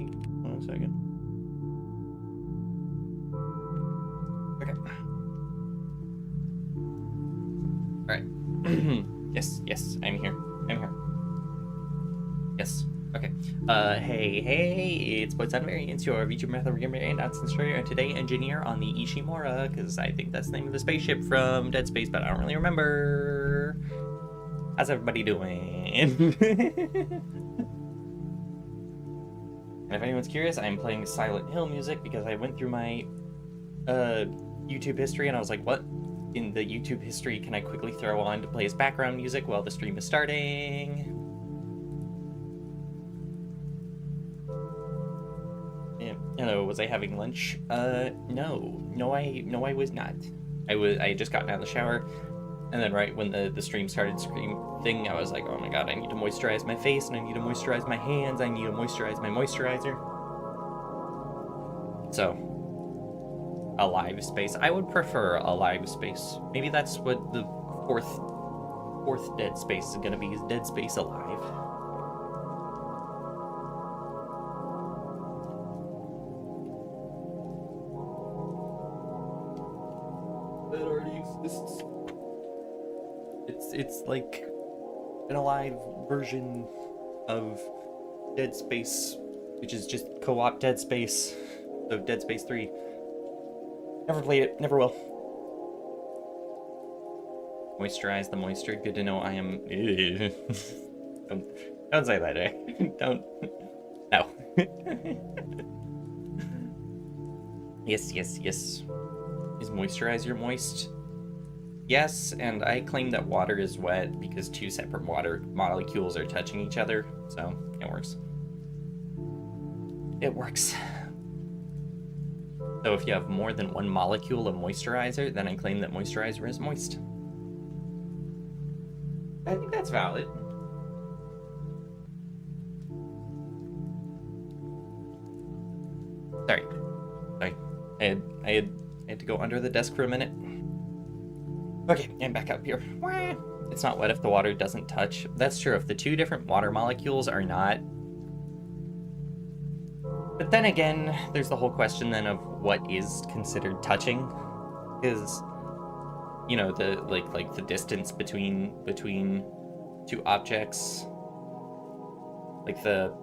1 second. Okay. Alright. Yes, I'm here. Yes. Okay. Hey, it's Poisson Variants, your vtuber method gamer and nonsense trader, and today engineer on the Ishimura, because I think that's the name of the spaceship from Dead Space, but I don't really remember. How's everybody doing? And if anyone's curious, I'm playing Silent Hill music because I went through my YouTube history and I was like, what in the YouTube history can I quickly throw on to play as background music while the stream is starting? Hello, was I having lunch? No, I was not. I had just gotten out of the shower, and then right when the stream started thing, I was like, oh my god, I need to moisturize my face, and I need to moisturize my hands, I need to moisturize my moisturizer. So, a live space. I would prefer a live space. Maybe that's what the fourth Dead Space is gonna be, is Dead Space Alive. That already exists. It's like an alive version of Dead Space, which is just co-op Dead Space, so Dead Space 3. Never played it, never will. Moisturize the moisture. Good to know I am. Don't say that, eh? Don't. No. Yes. Is moisturizer moist? Yes, and I claim that water is wet because two separate water molecules are touching each other, so it works. It works. So if you have more than one molecule of moisturizer, then I claim that moisturizer is moist. I think that's valid. Sorry. I had to go under the desk for a minute. Okay, I'm back up here. It's not wet if the water doesn't touch. That's true, if the two different water molecules are not. But then again, there's the whole question then of what is considered touching. Because, you know, the like the distance between two objects. Like the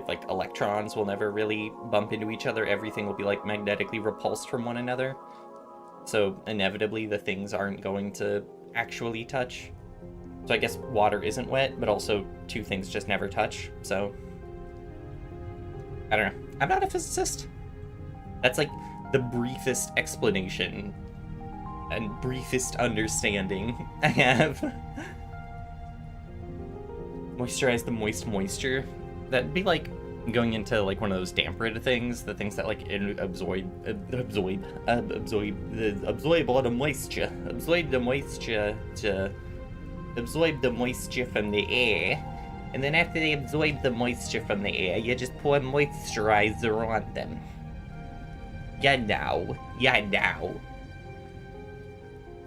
like electrons will never really bump into each other. Everything will be like magnetically repulsed from one another. So inevitably the things aren't going to actually touch. So I guess water isn't wet, but also two things just never touch. So I don't know. I'm not a physicist. That's like the briefest explanation and briefest understanding I have. Moisturize the moisture. That'd be like going into like one of those damper things, the things that like absorb all the moisture, absorb the moisture from the air, and then after they absorb the moisture from the air, you just pour moisturizer on them. Yeah, now.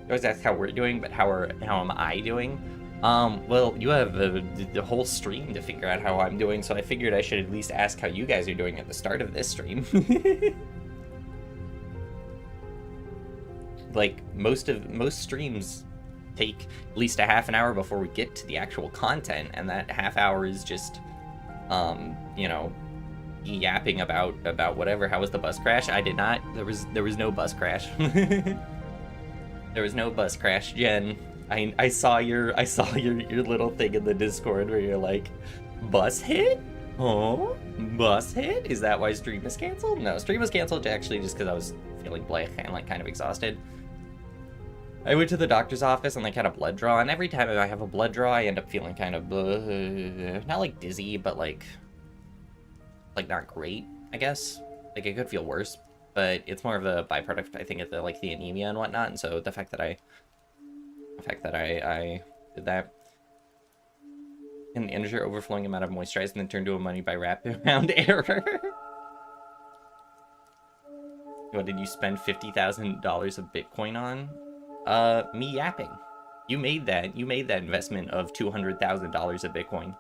Because that's how we're doing, but how am I doing? Well, you have the whole stream to figure out how I'm doing, so I figured I should at least ask how you guys are doing at the start of this stream. Like, most streams take at least a half an hour before we get to the actual content, and that half hour is just, you know, yapping about whatever. How was the bus crash? I did not. There was no bus crash. There was no bus crash, Jen. I saw your little thing in the Discord where you're like, bus hit? Oh, bus hit? Is that why stream is canceled? No, stream was canceled actually just because I was feeling blank and like kind of exhausted. I went to the doctor's office and like had a blood draw, and every time I have a blood draw, I end up feeling kind of not like dizzy, but like not great, I guess. Like it could feel worse, but it's more of a byproduct, I think, of the anemia and whatnot. And so the fact that I did that. An integer overflowing amount of moisturizer and then turn to a money by wraparound error. What did you spend $50,000 of Bitcoin on? Me yapping. You made that investment of $200,000 of Bitcoin.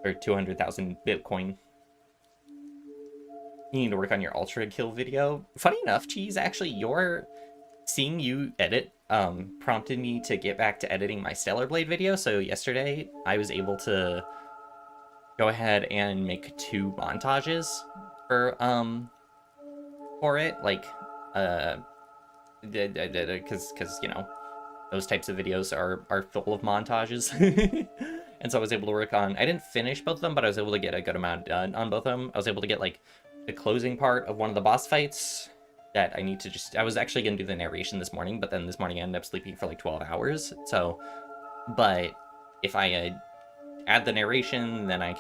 or 200,000 Bitcoin. You need to work on your ultra kill video. Funny enough, Cheese, actually, seeing you edit prompted me to get back to editing my Stellar Blade video. So yesterday, I was able to go ahead and make 2 montages for it, like because you know, those types of videos are full of montages. And so I was able to work on, I didn't finish both of them, but I was able to get a good amount done on both of them. I was able to get like the closing part of one of the boss fights that I need to I was actually going to do the narration this morning, but then this morning I ended up sleeping for like 12 hours. So, but if I add the narration, then I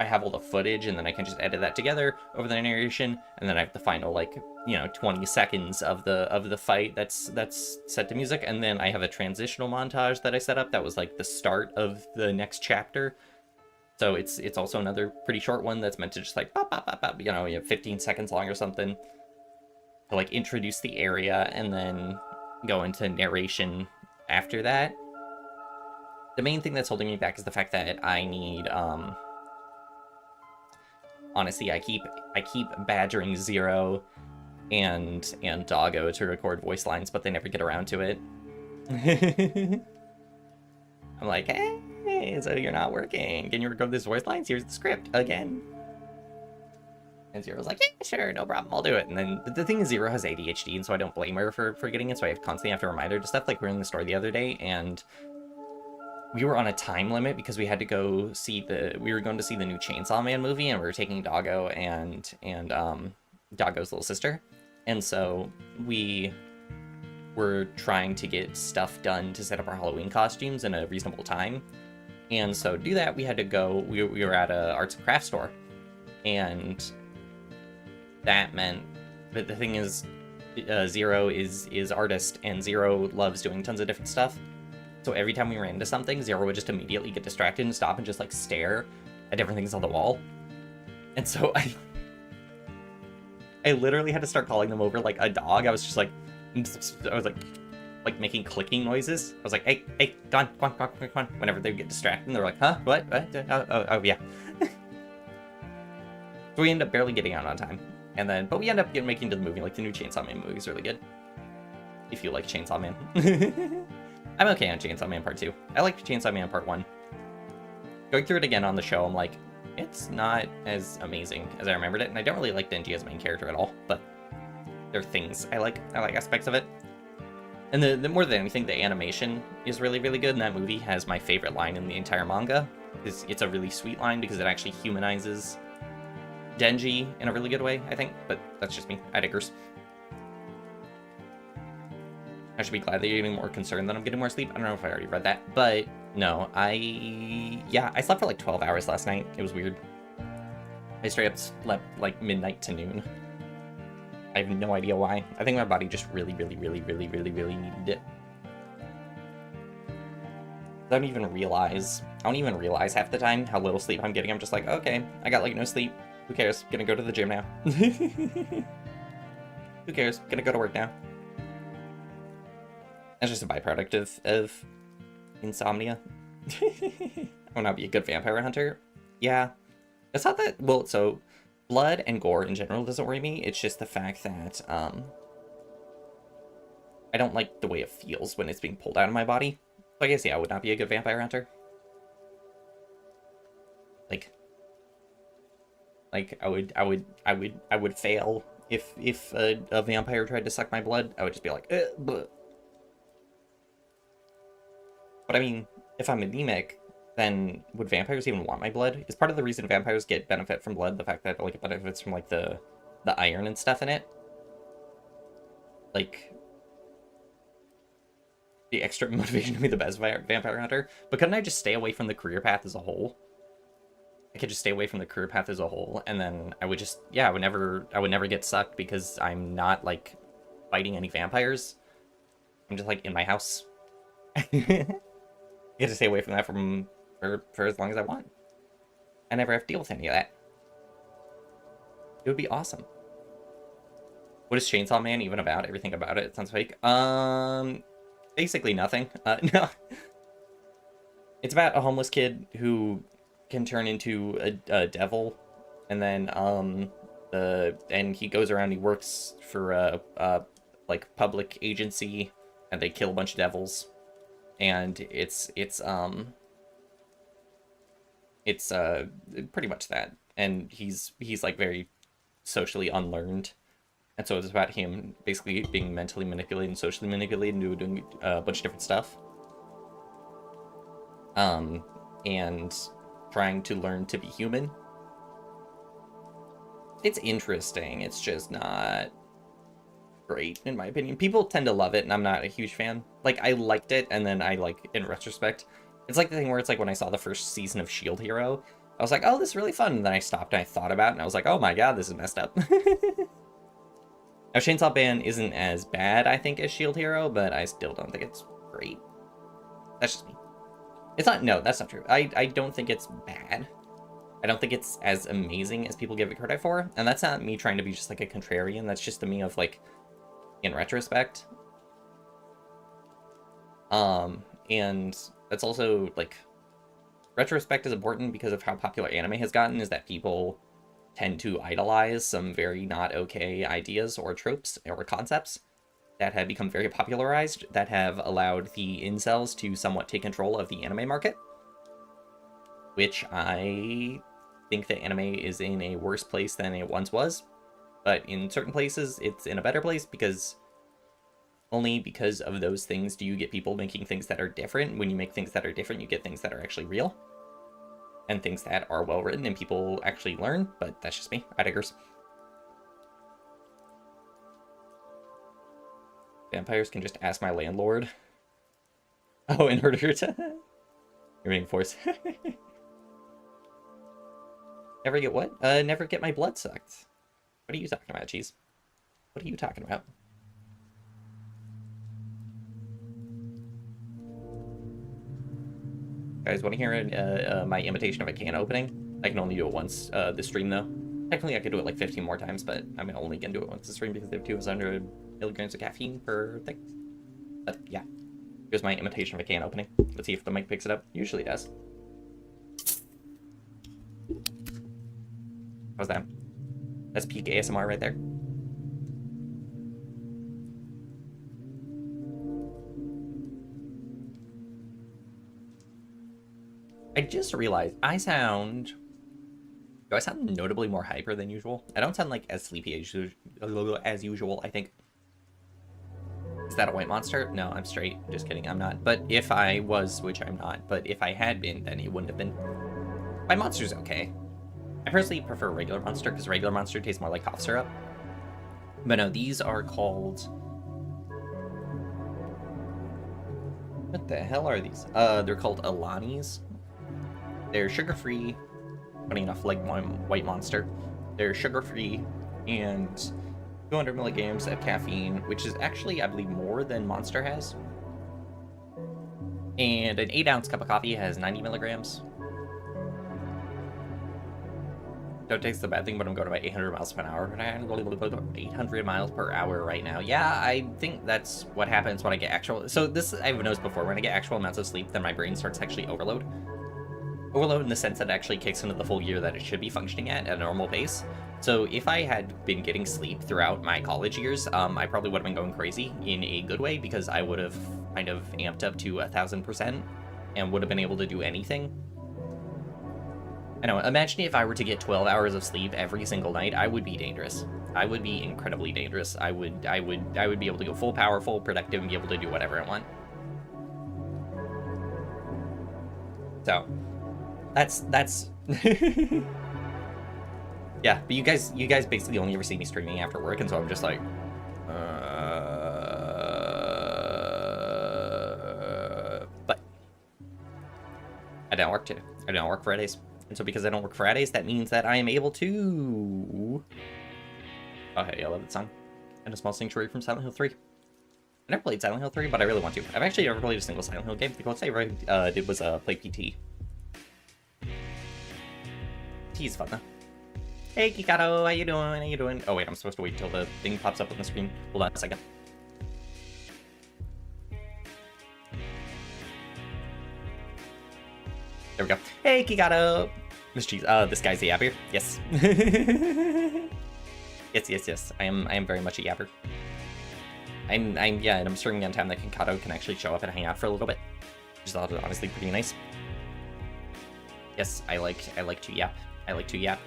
have all the footage, and then I can just edit that together over the narration, and then I have the final, like, you know, 20 seconds of the fight that's set to music, and then I have a transitional montage that I set up that was like the start of the next chapter. So it's also another pretty short one that's meant to just like pop, pop, pop, pop, you know, you have 15 seconds long or something to like introduce the area, and then go into narration after that. The main thing that's holding me back is the fact that I need honestly, I keep badgering Zero and Doggo to record voice lines, but they never get around to it. I'm like, hey, so you're not working. Can you record these voice lines? Here's the script again. And Zero's like, yeah, sure, no problem, I'll do it. And then the thing is, Zero has ADHD, and so I don't blame her for forgetting it, so I constantly have to remind her to stuff. Like, we were in the store the other day, and we were on a time limit because we had to go see we were going to see the new Chainsaw Man movie, and we were taking Doggo and Doggo's little sister. And so we were trying to get stuff done to set up our Halloween costumes in a reasonable time. And so to do that, we had to go, we were at a arts and crafts store. And that meant, but the thing is, Zero is artist, and Zero loves doing tons of different stuff. So every time we ran into something, Zero would just immediately get distracted and stop and just like stare at different things on the wall. And so I literally had to start calling them over like a dog. I was just like, I was like making clicking noises. I was like, hey, come on. Whenever they would get distracted, and they're like, huh, what? Oh yeah. So we ended up barely getting out on time. And then, but we ended up making it to the movie. Like, the new Chainsaw Man movie is really good. If you like Chainsaw Man. I'm okay on Chainsaw Man Part 2. I liked Chainsaw Man Part 1. Going through it again on the show, I'm like, it's not as amazing as I remembered it. And I don't really like Denji as main character at all, but there are things I like aspects of it. And the more than anything, the animation is really, really good. And that movie has my favorite line in the entire manga. It's a really sweet line because it actually humanizes Denji in a really good way, I think. But that's just me. I diggers. I should be glad that you're getting more concerned that I'm getting more sleep. I don't know if I already read that, but no, I slept for like 12 hours last night. It was weird. I straight up slept like midnight to noon. I have no idea why. I think my body just really needed it. I don't even realize half the time how little sleep I'm getting. I'm just like, okay, I got like no sleep. Who cares? Gonna go to the gym now. Who cares? Gonna go to work now. That's just a byproduct of insomnia. I will not be a good vampire hunter. Yeah. It's not that, well, so blood and gore in general doesn't worry me. It's just the fact that I don't like the way it feels when it's being pulled out of my body. So I guess, yeah, I would not be a good vampire hunter. Like I would fail if a vampire tried to suck my blood. I would just be like, bleh. But I mean, if I'm anemic, then would vampires even want my blood? Is part of the reason vampires get benefit from blood the fact that like it benefits from like the iron and stuff in it? Like the extra motivation to be the best vampire hunter? But couldn't I just stay away from the career path as a whole? I could just stay away from the career path as a whole, and then I would just, yeah, I would never get sucked because I'm not like fighting any vampires. I'm just like in my house. You have to stay away from that for as long as I want. I never have to deal with any of that. It would be awesome. What is Chainsaw Man even about? Everything about it sounds fake. Basically nothing. No. It's about a homeless kid who can turn into a devil, and then and he goes around. He works for a like public agency, and they kill a bunch of devils, and it's pretty much that. And he's like very socially unlearned, and so it's about him basically being mentally manipulated and socially manipulated and doing a bunch of different stuff, and trying to learn to be human. It's interesting. It's just not great, in my opinion. People tend to love it, and I'm not a huge fan. Like, I liked it, and then I, like, in retrospect, it's like the thing where it's like when I saw the first season of Shield Hero, I was like, oh, this is really fun, and then I stopped and I thought about it, and I was like, oh my god, this is messed up. Now, Chainsaw Man isn't as bad, I think, as Shield Hero, but I still don't think it's great. That's just me. It's not, no, that's not true. I don't think it's bad. I don't think it's as amazing as people give it credit for, and that's not me trying to be just like a contrarian, that's just to me of like, in retrospect. And that's also like, retrospect is important because of how popular anime has gotten, is that people tend to idolize some very not okay ideas or tropes or concepts that have become very popularized, that have allowed the incels to somewhat take control of the anime market, which I think that anime is in a worse place than it once was, but in certain places it's in a better place, because only because of those things do you get people making things that are different. When you make things that are different, you get things that are actually real, and things that are well written and people actually learn, but that's just me. I digress. Vampires can just ask my landlord. Oh, in order to... You're being forced. Never get what? Never get my blood sucked. What are you talking about, Cheese? What are you talking about? Guys, want to hear my imitation of a can opening? I can only do it once this stream, though. Technically, I could do it like 15 more times, but I'm only going to do it once this stream because they have 200 milligrams of caffeine per thing. But yeah, here's my imitation of a can opening. Let's see if the mic picks it up. Usually it does. How's that? That's peak ASMR right there. I just realized I sound... Do I sound notably more hyper than usual? I don't sound like as sleepy as usual, I think. Is that a white monster? No, I'm straight. Just kidding, I'm not. But if I was, which I'm not, but if I had been, then it wouldn't have been. My monster's okay. I personally prefer regular monster, because regular monster tastes more like cough syrup. But no, these are called... What the hell are these? They're called Alanis. They're sugar-free. Funny enough, like white monster. They're sugar-free and 200 milligrams of caffeine, which is actually, I believe, more than Monster has. And an 8-ounce cup of coffee has 90 milligrams. Don't taste the bad thing, but I'm going about 800 miles per hour. 800 miles per hour right now. Yeah, I think that's what happens when I get actual... So this, I've noticed before, when I get actual amounts of sleep, then my brain starts to actually overload. Overload in the sense that it actually kicks into the full gear that it should be functioning at a normal pace. So if I had been getting sleep throughout my college years, I probably would have been going crazy in a good way, because I would have kind of amped up to 1,000% and would have been able to do anything. I know, imagine if I were to get 12 hours of sleep every single night, I would be dangerous. I would be incredibly dangerous. I would be able to go full power, full productive, and be able to do whatever I want. So, that's yeah, but you guys basically only ever see me streaming after work, and so I'm just like, but I don't work today. I don't work Fridays. And so because I don't work Fridays, that means that I am able to... Oh, hey, I love that song. And a small sanctuary from Silent Hill 3. I never played Silent Hill 3, but I really want to. I've actually never played a single Silent Hill game. The closest I ever did was play PT. PT is fun, though. Hey, Kikado, how you doing? How you doing? Oh, wait, I'm supposed to wait till the thing pops up on the screen. Hold on a second. There we go. Hey, Kikado! Miss Cheese. This guy's a yapper. Yes. yes. I am very much a yapper. Yeah, and I'm starting on time that Kikado can actually show up and hang out for a little bit. Which is honestly pretty nice. Yes, I like to yap. I like to yap.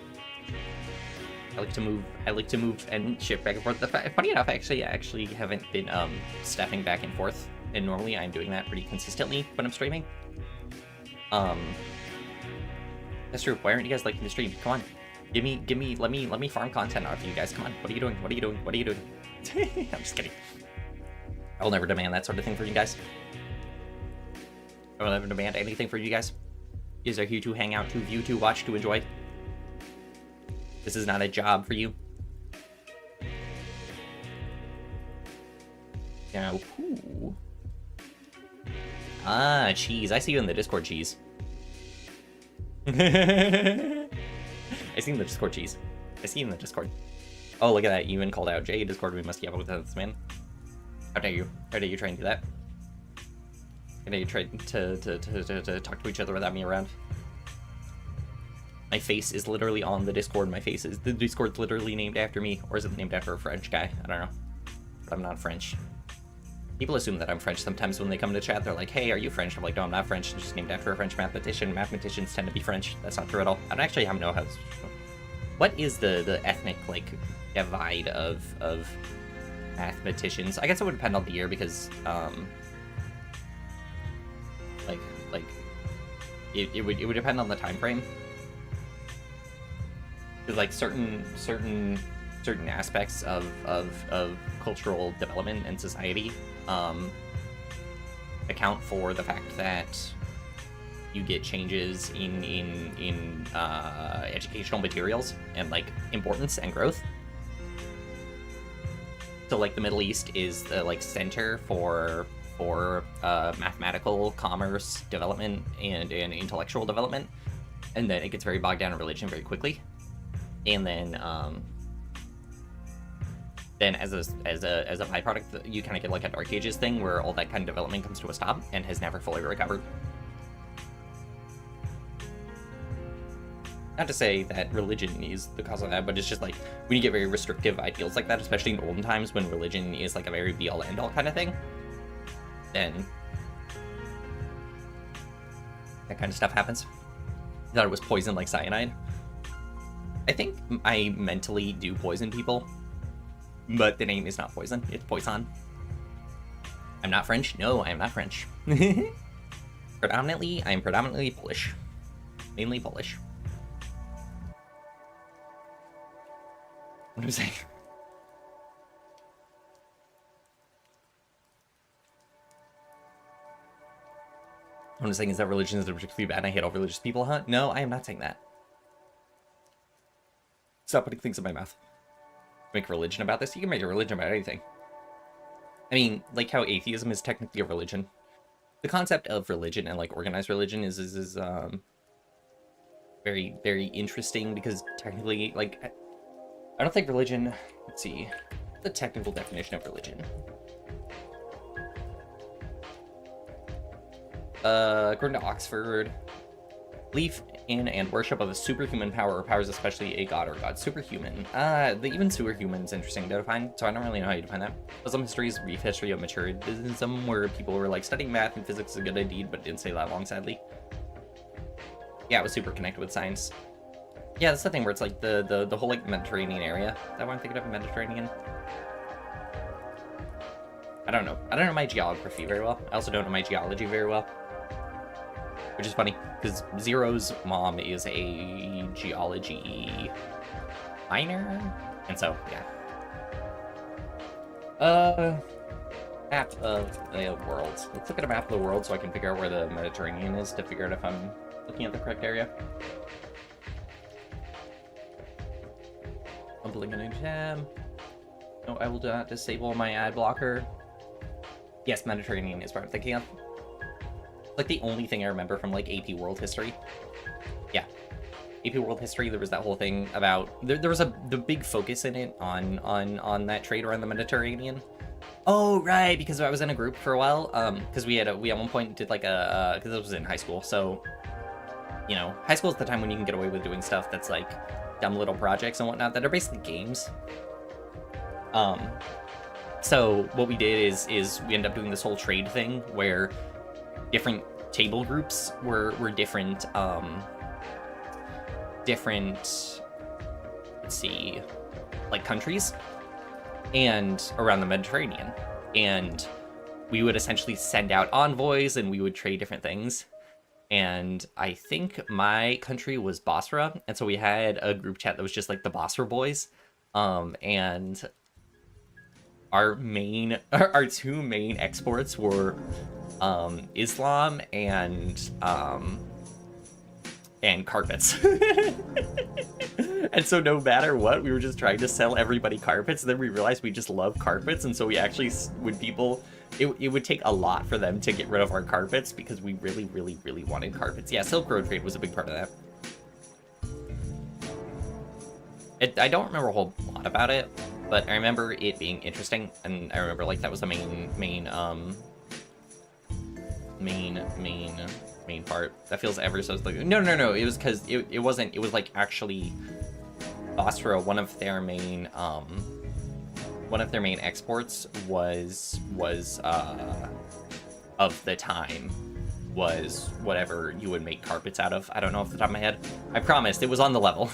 I like to move and shift back and forth. Funny enough, I actually haven't been stepping back and forth, and normally I'm doing that pretty consistently when I'm streaming. That's true. Why aren't you guys liking the stream? Come on, let me farm content off you guys. Come on, what are you doing? What are you doing? What are you doing? I'm just kidding. I will never demand that sort of thing for you guys. I will never demand anything for you guys. You guys are here to hang out, to view, to watch, to enjoy. This is not a job for you. Now, ooh. Ah, Cheese. I see you in the Discord, Cheese. I see you in the Discord, Cheese. I see you in the Discord. Oh, look at that. You even called out Jay. Discord, we must get up with this man. How dare you? How dare you try and do that? How dare you try to talk to each other without me around? My face is literally on the Discord. The Discord's literally named after me. Or is it named after a French guy? I don't know. But I'm not French. People assume that I'm French sometimes when they come to chat. They're like, hey, are you French? I'm like, no, I'm not French. I'm just named after a French mathematician. Mathematicians tend to be French. That's not true at all. I don't actually have no how. What is the ethnic, like, divide of mathematicians? I guess it would depend on the year because, it would depend on the time frame. Because, like, certain aspects of cultural development and society account for the fact that you get changes in educational materials and, like, importance and growth. So, like, the Middle East is the, like, center for mathematical commerce development and intellectual development, and then it gets very bogged down in religion very quickly. And then as a byproduct, you kind of get like a Dark Ages thing where all that kind of development comes to a stop and has never fully recovered. Not to say that religion is the cause of that, but it's just like when you get very restrictive ideals like that, especially in olden times when religion is like a very be-all end-all kind of thing, then that kind of stuff happens. I thought it was poison like cyanide. I think I mentally do poison people, but the name is not Poison, it's Poisson. I'm not French? No, I am not French. I'm predominantly Polish. Mainly Polish. What am I saying? What I'm saying is that religion is particularly bad and I hate all religious people, huh? No, I am not saying that. Stop putting things in my mouth. Make religion about this? You can make a religion about anything. I mean, like how atheism is technically a religion. The concept of religion and like organized religion is very, very interesting because technically, like, I don't think religion, let's see, the technical definition of religion. According to Oxford, belief in and worship of a superhuman power or powers, especially a god or god. Superhuman. Even superhuman is interesting to define, so I don't really know how you define that. Muslim history is a brief history of materialism, where people were like studying math and physics is a good deed, but didn't stay that long, sadly. Yeah, it was super connected with science. Yeah, that's the thing where it's like the whole like Mediterranean area. Is that what I'm thinking of? Mediterranean? I don't know. I don't know my geography very well. I also don't know my geology very well. Which is funny, because Zero's mom is a geology minor, and so, yeah. Map of the world. Let's look at a map of the world so I can figure out where the Mediterranean is to figure out if I'm looking at the correct area. Opening a new tab. No, I will not disable my ad blocker. Yes, Mediterranean is what I'm thinking of. Like the only thing I remember from like AP World History. Yeah, AP World History. There was that whole thing about there was the big focus in it on that trade around the Mediterranean. Oh right, because I was in a group for a while. Because we at one point did like because I was in high school, so you know, high school is the time when you can get away with doing stuff that's like dumb little projects and whatnot that are basically games. So what we did is we ended up doing this whole trade thing where different table groups were different, let's see, like countries and around the Mediterranean. And we would essentially send out envoys and we would trade different things. And I think my country was Basra. And so we had a group chat that was just like the Basra boys. And our two main exports were Islam and carpets. And so no matter what, we were just trying to sell everybody carpets, and then we realized we just love carpets, and so we actually, when people, it would take a lot for them to get rid of our carpets because we really, really, really wanted carpets. Yeah, Silk Road trade was a big part of that. I don't remember a whole lot about it, but I remember it being interesting, and I remember like that was the main part. That feels ever so like no, it was because it wasn't, it was like actually Basra, one of their main exports was of the time was whatever you would make carpets out of. I don't know off the top of my head. I promised it was on the level.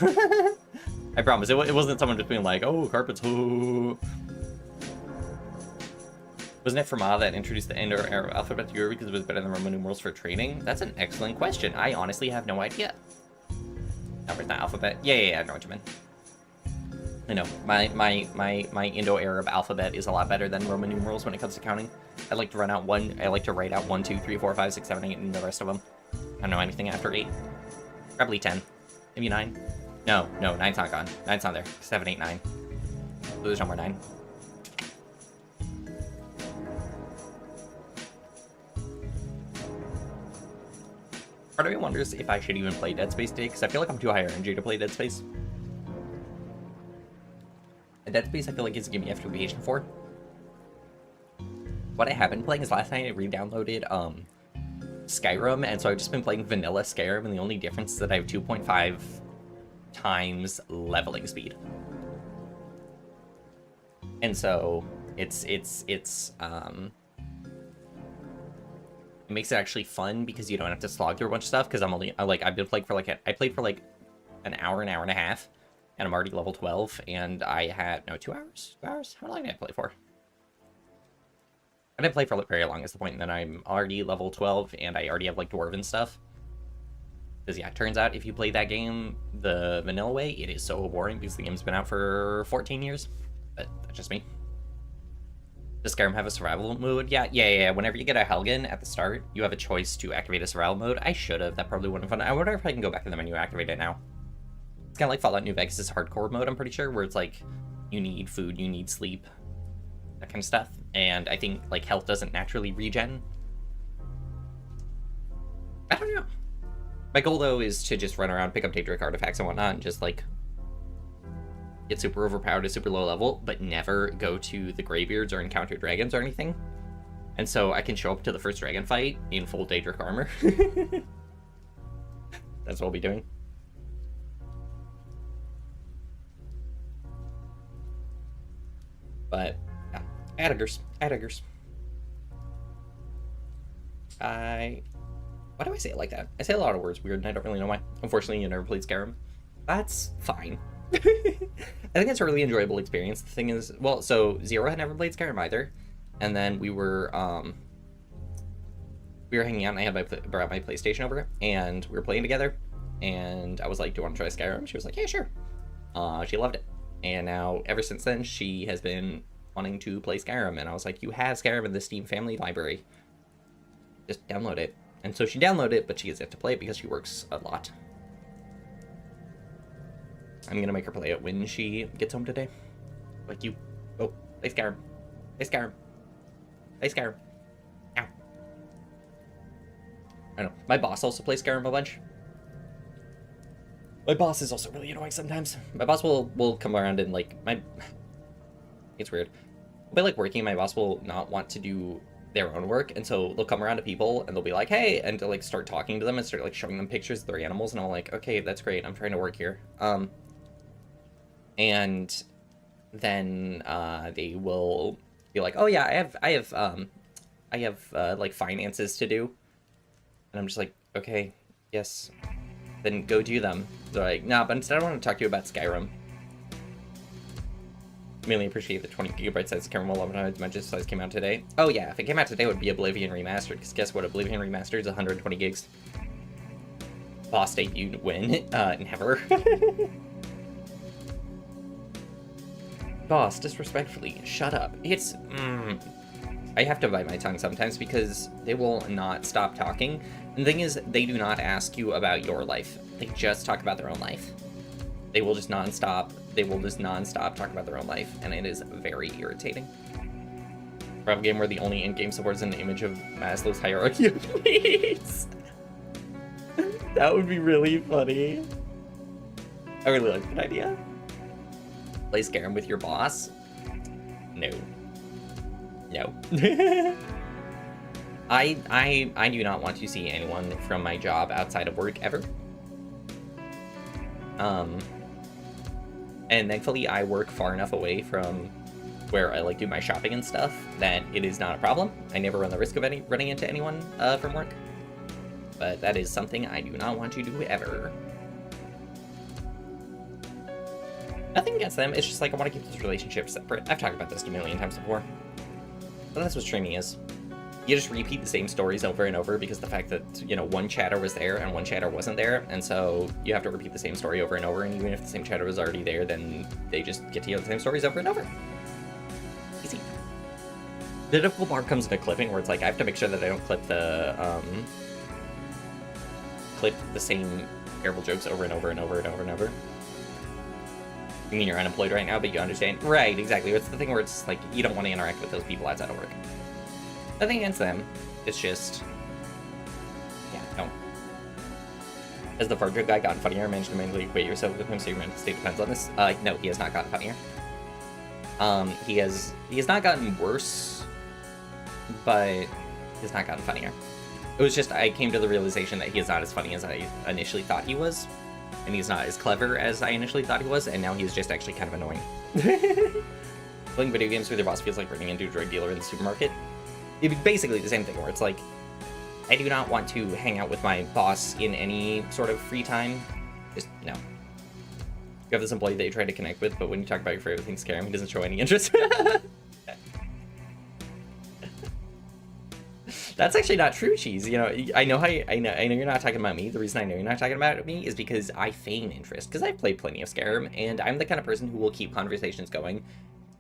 I promise it wasn't someone just being like, oh, carpets, oh. Wasn't it Fermat that introduced the Indo-Arab alphabet to Europe because it was better than Roman numerals for trading? That's an excellent question. I honestly have no idea. Numbers, not alphabet. Yeah, I know what you meant. I know. My Indo-Arab alphabet is a lot better than Roman numerals when it comes to counting. I like to write out 1, 2, 3, 4, 5, 6, 7, 8, and the rest of them. I don't know anything after 8. Probably 10. Maybe 9. No, 9's not gone. 9's not there. 7, 8, 9. So there's no more 9. Part of me wonders if I should even play Dead Space today, because I feel like I'm too high energy to play Dead Space. And Dead Space I feel like is giving me FTVation for. What I have been playing is last night I re-downloaded Skyrim, and so I've just been playing vanilla Skyrim, and the only difference is that I have 2.5 times leveling speed. And so it makes it actually fun because you don't have to slog through a bunch of stuff, because I've been playing for I played for like an hour and a half, and I'm already level 12, and I had 2 hours? 2 hours? How long did I play for? I didn't play for very long is the point, and then I'm already level 12, and I already have like dwarven stuff. Because yeah, it turns out if you play that game the vanilla way, it is so boring because the game's been out for 14 years. But that's just me. Does Skyrim have a survival mode? Yeah. Whenever you get a Helgen at the start, you have a choice to activate a survival mode. I should have. That probably would have been fun. I wonder if I can go back to the menu and activate it now. It's kind of like Fallout New Vegas' hardcore mode, I'm pretty sure, where it's like, you need food, you need sleep, that kind of stuff. And I think, like, health doesn't naturally regen. I don't know. My goal, though, is to just run around, pick up Daedric artifacts and whatnot, and just, like, get super overpowered at super low level, but never go to the graveyards or encounter dragons or anything. And so I can show up to the first dragon fight in full Daedric armor. That's what we'll be doing. But, yeah. Addagers. Why do I say it like that? I say a lot of words weird, and I don't really know why. Unfortunately, you never played Skyrim. That's fine. I think it's a really enjoyable experience. The thing is, well, so Zero had never played Skyrim either, and then we were hanging out, and I had brought my PlayStation over, and we were playing together, and I was like, do you want to try Skyrim? She was like, yeah, sure. She loved it, and now, ever since then, she has been wanting to play Skyrim, and I was like, you have Skyrim in the Steam Family Library. Just download it. And so she downloaded it, but she gets to play it because she works a lot. I'm gonna make her play it when she gets home today. Like, you, go, play Skyrim. Play Skyrim. Play Skyrim. Ow. I know. My boss also plays Skyrim a bunch. My boss is also really annoying sometimes. My boss will come around and, like, it's weird. But, like, working, my boss will not want to do their own work, and so they'll come around to people and they'll be like, hey, and to like start talking to them and start like showing them pictures of their animals, and I'm like, okay, that's great, I'm trying to work here. And then they will be like, oh yeah, I have like finances to do, and I'm just like, okay, yes, then go do them. They're like, nah, but instead I want to talk to you about Skyrim. Really appreciate the 20 gigabyte size camera. 11 dimension size came out today. Oh yeah, if it came out today, it would be Oblivion Remastered, because guess what? Oblivion Remastered is 120 gigs. Boss debut win. Never. Boss, disrespectfully, shut up. It's, I have to bite my tongue sometimes because they will not stop talking. And the thing is, they do not ask you about your life. They just talk about their own life. They will just non-stop talk about their own life, and it is very irritating. For a game where the only in-game support is an image of Maslow's hierarchy of needs. That would be really funny. I really like that idea. Play Skyrim with your boss? No. No. I do not want to see anyone from my job outside of work ever. And thankfully I work far enough away from where I like do my shopping and stuff that it is not a problem. I never run the risk of running into anyone from work. But that is something I do not want to do ever. Nothing against them, it's just like I want to keep those relationships separate. I've talked about this a million times before. But that's what streaming is. You just repeat the same stories over and over because the fact that, you know, one chatter was there and one chatter wasn't there, and so you have to repeat the same story over and over, and even if the same chatter was already there, then they just get to hear the same stories over and over. Easy. The difficult part comes into clipping, where it's like I have to make sure that I don't clip the same terrible jokes over and over and over and over and over. You mean you're unemployed right now, but you understand? Right, exactly. It's the thing where it's like you don't want to interact with those people outside of work. Nothing against them. It's just, yeah, don't. Has the fart joke guy gotten funnier? Managed to mentally equate yourself with him, so your mental state depends on this. No, he has not gotten funnier. He has not gotten worse, but he has not gotten funnier. It was just I came to the realization that he is not as funny as I initially thought he was, and he's not as clever as I initially thought he was, and now he's just actually kind of annoying. Playing video games with your boss feels like running into a drug dealer in the supermarket. It'd be basically the same thing, where it's like, I do not want to hang out with my boss in any sort of free time. Just, no. You have this employee that you try to connect with, but when you talk about your favorite thing, Skyrim, he doesn't show any interest. That's actually not true, Cheese. You know, I know you're not talking about me. The reason I know you're not talking about me is because I feign interest, because I've played plenty of Skyrim, and I'm the kind of person who will keep conversations going,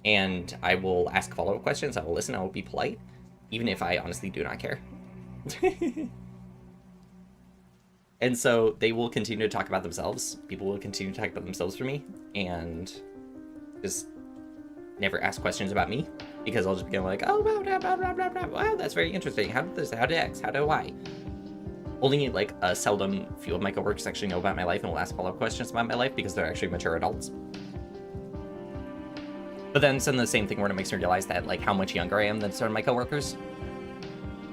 and I will ask follow-up questions, I will listen, I will be polite, even if I honestly do not care. And so they will continue to talk about themselves. People will continue to talk about themselves for me, and just never ask questions about me, because I'll just be like, oh, blah, blah, blah, blah, blah, blah. Wow, that's very interesting. How did this, how did X, how did Y? Only like a seldom few of my coworkers actually know about my life and will ask follow-up questions about my life because they're actually mature adults. But then it's in the same thing where it makes me realize that, like, how much younger I am than some of my coworkers.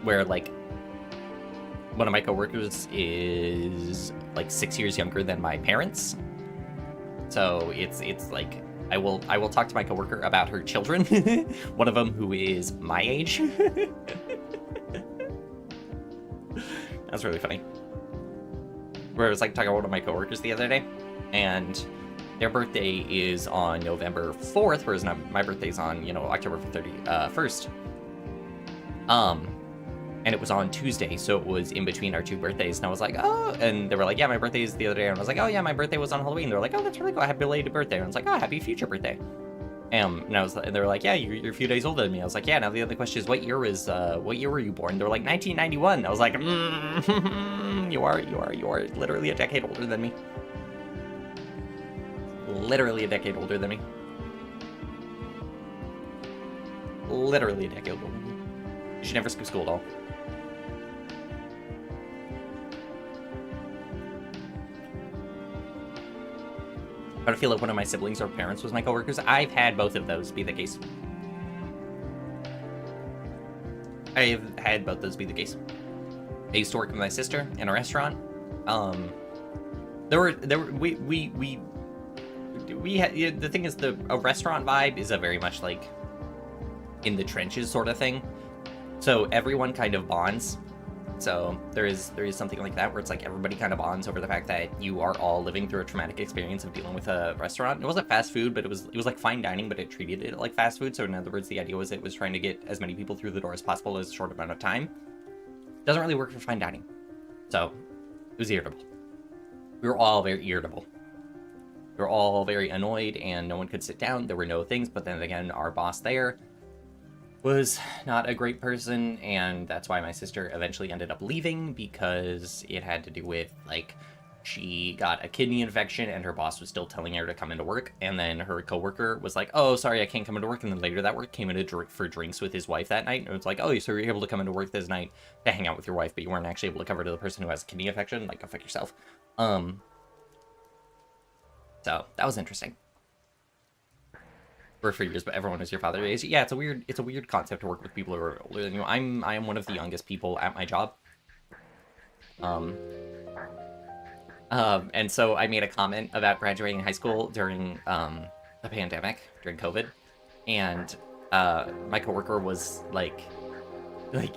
Where, like, one of my coworkers is, like, 6 years younger than my parents. So it's like, I will talk to my coworker about her children. One of them who is my age. That's really funny. Where I was, like, talking to one of my coworkers the other day, and their birthday is on November 4th, whereas my birthday's on, you know, October 31st. And it was on Tuesday, so it was in between our two birthdays. And I was like, oh, and they were like, yeah, my birthday is the other day. And I was like, oh yeah, my birthday was on Halloween. They were like, oh, that's really cool. Happy belated birthday. And I was like, oh, happy future birthday. And they were like, yeah, you're a few days older than me. I was like, yeah. Now the other question is, what year were you born? They were like, 1991. I was like, you are literally a decade older than me. Literally a decade older than me. Literally a decade older than me. You should never skip school at all. But I feel like one of my siblings or parents was my coworkers. I've had both of those be the case. I've had both those be the case. I used to work with my sister in a restaurant. We had, the thing is, a restaurant vibe is a very much like in the trenches sort of thing. So everyone kind of bonds. So there is something like that where it's like everybody kind of bonds over the fact that you are all living through a traumatic experience of dealing with a restaurant. It wasn't fast food, but it was like fine dining, but it treated it like fast food. So in other words, the idea was it was trying to get as many people through the door as possible as a short amount of time. Doesn't really work for fine dining. So it was irritable. We were all very irritable. We were all very annoyed, and no one could sit down. There were no things, but then again, our boss there was not a great person, and that's why my sister eventually ended up leaving, because it had to do with, like, she got a kidney infection, and her boss was still telling her to come into work, and then her coworker was like, oh, sorry, I can't come into work, and then later that work came in for drinks with his wife that night, and it was like, oh, so you're able to come into work this night to hang out with your wife, but you weren't actually able to cover to the person who has a kidney infection? Like, go fuck yourself. So, that was interesting. For years, but everyone is your father. Yeah, it's a weird concept to work with people who are older than you. I am one of the youngest people at my job. And so I made a comment about graduating high school during the pandemic, during COVID, and my coworker was like,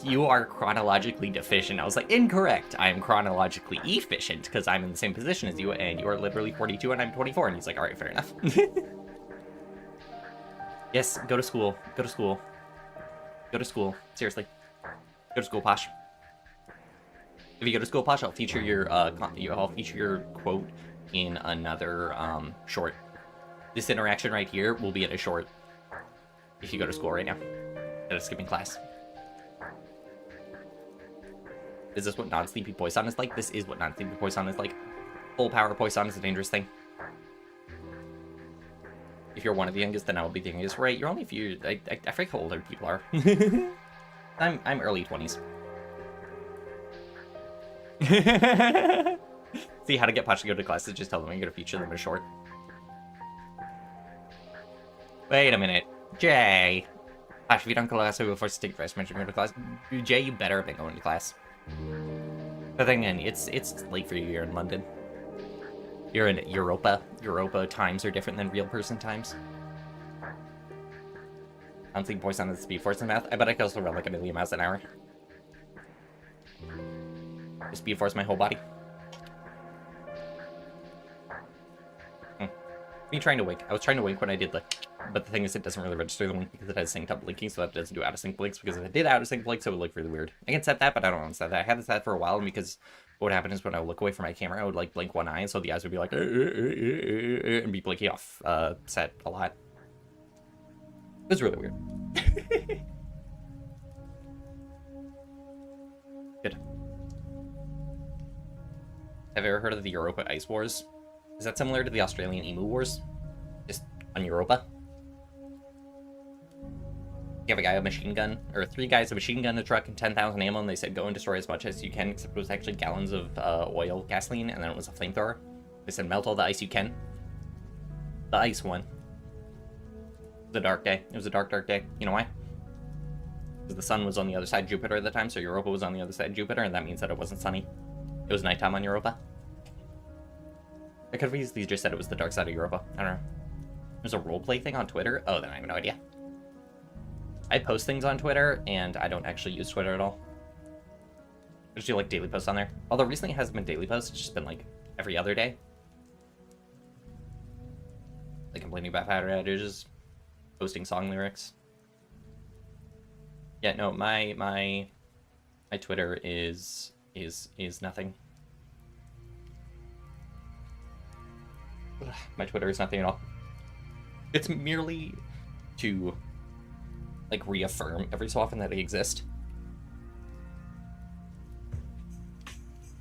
you are chronologically deficient. I was like, incorrect. I am chronologically efficient because I'm in the same position as you, and you are literally 42 and I'm 24. And he's like, all right, fair enough. Yes, go to school. Go to school. Go to school. Seriously. Go to school, Posh. If you go to school, Posh, I'll feature your quote in another short. This interaction right here will be in a short if you go to school right now. Instead of skipping class. Is this what non-sleepy Poisson is like? This is what non-sleepy Poisson is like. Full power Poisson is a dangerous thing. If you're one of the youngest, then I will be the youngest. Right, you're only a few. I forget how older people are. I'm early 20s. See how to get Posh to go to classes, just tell them you're gonna feature them in a short. Wait a minute. Jay. Posh, if you don't go to class, we will force you to take first mention go to class. Jay, you better have been going to class. But then again, it's late for you here in London. You're in Europa. Europa times are different than real person times. I don't think Poisson has speed force in math. I bet I could also run like 1,000,000 miles an hour. Just speed force my whole body. Me trying to wink. I was trying to wink when I did but the thing is it doesn't really register the wink because it has synced up blinking, so that doesn't do out of sync blinks, because if it did out of sync blinks, it would look really weird. I can set that, but I don't want to set that. I had this set for a while, and because what would happen is when I would look away from my camera, I would like blink one eye, and so the eyes would be like and be blinking off set a lot. It was really weird. Good. Have you ever heard of the Europa Ice Wars? Is that similar to the Australian Emu Wars? Just on Europa? You have a guy with a machine gun, or 3 guys with a machine gun, a truck, and 10,000 ammo, and they said go and destroy as much as you can, except it was actually gallons of oil, gasoline, and then it was a flamethrower. They said melt all the ice you can. The ice won. It was a dark day. It was a dark, dark day. You know why? Because the sun was on the other side of Jupiter at the time, so Europa was on the other side of Jupiter, and that means that it wasn't sunny. It was nighttime on Europa. I could have easily just said it was the dark side of Europa. I don't know. There's a roleplay thing on Twitter? Oh, then I have no idea. I post things on Twitter, and I don't actually use Twitter at all. I just do, like, daily posts on there. Although recently it hasn't been daily posts, it's just been, like, every other day. Like, complaining about power outages, posting song lyrics. Yeah, no, my Twitter is nothing. My Twitter is nothing at all. It's merely to, like, reaffirm every so often that I exist.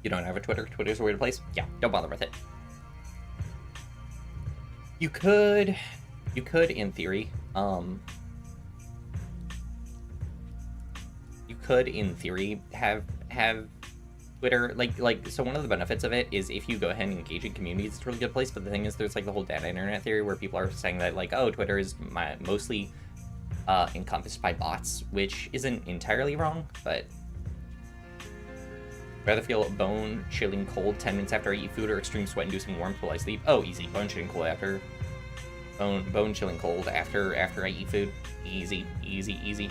You don't have a Twitter? Twitter's a weird place? Yeah, don't bother with it. You could in theory, have Twitter, so one of the benefits of it is if you go ahead and engage in communities, it's a really good place, but the thing is there's, like, the whole data internet theory where people are saying that, like, oh, Twitter is mostly encompassed by bots, which isn't entirely wrong, but rather feel bone chilling cold 10 minutes after I eat food or extreme sweat inducing warmth while I sleep. Oh, easy. Bone chilling cold after bone chilling cold after I eat food. Easy, easy, easy.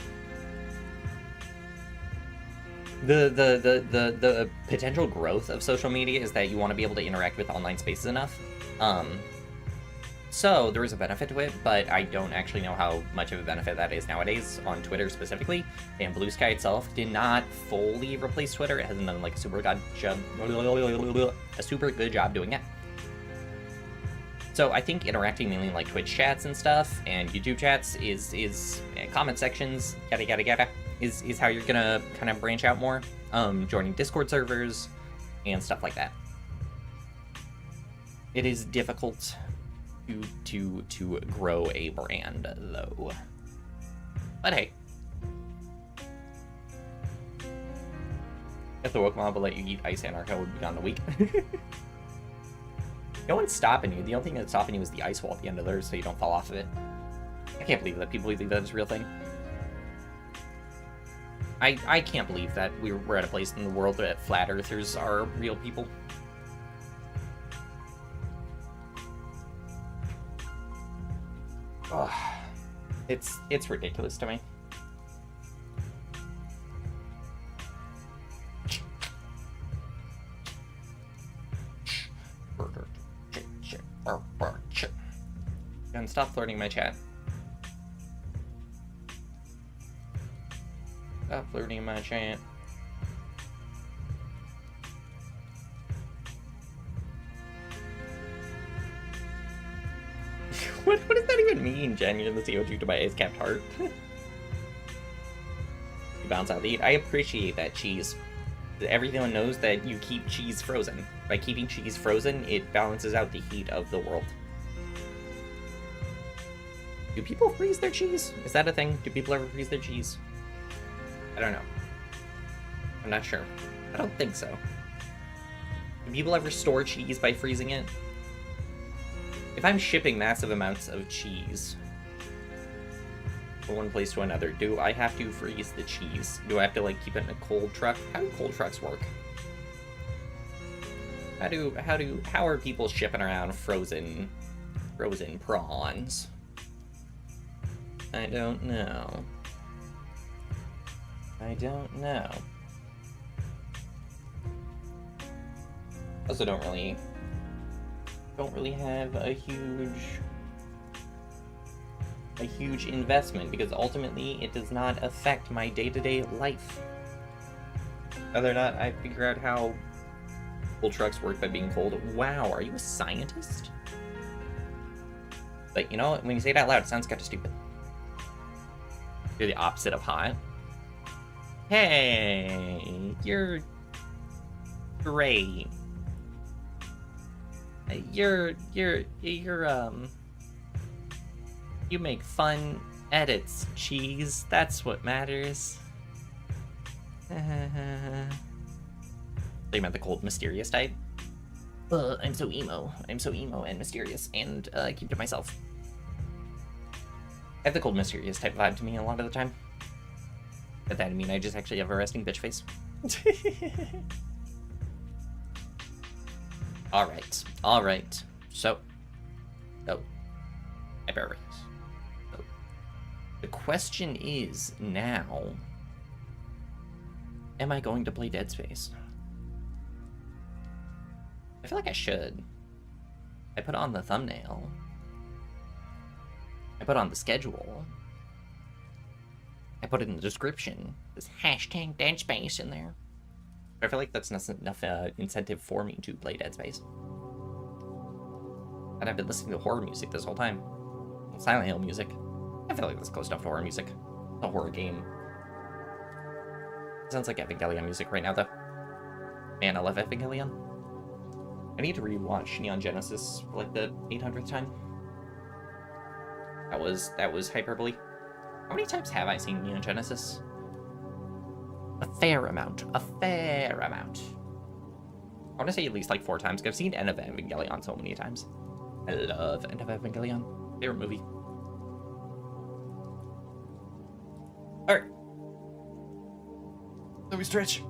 The potential growth of social media is that you want to be able to interact with online spaces enough. So there is a benefit to it, but I don't actually know how much of a benefit that is nowadays on Twitter specifically. And Blue Sky itself did not fully replace Twitter. It hasn't done like a super good job doing it. So I think interacting mainly in like Twitch chats and stuff and YouTube chats is comment sections, yada yada yada, is how you're gonna kind of branch out more. Joining Discord servers and stuff like that. It is difficult to grow a brand though. But hey. If the woke mob will let you eat ice anarcho, would be gone in a week. No one's stopping you. The only thing that's stopping you is the ice wall at the end of there, so you don't fall off of it. I can't believe that people believe that is a real thing. I can't believe that we're at a place in the world that flat earthers are real people. Ugh. It's ridiculous to me. And stop flirting my chat. Stop flirting my chat. What does that even mean, Jen? You're in the CO2 to my ice-capped heart. You bounce out the eat. I appreciate that, cheese. Everyone knows that you keep cheese frozen. By keeping cheese frozen, it balances out the heat of the world. Do people freeze their cheese? Is that a thing? Do people ever freeze their cheese? I don't know. I'm not sure. I don't think so. Do people ever store cheese by freezing it? If I'm shipping massive amounts of cheese from one place to another, do I have to freeze the cheese? Do I have to like keep it in a cold truck? How do cold trucks work? How are people shipping around frozen prawns? I don't know. I don't know. Also don't really have a huge investment because ultimately it does not affect my day-to-day life. Whether or not I figure out how cold trucks work by being cold. Wow, are you a scientist? But you know what? When you say it out loud, it sounds kind of stupid. You're the opposite of hot. Hey, you're great. You make fun edits, cheese. That's what matters. They meant the cold, mysterious type. I'm so emo. I'm so emo and mysterious, and keep to myself. I have the cold, mysterious type vibe to me a lot of the time. But that I mean I just actually have a resting bitch face. Alright. So, I paraphrase. So, the question is now, am I going to play Dead Space? I feel like I should. I put on the thumbnail. I put on the schedule. I put it in the description. There's hashtag Dead Space in there. But I feel like that's not enough incentive for me to play Dead Space. And I've been listening to horror music this whole time. Silent Hill music. I feel like that's close enough to horror music. A horror game. It sounds like Evangelion music right now, though. Man, I love Evangelion. I need to rewatch Neon Genesis for like the 800th time. That was hyperbole. How many times have I seen Neon Genesis? A fair amount. I want to say at least like 4 times, because I've seen End of Evangelion so many times. I love End of Evangelion. Favorite movie. Let me stretch.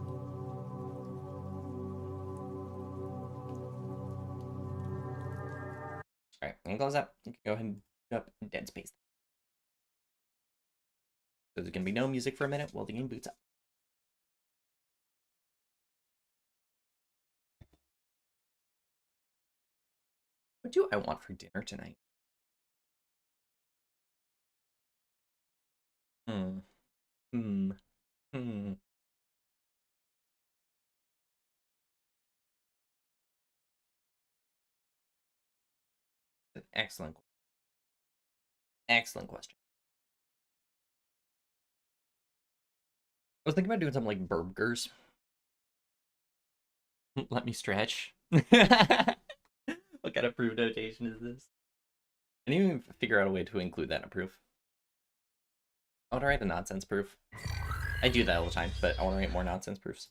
Alright, and close up. You can go ahead and boot up Dead Space. So there's gonna be no music for a minute while the game boots up. What do I want for dinner tonight? Hmm. Hmm. Hmm. Excellent. Excellent question. I was thinking about doing something like burgers. Let me stretch. What kind of proof notation is this? I need to figure out a way to include that in a proof. I want to write a nonsense proof. I do that all the time, but I want to write more nonsense proofs.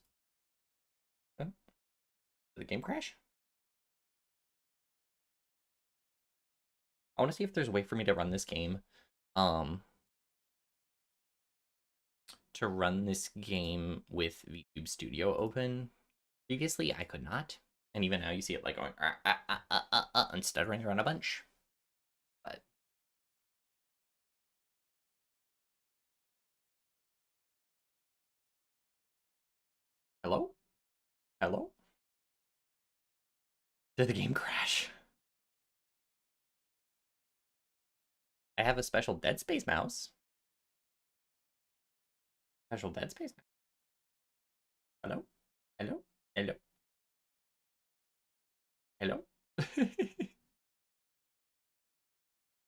Huh? Did the game crash? I want to see if there's a way for me to run this game. To run this game with VTube Studio open. Previously, I could not. And even now you see it like going and stuttering around a bunch. But hello? Hello? Did the game crash? I have a special Dead Space mouse. Special Dead Space mouse. Hello? Hello? Hello? Hello?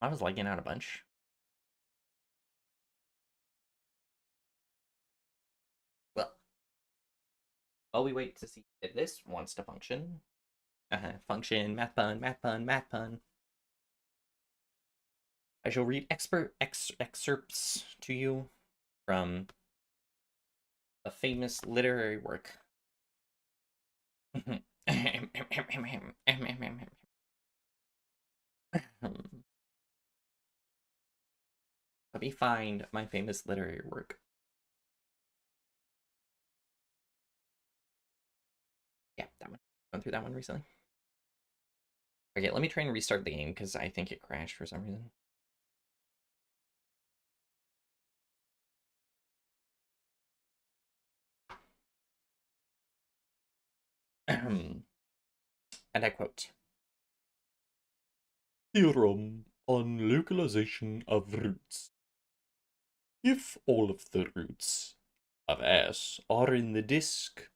I was lagging out a bunch. Well, while we wait to see if this wants to function. Function, math pun, math pun, math pun. I shall read excerpts to you from a famous literary work. Let me find my famous literary work. Yeah, that one. Went through that one recently. Okay, let me try and restart the game because I think it crashed for some reason. And I quote, Theorem on localization of roots. If all of the roots of S are in the disk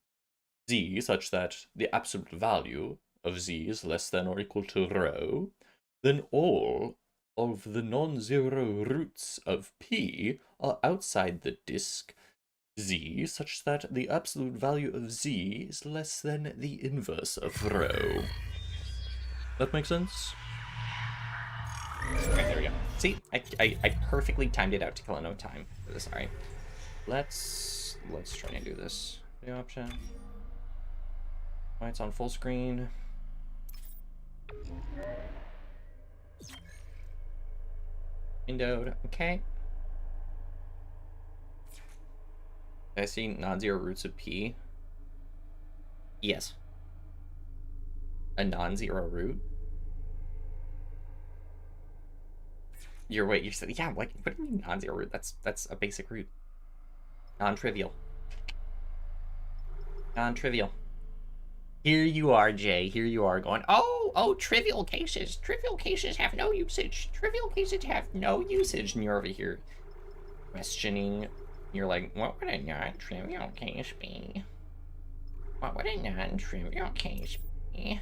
Z such that the absolute value of Z is less than or equal to rho, then all of the non-zero roots of P are outside the disk Z such that the absolute value of Z is less than the inverse of rho. That makes sense? Okay, there we go. See, I perfectly timed it out to kill in no time for this. Alright. Let's try and do this. New option. It's on full screen. Windowed. Okay. I see non-zero roots of P. Yes. A non-zero root. You said, yeah, like, what do you mean non-zero root? That's a basic root. Non-trivial. Non-trivial. Here you are, Jay. Here you are going, oh, trivial cases. Trivial cases have no usage. Trivial cases have no usage. And you're over here questioning. You're like, what would a non-trivial case be? What would a non-trivial case be?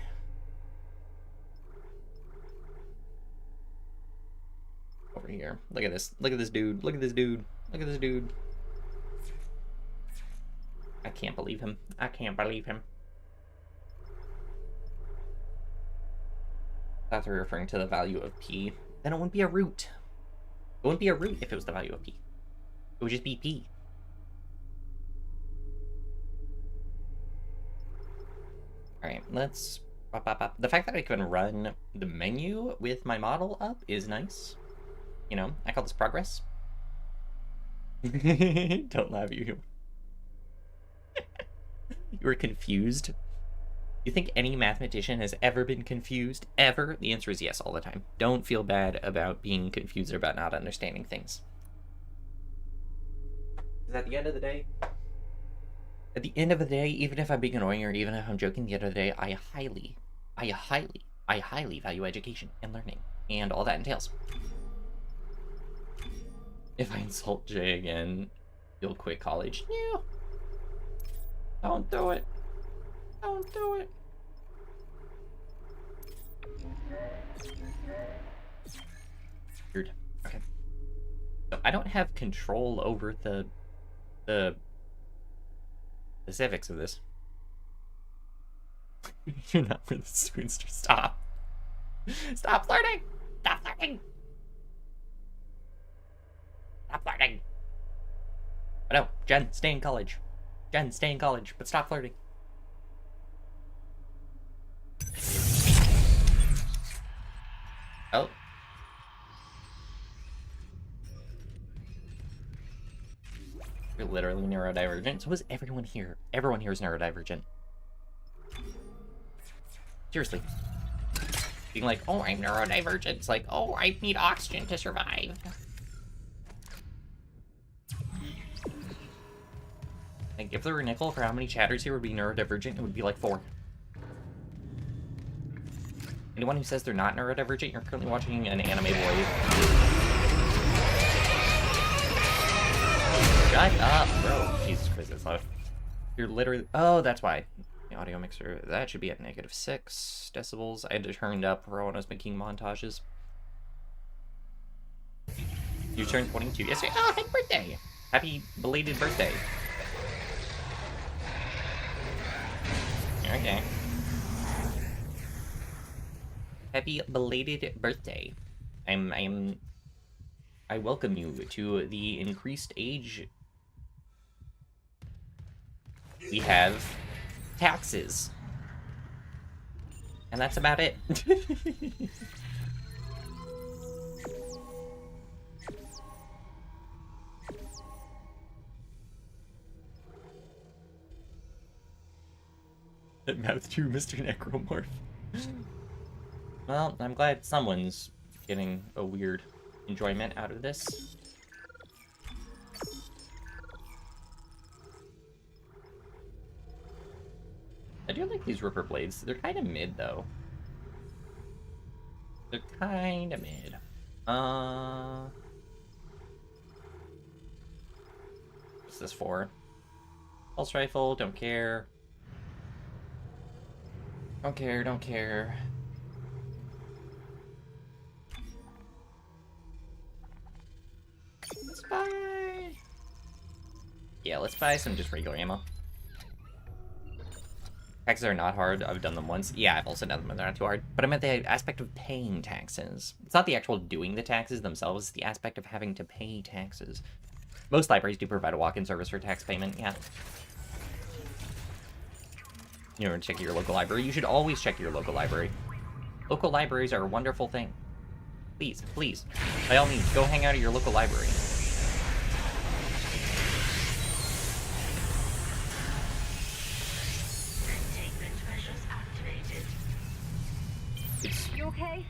Over here. Look at this. Look at this dude. Look at this dude. Look at this dude. I can't believe him. I can't believe him. I thought they were referring to the value of P. Then it wouldn't be a root. It wouldn't be a root if it was the value of P. It would just be P. Alright, let's... The fact that I can run the menu with my model up is nice. You know, I call this progress. Don't laugh, you. You were confused? You think any mathematician has ever been confused? Ever? The answer is yes, all the time. Don't feel bad about being confused or about not understanding things. Because at the end of the day, even if I'm being annoying or even if I'm joking, at the end of the day, I highly value education and learning and all that entails. If I insult Jay again, you'll quit college. No. Don't do it. Don't do it. Weird. Okay. So I don't have control over the specifics of this. You're not for the spoonster. Stop. Stop flirting. Stop flirting. Stop flirting. But no, Jen, stay in college. Jen, stay in college, but stop flirting. Oh. You're literally neurodivergent. So is everyone here. Everyone here is neurodivergent. Seriously. Being like, oh, I'm neurodivergent. It's like, oh, I need oxygen to survive. Like, if there were a nickel for how many chatters here would be neurodivergent, it would be like 4. Anyone who says they're not neurodivergent, you're currently watching an anime boy. Shut up, bro. Jesus Christ, that's loud. You're literally... Oh, that's why. The audio mixer, that should be at -6 decibels. I had to turn it up for when I was making montages. You turned 22 yesterday? Oh, happy birthday! Happy belated birthday. Okay. Happy belated birthday. I welcome you to the increased age. We have taxes. And that's about it. Mouth to Mr. Necromorph. Well, I'm glad someone's getting a weird enjoyment out of this. I do like these ripper blades. They're kind of mid, though. They're kind of mid. What's this for? Pulse rifle, don't care. Don't care, don't care. Let's buy... Yeah, let's buy some just regular ammo. Taxes are not hard. I've done them once. Yeah, I've also done them. They're not too hard. But I meant the aspect of paying taxes. It's not the actual doing the taxes themselves. It's the aspect of having to pay taxes. Most libraries do provide a walk-in service for tax payment. Yeah. You know, check your local library. You should always check your local library. Local libraries are a wonderful thing. Please, please, by all means, go hang out at your local library. It's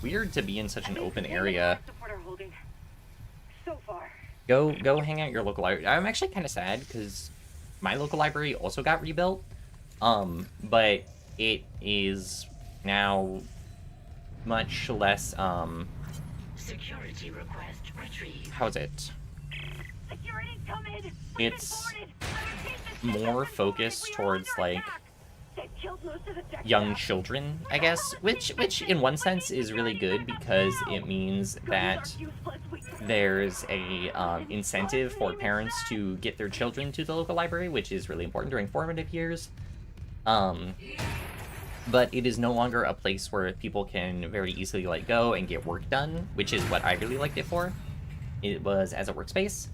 weird to be in such an open area. Go hang out at your local library. I'm actually kind of sad because my local library also got rebuilt. But it is now much less, security request retrieved. How's it? It's more focused towards, like, young children, I guess, which in one sense is really good because it means that there's a incentive for parents to get their children to the local library, which is really important during formative years. But it is no longer a place where people can very easily, like, go and get work done, which is what I really liked it for. It was as a workspace.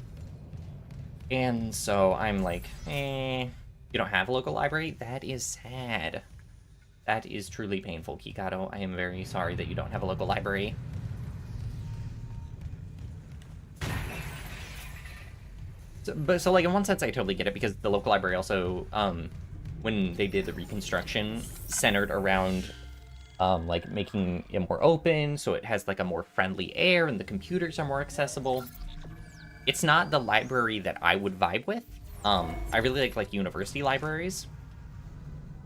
And so I'm like, you don't have a local library? That is sad. That is truly painful, Kikado. I am very sorry that you don't have a local library. So like, in one sense, I totally get it, because the local library also, when they did the reconstruction centered around like making it more open, so it has like a more friendly air and the computers are more accessible. It's not the library that I would vibe with. I really like university libraries.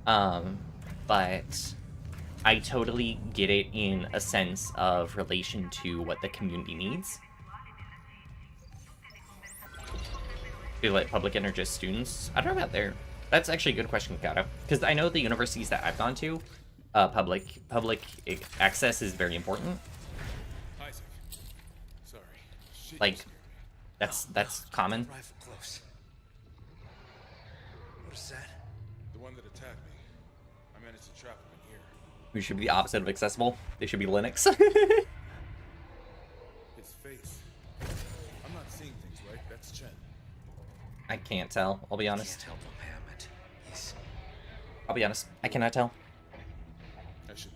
But I totally get it in a sense of relation to what the community needs. Do you like public and just students? I don't know about there. That's actually a good question, Kato. Because I know the universities that I've gone to, public access is very important. Isaac. Sorry. Like, that's common. What is that? The one that attacked me. I managed to trap him in here. We should be the opposite of accessible. They should be Linux. His face. I'm not seeing things right. That's Chen. I can't tell. I'll be honest. Can't help him, Hammond. He's... I'll be honest. I cannot tell. I should.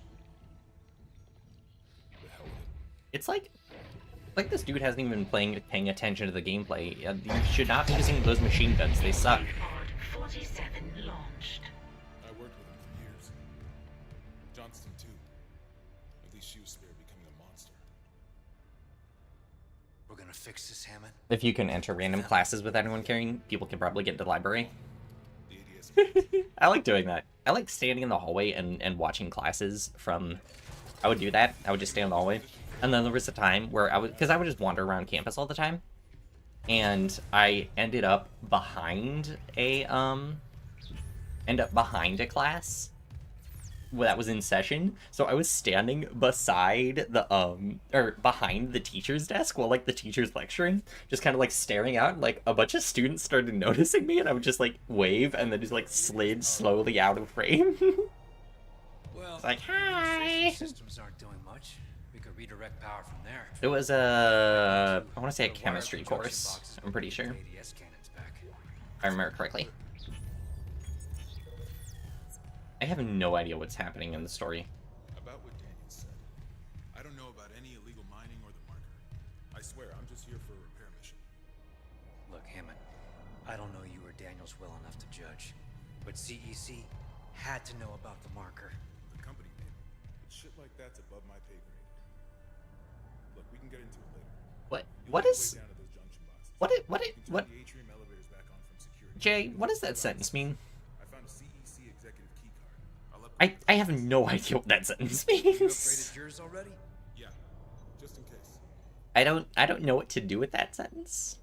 The hell with it. It's like this dude hasn't even been paying attention to the gameplay. You should not be using those machine guns. They suck. Pod 47 launched. I worked with him for years. Johnston too. At least she was spared becoming a monster. We're gonna fix this, Hammond. If you can enter random classes with anyone carrying, people can probably get into the library. The ADS. I like doing that. I like standing in the hallway and watching classes from... I would do that. I would just stand in the hallway. And then there was a time where I would... Because I would just wander around campus all the time. And I ended up behind a class that was in session. So I was standing beside the or behind the teacher's desk while like the teacher's lecturing, just kind of like staring out, and like a bunch of students started noticing me, and I would just like wave and then just like slid slowly out of frame. Well, It's like, hi. systems aren't doing much. We could redirect power from there. It was I want to say a chemistry course. I'm pretty sure, ADS cannons back. if I remember correctly. I have no idea what's happening in the story. About what Daniel said. I don't know about any illegal mining or the marker. I swear, I'm just here for a repair mission. Look, Hammond, I don't know you or Daniels well enough to judge, but CEC had to know about the marker. The company did. But shit like that's above my pay grade. Look, we can get into it later. What Way is down to those junction boxes. what You can what turn the atrium elevators back on from security. Jay, what does that sentence mean? I found a CEC executive key card. I'll upgrade I have no idea what that sentence You means. upgraded yours already? Yeah, just in case. I don't know what to do with that sentence.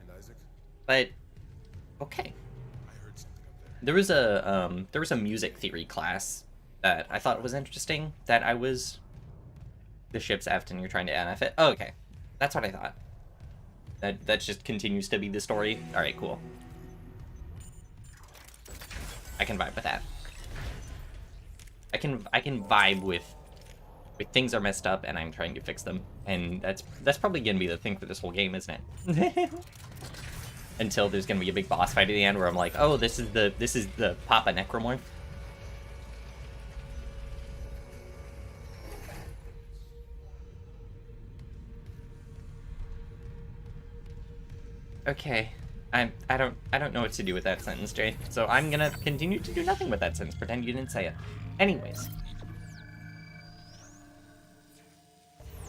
And Isaac, But okay. I heard something up there. There was a music theory class that I thought was interesting, that I was... The ship's effed and you're trying to NF it? Oh, okay. That's what I thought. That just continues to be the story. Alright, cool. I can vibe with that. I can vibe with things are messed up and I'm trying to fix them. And that's probably gonna be the thing for this whole game, isn't it? Until there's gonna be a big boss fight at the end where I'm like, oh, this is the Papa Necromorph. Okay, I don't know what to do with that sentence, Jay. So I'm gonna continue to do nothing with that sentence. Pretend you didn't say it. Anyways,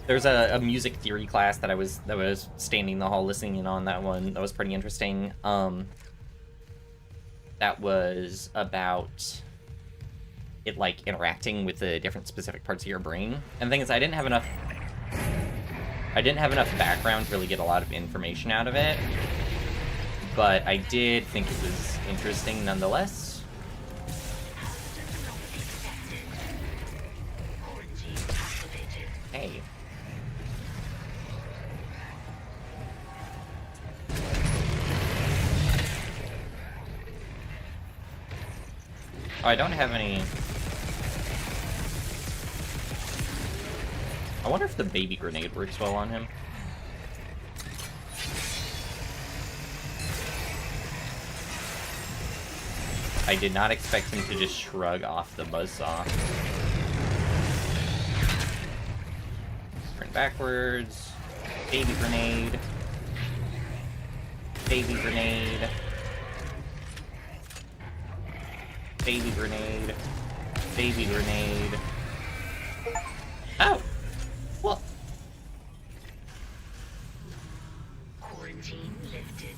there's a music theory class that I was standing in the hall listening in on. That one that was pretty interesting. That was about it like interacting with the different specific parts of your brain. And the thing is, I didn't have enough background to really get a lot of information out of it, but I did think it was interesting nonetheless. Hey. Oh, I don't have any... I wonder if the baby grenade works well on him. I did not expect him to just shrug off the buzzsaw. Turn backwards. Baby grenade. Baby grenade. Baby grenade. Baby grenade. Oh! Well. Quarantine lifted.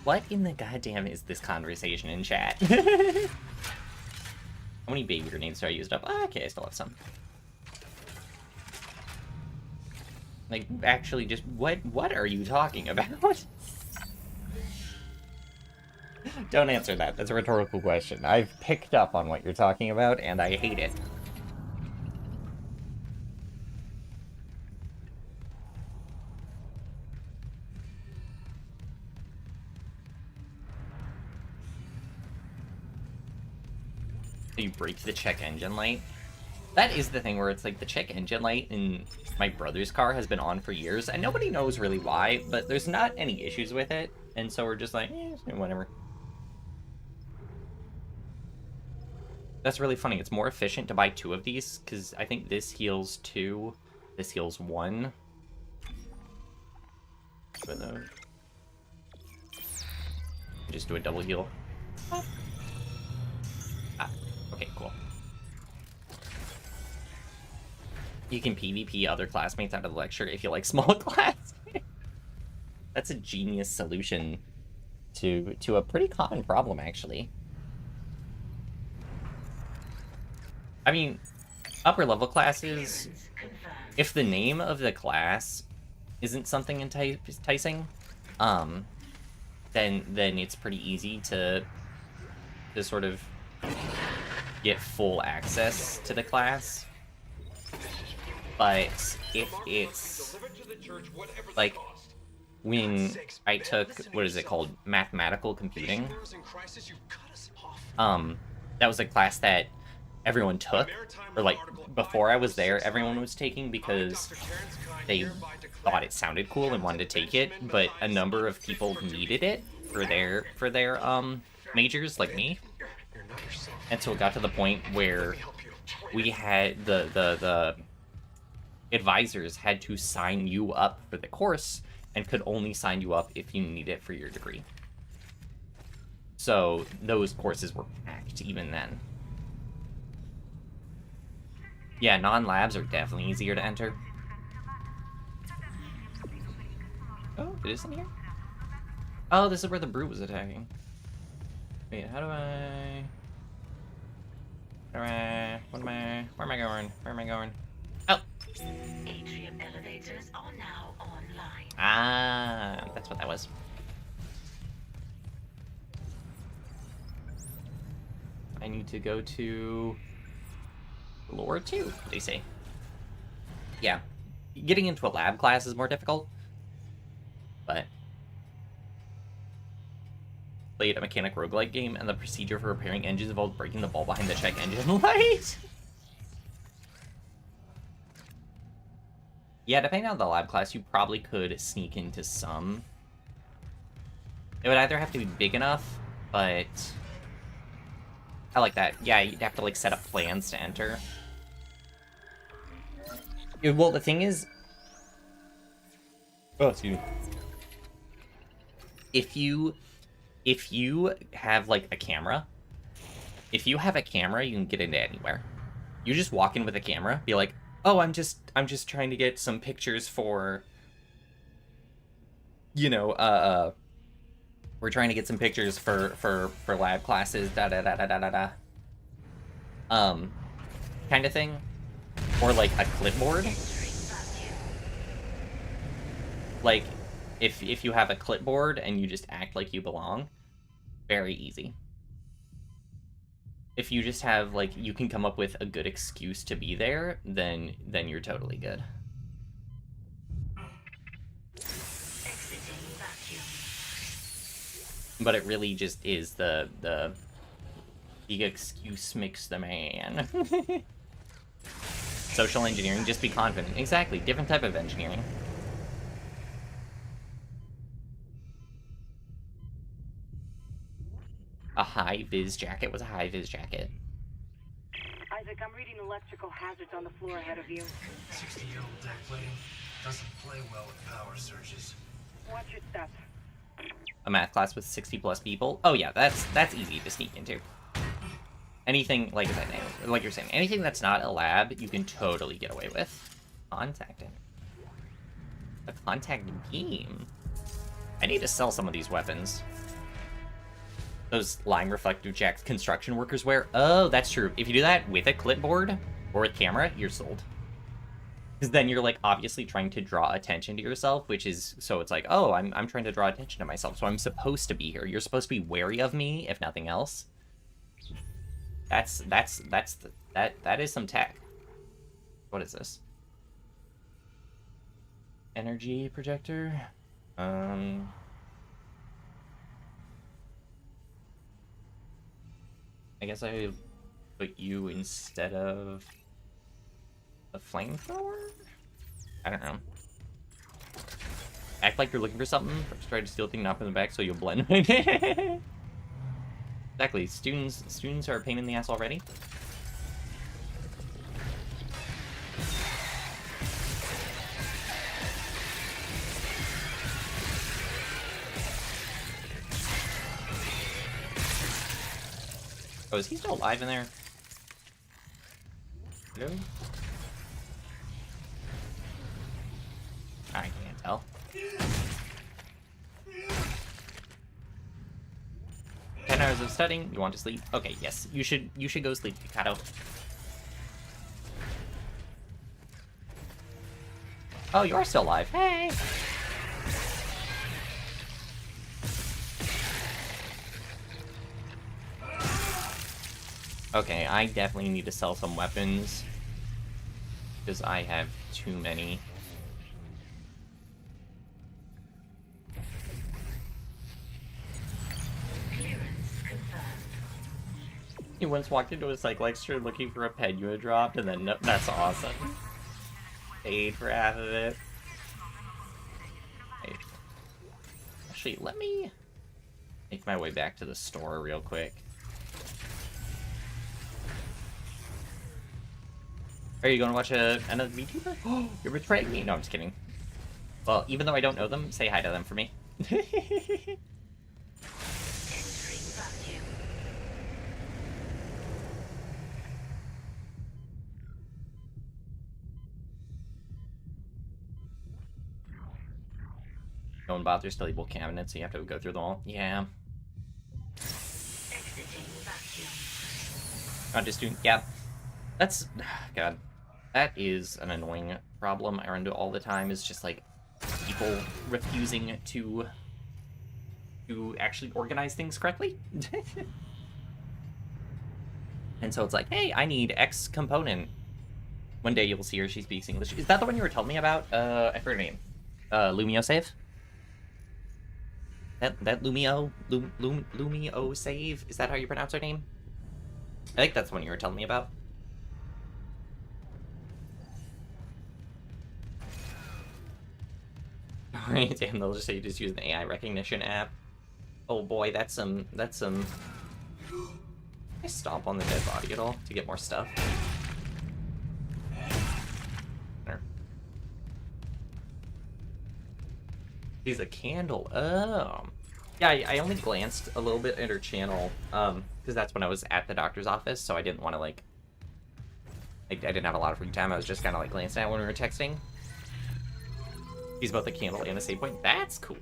What in the goddamn is this conversation in chat? How many baby grenades do I used up? Oh, okay, I still have some. Like, actually, just what are you talking about? Don't answer that. That's a rhetorical question. I've picked up on what you're talking about, and I hate it. You break the check engine light. That is the thing where it's like the check engine light in my brother's car has been on for years, and nobody knows really why, but there's not any issues with it, and so we're just like, whatever. That's really funny. It's more efficient to buy 2 of these, because I think this heals 2, this heals 1. Just do a double heal. Okay, cool. You can PvP other classmates out of the lecture if you like small class. That's a genius solution to a pretty common problem, actually. I mean, upper level classes, if the name of the class isn't something enticing, then it's pretty easy to sort of get full access to the class. But if it's like when I took, what is it called, mathematical computing, that was a class that everyone took, or like before I was there, everyone was taking because they thought it sounded cool and wanted to take it, but a number of people needed it for their majors, like me. And so it got to the point where we had the advisors had to sign you up for the course and could only sign you up if you need it for your degree. So those courses were packed even then. Yeah, non-labs are definitely easier to enter. Oh, it is in here? Oh, this is where the brute was attacking. Wait, how do I... Where am I going? Where am I going? Oh! Atrium elevators are now online. Ah, that's what that was. I need to go to floor 2, they say. Yeah, getting into a lab class is more difficult, but played a mechanic roguelike game, and the procedure for repairing engines involved breaking the ball behind the check engine light. Yeah, depending on the lab class, you probably could sneak into some. It would either have to be big enough, but I like that. Yeah, you'd have to like set up plans to enter. Well, the thing is, oh, excuse me. If you have like a camera, if you have a camera, you can get into anywhere. You just walk in with a camera, be like, "Oh, I'm just trying to get some pictures for, you know, we're trying to get some pictures for lab classes, da da da da da da da." Kind of thing, or like a clipboard. Like, if you have a clipboard and you just act like you belong, very easy. If you just have, like, you can come up with a good excuse to be there, then you're totally good. But it really just is the excuse makes the man. Social engineering, just be confident. Exactly, different type of engineering. A high-vis jacket was a high-vis jacket. Isaac, I'm reading electrical hazards on the floor ahead of you. 60-year-old deck plating doesn't play well with power surges. Watch your step. A math class with 60+ people? Oh yeah, that's easy to sneak into. anything like that, like you're saying, anything that's not a lab, you can totally get away with. Contacting. A contact beam. I need to sell some of these weapons. Those line reflective jacks construction workers wear. Oh, that's true. If you do that with a clipboard or a camera, you're sold. Because then you're, like, obviously trying to draw attention to yourself, which is, so it's like, oh, I'm trying to draw attention to myself, so I'm supposed to be here. You're supposed to be wary of me, if nothing else. That is some tech. What is this? Energy projector? I guess I put you instead of a flamethrower? I don't know. Act like you're looking for something. Try to steal things off in the back so you'll blend. Exactly. Students are a pain in the ass already. Oh, is he still alive in there? Hello? I can't tell. 10 hours of studying. You want to sleep? Okay, yes. You should go sleep, Kato. Oh, you are still alive. Hey! Okay, I definitely need to sell some weapons. Because I have too many. You once walked into a psych lecture looking for a pen you had dropped, and then no, that's awesome. Paid for half of it. Hey. Actually, let me make my way back to the store real quick. Are you going to watch another VTuber? Oh, you're betraying me. No, I'm just kidding. Well, even though I don't know them, say hi to them for me. No one bothers to label cabinets, so you have to go through them all. Yeah. Not just doing. Yeah. That's. God. That is an annoying problem I run into all the time, is just like people refusing to actually organize things correctly. And so it's like, hey, I need X component. One day you'll see her, she speaks English. Is that the one you were telling me about? I forgot her name. Lumio Save? That Lumio Save? Is that how you pronounce her name? I think that's the one you were telling me about. Damn, they'll just say you just use an AI recognition app. Oh boy, that's some. I stomp on the dead body at all to get more stuff. There. She's a candle. Oh. Yeah, I only glanced a little bit at her channel, because that's when I was at the doctor's office, so I didn't want to, like, I didn't have a lot of free time. I was just kind of, like, glancing at when we were texting. He's both a candle and a save point. That's cool.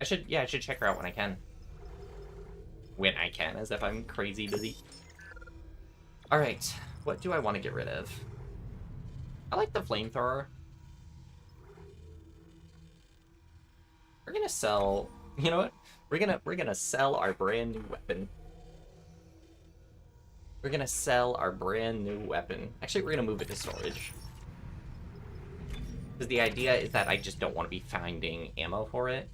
I should check her out when I can. When I can, as if I'm crazy busy. Alright, what do I want to get rid of? I like the flamethrower. We're gonna sell, you know what? We're gonna sell our brand new weapon. We're gonna sell our brand new weapon. Actually, we're gonna move it to storage. Because the idea is that I just don't want to be finding ammo for it.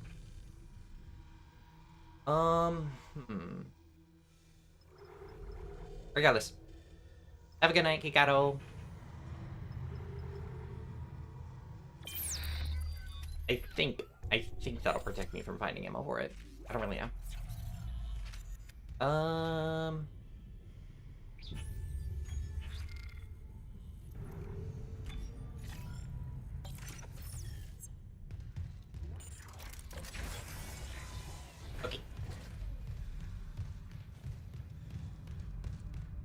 Regardless. Have a good night, Kikato. I think that'll protect me from finding ammo for it. I don't really know. Okay.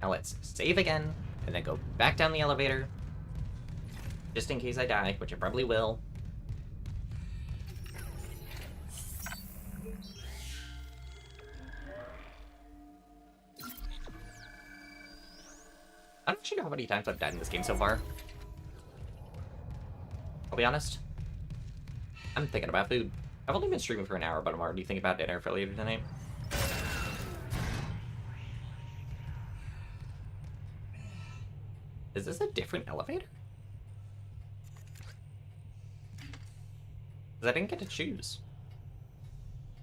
Now let's save again, and then go back down the elevator. Just in case I die, which I probably will. I don't actually know how many times I've died in this game so far. I'll be honest. I'm thinking about food. I've only been streaming for an hour, but I'm already thinking about dinner for later tonight. Is this a different elevator? Because I didn't get to choose.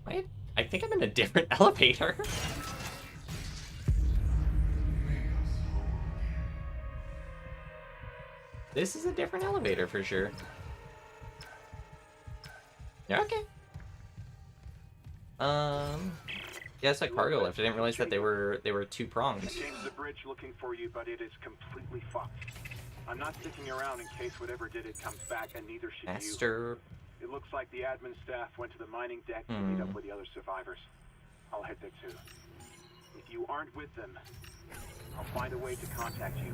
Wait, I think I'm in a different elevator. This is a different elevator for sure. Yeah, okay. Yeah, it's like cargo lift. I didn't realize that they were two pronged. Came to the bridge looking for you, but it is completely fucked. I'm not sticking around in case whatever did it comes back, and neither should Master. you. It looks like the admin staff went to the mining deck to meet up with the other survivors. I'll head there too. If you aren't with them, I'll find a way to contact you.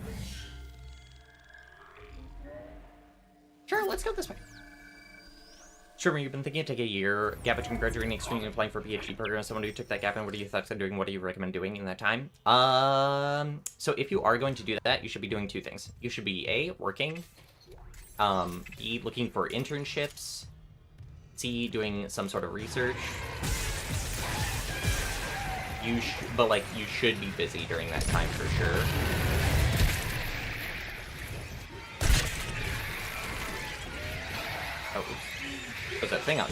Sure, let's go this way. Sure, you've been thinking of taking a year gap between graduating and extremely applying for a PhD program. As someone who took that gap, and what are your thoughts on doing? What do you recommend doing in that time? So if you are going to do that, you should be doing two things. You should be A, working, B, looking for internships, C, doing some sort of research. But like, you should be busy during that time for sure. Oh, what's that thing on?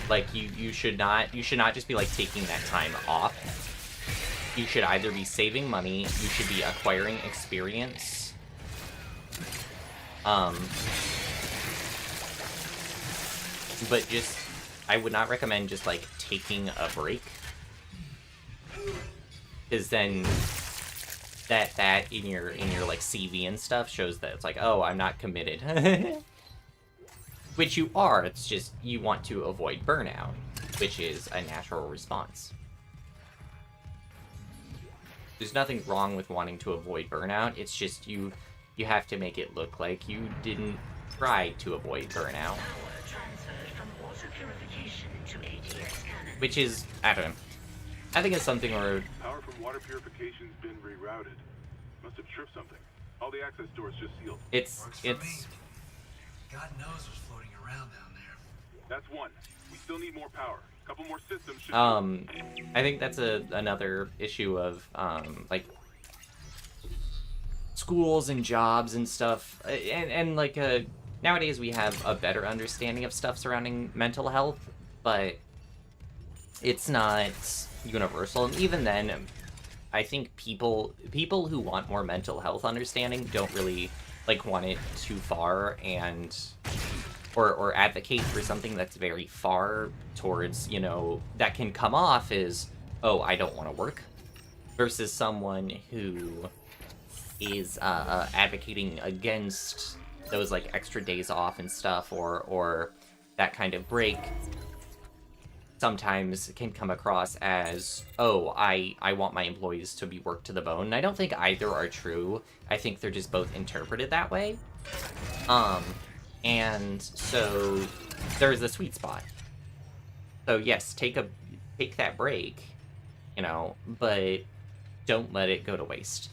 Like, you should not just be like taking that time off. You should either be saving money, you should be acquiring experience. But just, I would not recommend just like taking a break, because then that in your like CV and stuff shows that it's like, oh, I'm not committed. Which you are, it's just you want to avoid burnout, which is a natural response. There's nothing wrong with wanting to avoid burnout, it's just you have to make it look like you didn't try to avoid burnout. Which is, I don't know. I think it's something where Power from water purification's been rerouted. Must have tripped something. All the access doors just sealed. it's God knows what's floating around down there. That's one. We still need more power. A couple more systems should I think that's another issue of like schools and jobs and stuff, and like nowadays we have a better understanding of stuff surrounding mental health, but it's not universal. And even then, I think people who want more mental health understanding don't really like want it too far, and or advocate for something that's very far towards, you know, that can come off as, oh, I don't want to work, versus someone who is advocating against those like extra days off and stuff, or that kind of break sometimes can come across as, oh, I want my employees to be worked to the bone. And I don't think either are true. I think they're just both interpreted that way. And so there's a sweet spot. So yes, take that break, you know, but don't let it go to waste.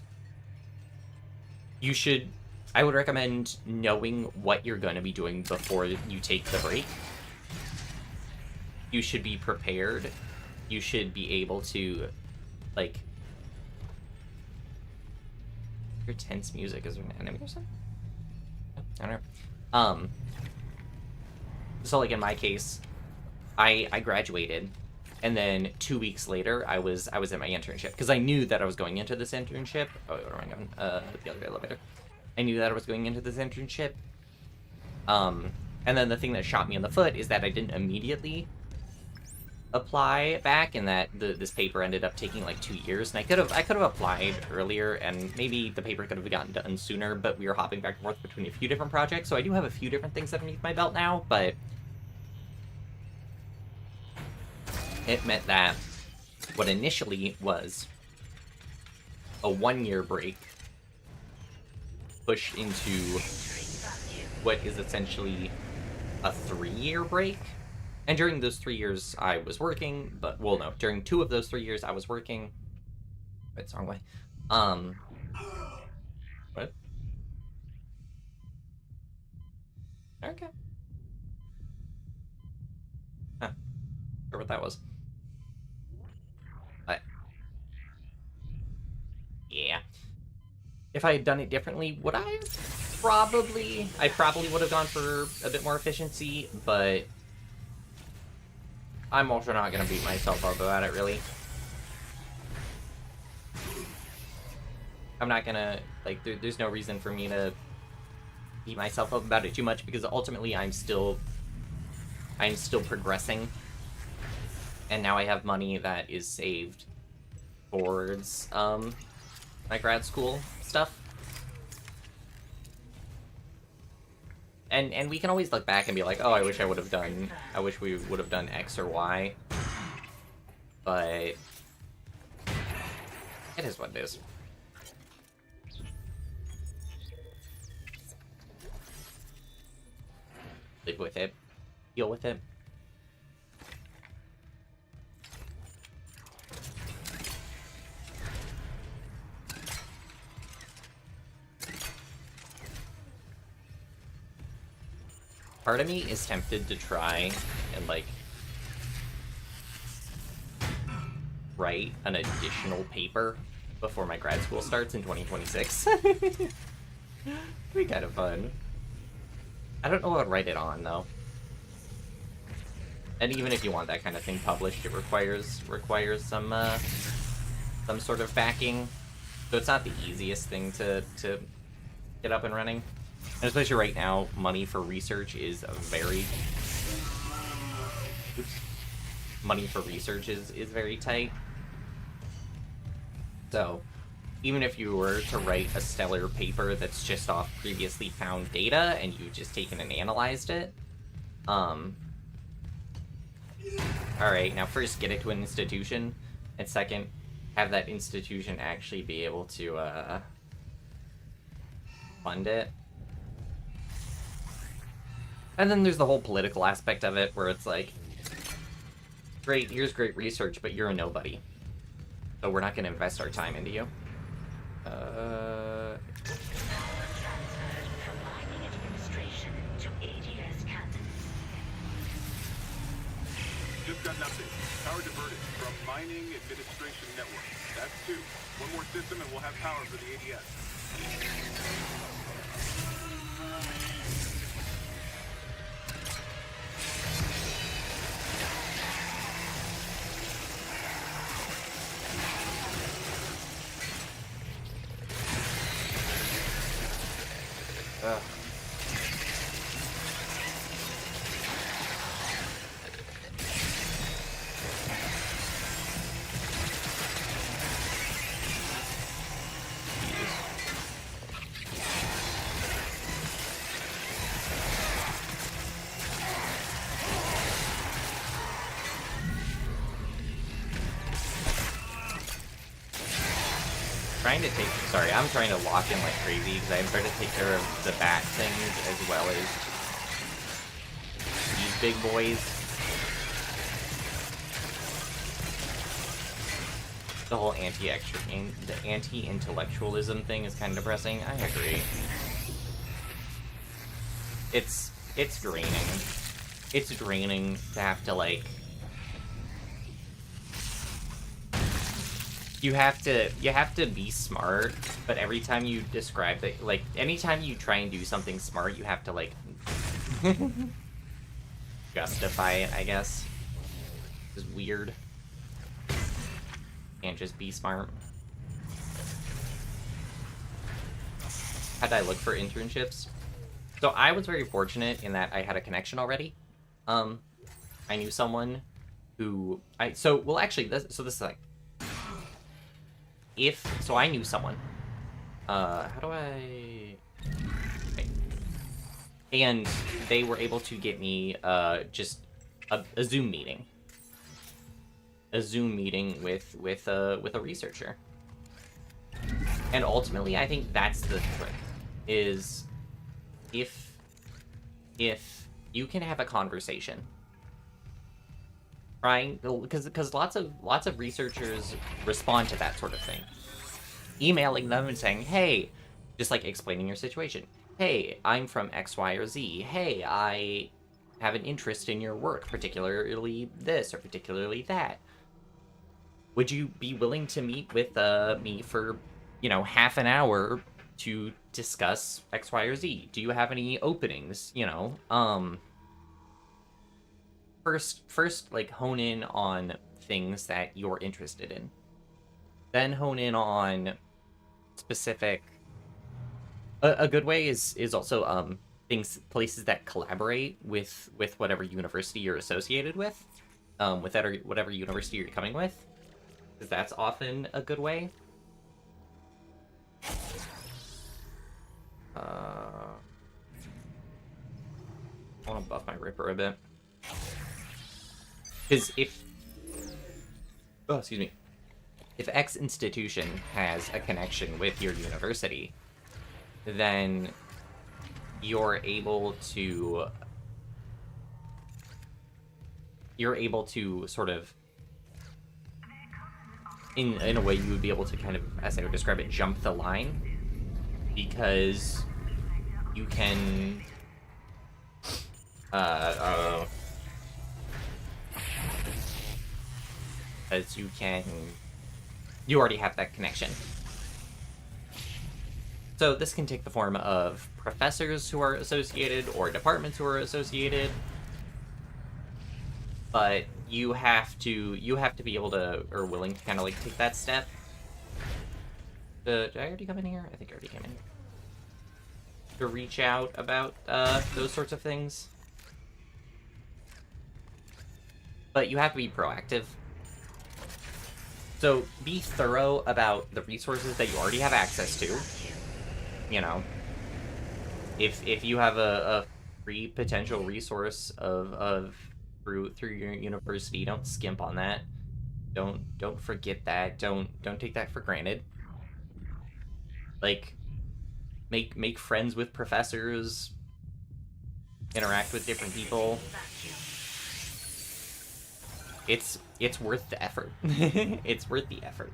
I would recommend knowing what you're going to be doing before you take the break. You should be prepared. You should be able to, like... Your tense music. Is there an enemy or something? I don't know. So, like, in my case, I graduated, and then 2 weeks later, I was at my internship, because I knew that I was going into this internship. Oh, where am I going? The other elevator. I knew that I was going into this internship. And then the thing that shot me in the foot is that I didn't immediately apply back, and that this paper ended up taking like 2 years, and I could have applied earlier, and maybe the paper could have gotten done sooner, but we were hopping back and forth between a few different projects, so I do have a few different things underneath my belt now, but it meant that what initially was a 1-year break pushed into what is essentially a 3-year break. And during those 3 years, I was working, but, well, no, during 2 of those 3 years, I was working. Wait, it's the wrong way. What? Okay. Huh. Sure what that was. But, yeah. If I had done it differently, would I? Probably. I probably would have gone for a bit more efficiency, but I'm also not going to beat myself up about it, really. I'm not going to, like, there's no reason for me to beat myself up about it too much, because ultimately I'm still progressing. And now I have money that is saved towards, my grad school stuff. And we can always look back and be like, oh, I wish we would have done X or Y. But it is what it is. Live with it. Deal with it. Part of me is tempted to try and, like, write an additional paper before my grad school starts in 2026. Be kind of fun. I don't know what I'd write it on, though. And even if you want that kind of thing published, it requires some sort of backing. So it's not the easiest thing to get up and running. And especially right now, money for research is very... Oops. Money for research is very tight. So, even if you were to write a stellar paper that's just off previously found data, and you've just taken and analyzed it, alright, now first get it to an institution, and second, have that institution actually be able to, fund it. And then there's the whole political aspect of it, where it's like, great, here's great research, but you're a nobody. So we're not going to invest our time into you. Just got an update. Power diverted from Mining Administration Network. That's 2. One more system and we'll have power for the ADS. I'm trying to lock in like crazy because I'm trying to take care of the bat things as well as these big boys. The whole anti-intellectualism thing is kind of depressing. I agree. It's draining. It's draining to have to, like, you have to be smart, but every time you describe it, like, anytime you try and do something smart, you have to, like, justify it, I guess. It's weird. Can't just be smart. How'd I look for internships? So I was very fortunate in that I had a connection already. I knew someone who this is like, so I knew someone. How do I... Okay. And they were able to get me, just a Zoom meeting. Zoom meeting with a researcher. And ultimately, I think that's the trick, is if you can have a conversation, trying, because lots of researchers respond to that sort of thing, emailing them and saying, hey, just like explaining your situation. Hey, I'm from X, Y, or Z. Hey, I have an interest in your work, particularly this or particularly that. Would you be willing to meet with me for, half an hour to discuss X, Y, or Z? Do you have any openings? First, like, hone in on things that you're interested in. Then hone in on specific. A good way is also places that collaborate with whatever university you're associated with, with that or whatever university you're coming with, because that's often a good way. I want to buff my Ripper a bit, because if X institution has a connection with your university, then you're able to sort of, in a way you would be able to kind of, as I would describe it, jump the line, because you can you already have that connection. So this can take the form of professors who are associated or departments who are associated, but you have to be able to, or willing to, kind of like take that step. Did I already come in here? I think I already came in here. To reach out about those sorts of things. But you have to be proactive. So be thorough about the resources that you already have access to. If you have a free potential resource of through your university, don't skimp on that. Don't forget that. Don't take that for granted. Like, make friends with professors, interact with different people. It's worth the effort. It's worth the effort.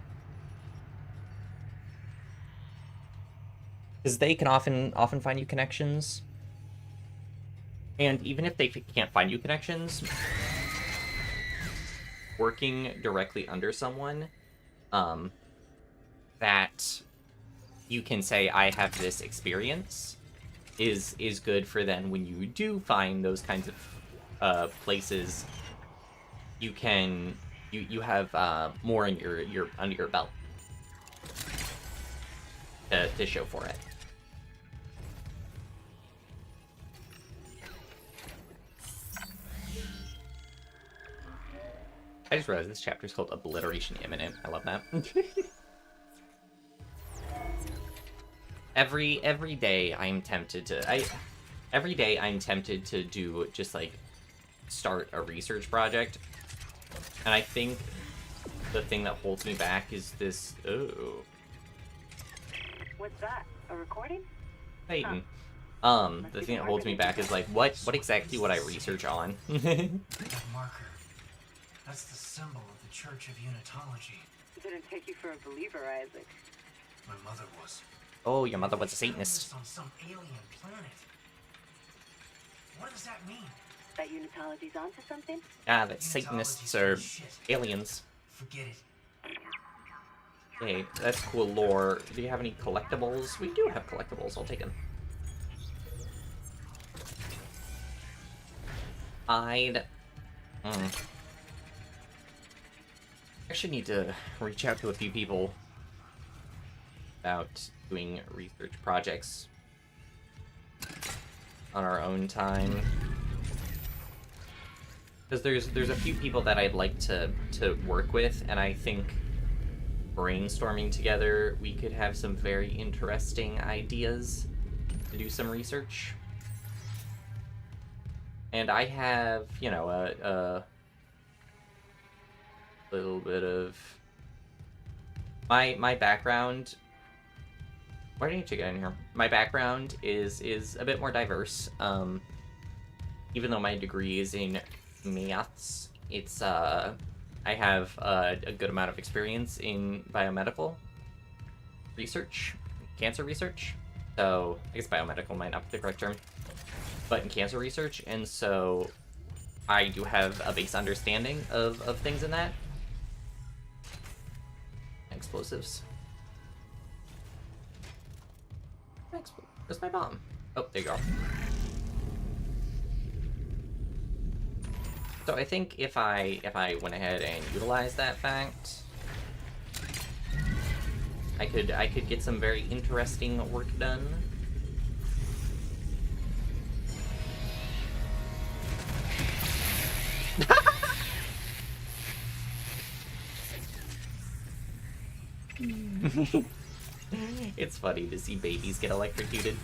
Because they can often find you connections. And even if they can't find you connections, working directly under someone that you can say, I have this experience, is good for then when you do find those kinds of places, you have more in your under your belt to show for it. I just realized this chapter is called Obliteration Imminent. I love that. Every day I'm tempted to do just like start a research project, and I think the thing that holds me back is this. Oh, What's that? A recording? Satan. The thing that holds me back is like what exactly would I research on? That marker. That's the symbol of the Church of Unitology. Didn't take you for a believer, Isaac. My mother was. Oh, your mother was a Satanist. On some alien planet. What does that mean? That Unitology's onto something? Ah, that Satanists are aliens. Forget it. Hey, that's cool lore. Do you have any collectibles? We do have collectibles. I'll take them. I'd actually need to reach out to a few people about doing research projects on our own time, because there's a few people that I'd like to work with, and I think brainstorming together we could have some very interesting ideas to do some research. And I have, little bit of my background. Why didn't you get in here? My background is a bit more diverse. Even though my degree is in maths, it's I have a good amount of experience in biomedical research, cancer research. So I guess biomedical might not be the correct term, but in cancer research, and so I do have a base understanding of things in that. Explosives. Where's my bomb? Oh, there you go. So I think if I went ahead and utilized that fact, I could get some very interesting work done. It's funny to see babies get electrocuted.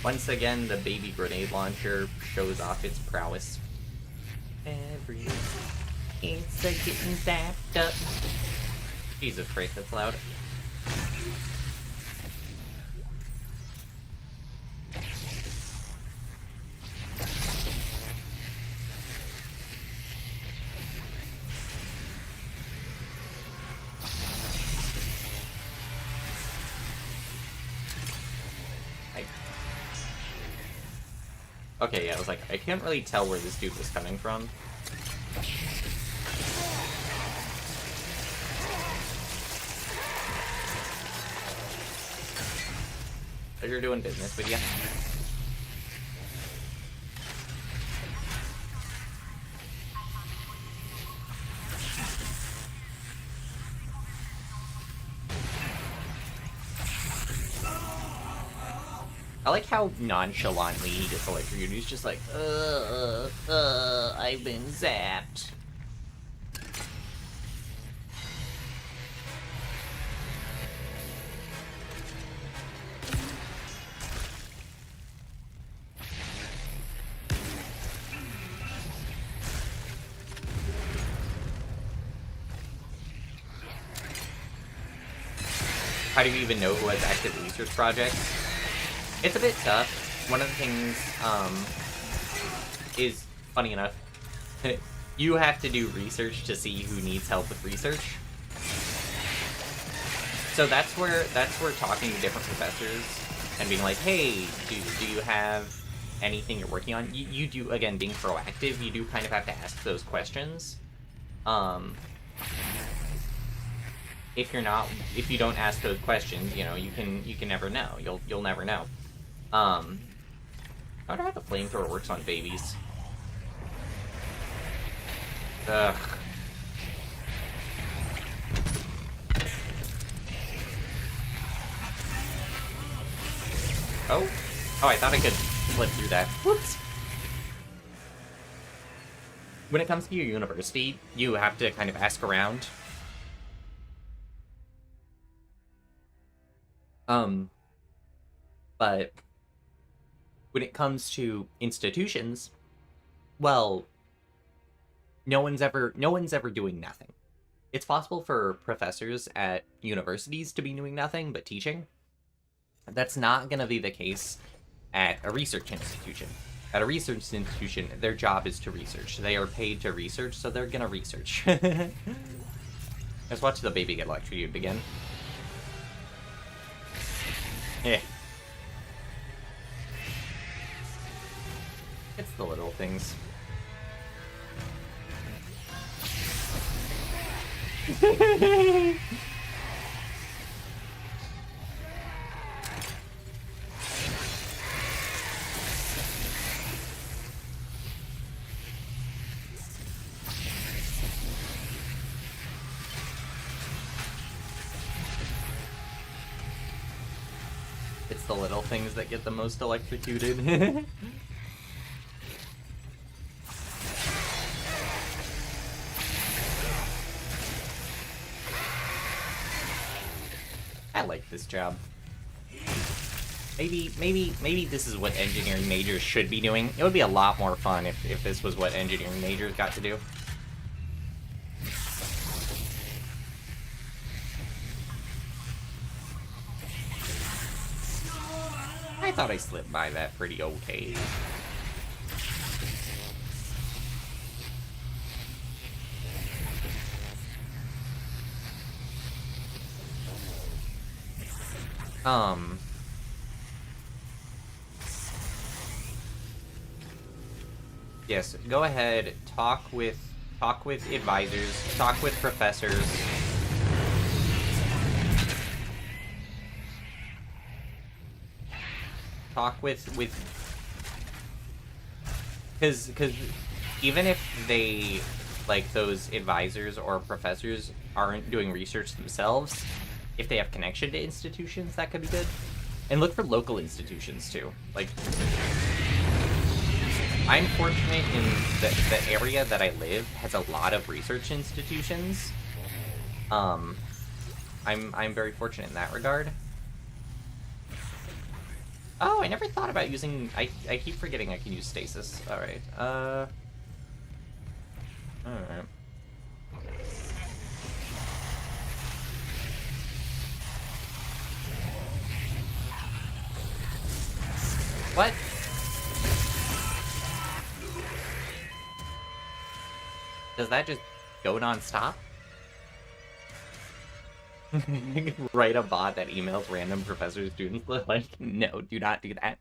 Once again, the baby grenade launcher shows off its prowess. Every it's a getting zapped up. Jesus Christ, that's loud. Okay, yeah, I was like, I can't really tell where this dude was coming from. But you're doing business with you. I like how nonchalantly he gets electrocuted. He's just like, I've been zapped. How do you even know who has active research projects? It's a bit tough. One of the things, is, funny enough, you have to do research to see who needs help with research. So that's where talking to different professors and being like, hey, do you have anything you're working on? You do, again, being proactive, you do kind of have to ask those questions. If you don't ask those questions, you know, you can never know. You'll never know. I wonder how the flamethrower works on babies. Ugh. Oh, I thought I could flip through that. Whoops. When it comes to your university, you have to kind of ask around. But when it comes to institutions, well, no one's ever doing nothing. It's possible for professors at universities to be doing nothing but teaching. That's not going to be the case at a research institution. At a research institution, their job is to research. They are paid to research, so they're going to research. Let's watch the baby get electrocuted again. Yeah. It's the little things. It's the little things that get the most electrocuted. this job. Maybe this is what engineering majors should be doing. It would be a lot more fun if this was what engineering majors got to do. I thought I slipped by that pretty okay. Yes, go ahead, talk with advisors, talk with professors. Talk with because even if they, like, those advisors or professors aren't doing research themselves, if they have connection to institutions, that could be good. And look for local institutions too. Like, I'm fortunate in the area that I live has a lot of research institutions. I'm very fortunate in that regard. Oh, I never thought about using... I keep forgetting I can use stasis. Alright, alright. What? Does that just go non-stop? Write a bot that emails random professors, students. Like, no, do not do that.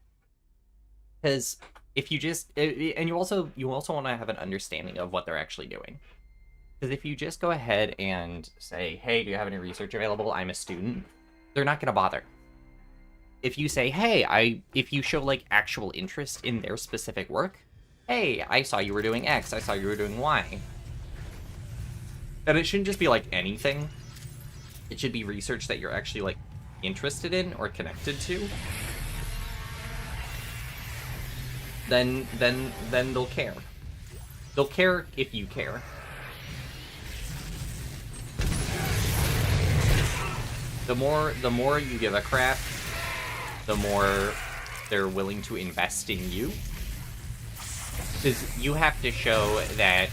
Because if you just, and you also want to have an understanding of what they're actually doing. Because if you just go ahead and say, hey, do you have any research available? I'm a student. They're not going to bother. If you say, hey, if you show, like, actual interest in their specific work, hey, I saw you were doing X, I saw you were doing Y. And it shouldn't just be, like, anything. It should be research that you're actually, like, interested in or connected to. Then they'll care. They'll care if you care. The more you give a crap, the more they're willing to invest in you. Because you have to show that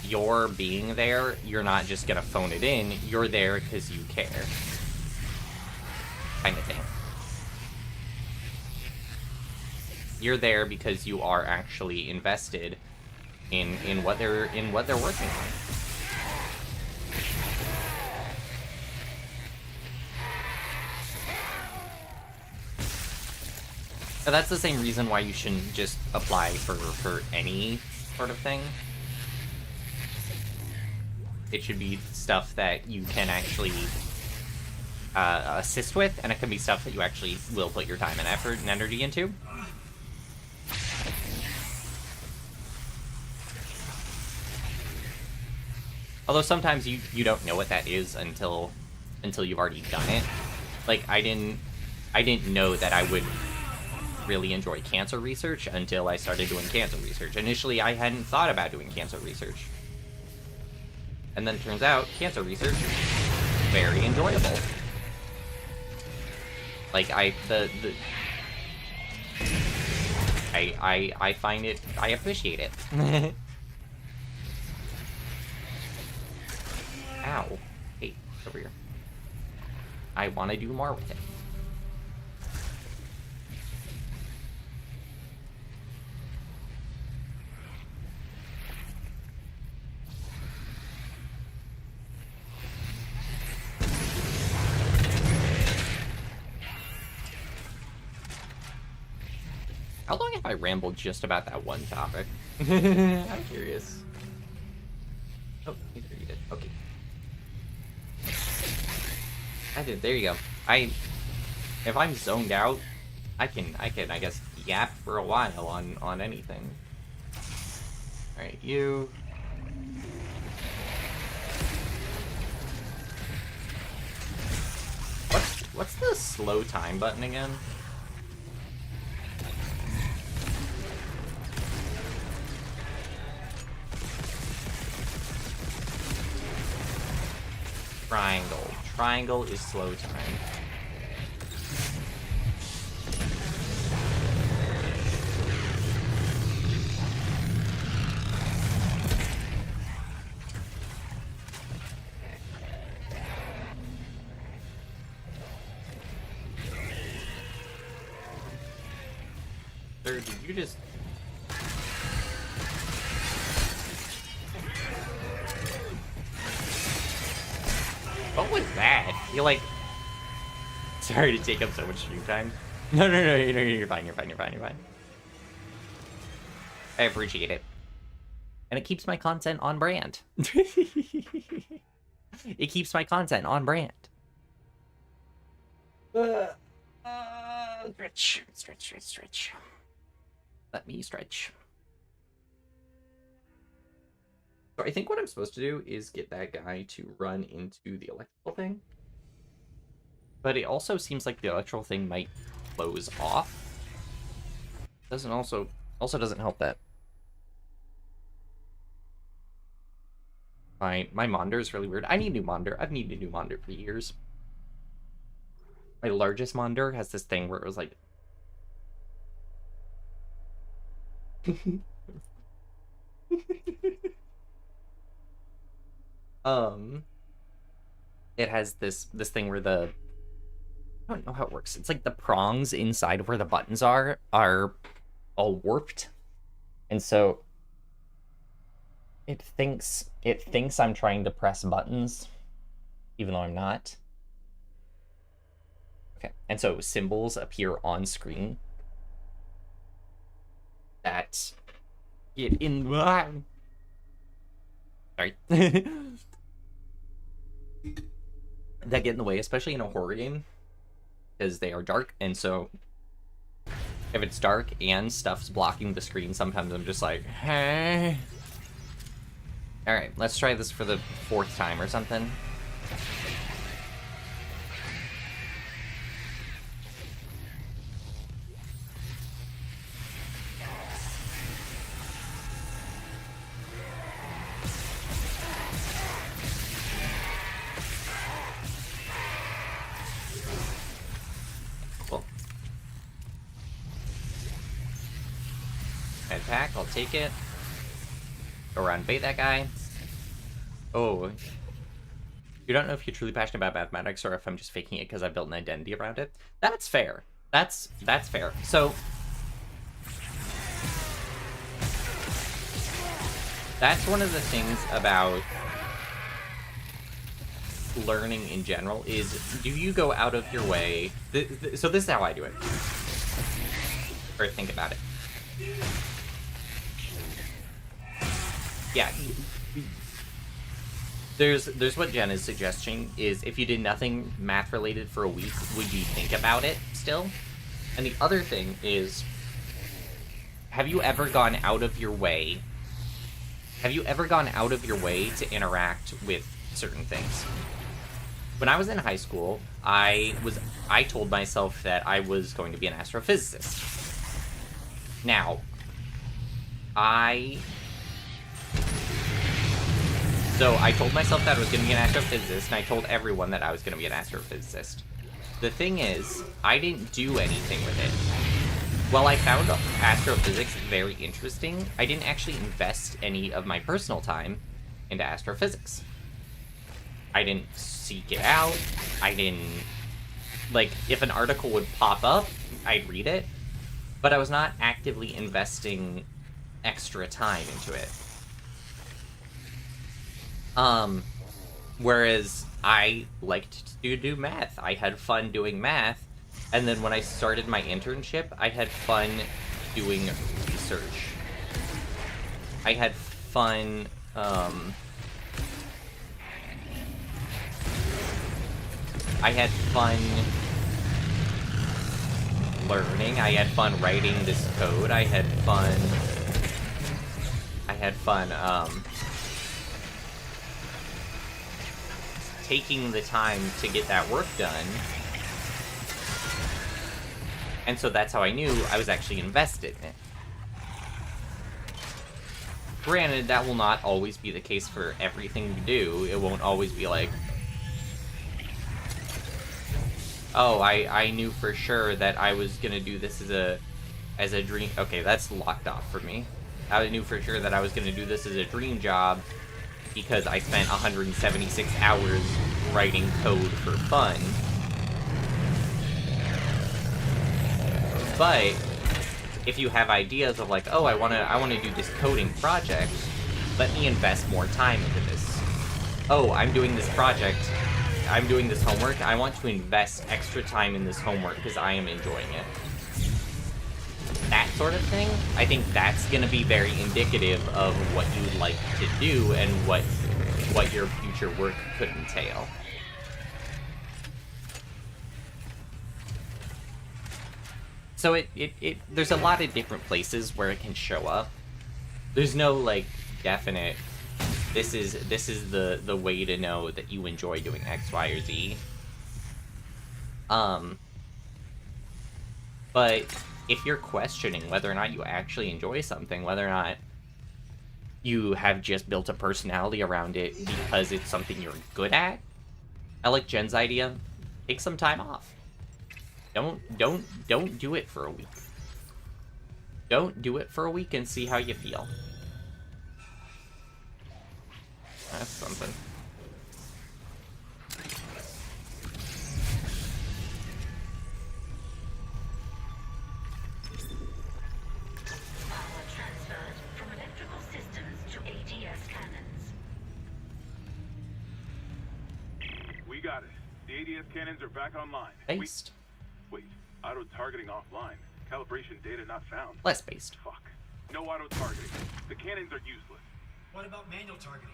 you're being there, you're not just gonna phone it in, you're there because you care. Kind of thing. You're there because you are actually invested in what they're working on. But that's the same reason why you shouldn't just apply for any sort of thing. It should be stuff that you can actually assist with, and it can be stuff that you actually will put your time and effort and energy into. Although sometimes you don't know what that is until you've already done it. Like, I didn't know that I would really enjoy cancer research until I started doing cancer research. Initially, I hadn't thought about doing cancer research. And then it turns out, cancer research is very enjoyable. Like, I find it, I appreciate it. Ow. Hey, over here. I want to do more with it. How long have I rambled just about that one topic? I'm curious. Oh, neither you did. Okay. I did. There you go. If I'm zoned out, I can, I guess, yap for a while on anything. All right, you. What's the slow time button again? Triangle. Triangle is slow time. Sir, did you just... What was that? You like... Sorry to take up so much stream time. No, you're fine, you're fine. I appreciate it. And it keeps my content on brand. It keeps my content on brand. Stretch. Let me stretch. So I think what I'm supposed to do is get that guy to run into the electrical thing. But it also seems like the electrical thing might close off. Doesn't also doesn't help that my monitor is really weird. I need a new monitor. I've needed a new monitor for years. My largest monitor has this thing where it was like it has this thing where the I don't know how it works. It's like the prongs inside of where the buttons are all warped. And so it thinks I'm trying to press buttons even though I'm not. Okay. And so symbols appear on screen that get in sorry. That get in the way, especially in a horror game, because they are dark, and so if it's dark and stuff's blocking the screen, sometimes I'm just like, hey. Alright, let's try this for the 4th time or something. Attack, I'll take it. Go around, bait that guy. Oh. You don't know if you're truly passionate about mathematics or if I'm just faking it because I built an identity around it. That's fair. That's fair. So that's one of the things about learning in general is, do you go out of your way? So this is how I do it. Or think about it. Yeah, there's what Jen is suggesting, is if you did nothing math related for a week, would you think about it still? And the other thing is, have you ever gone out of your way to interact with certain things? When I was in high school, I told myself that I was going to be an astrophysicist. Now, I told myself that I was going to be an astrophysicist, and I told everyone that I was going to be an astrophysicist. The thing is, I didn't do anything with it. While I found astrophysics very interesting, I didn't actually invest any of my personal time into astrophysics. I didn't seek it out. I didn't... Like, if an article would pop up, I'd read it. But I was not actively investing extra time into it. Whereas I liked to do math. I had fun doing math. And then when I started my internship, I had fun doing research. I had fun, learning. I had fun writing this code. I had fun, taking the time to get that work done. And so that's how I knew I was actually invested in it. Granted, that will not always be the case for everything you do. It won't always be like, oh, I knew for sure that I was gonna do this as a dream. Okay, that's locked off for me. I knew for sure that I was gonna do this as a dream job because I spent 176 hours writing code for fun. But if you have ideas of like, oh, I wanna do this coding project, let me invest more time into this. Oh, I'm doing this project, I'm doing this homework, I want to invest extra time in this homework because I am enjoying it. That sort of thing, I think that's gonna be very indicative of what you'd like to do and what your future work could entail. So there's a lot of different places where it can show up. There's no like definite this is the way to know that you enjoy doing X, Y, or Z. But if you're questioning whether or not you actually enjoy something, whether or not you have just built a personality around it because it's something you're good at, I like Jen's idea. Take some time off. Don't do it for a week. Don't do it for a week and see how you feel. That's something. Power transferred from electrical systems to ADS cannons. We got it. The ADS cannons are back online. Based. Wait, auto-targeting offline. Calibration data not found. Less based. Fuck. No auto-targeting. The cannons are useless. What about manual targeting?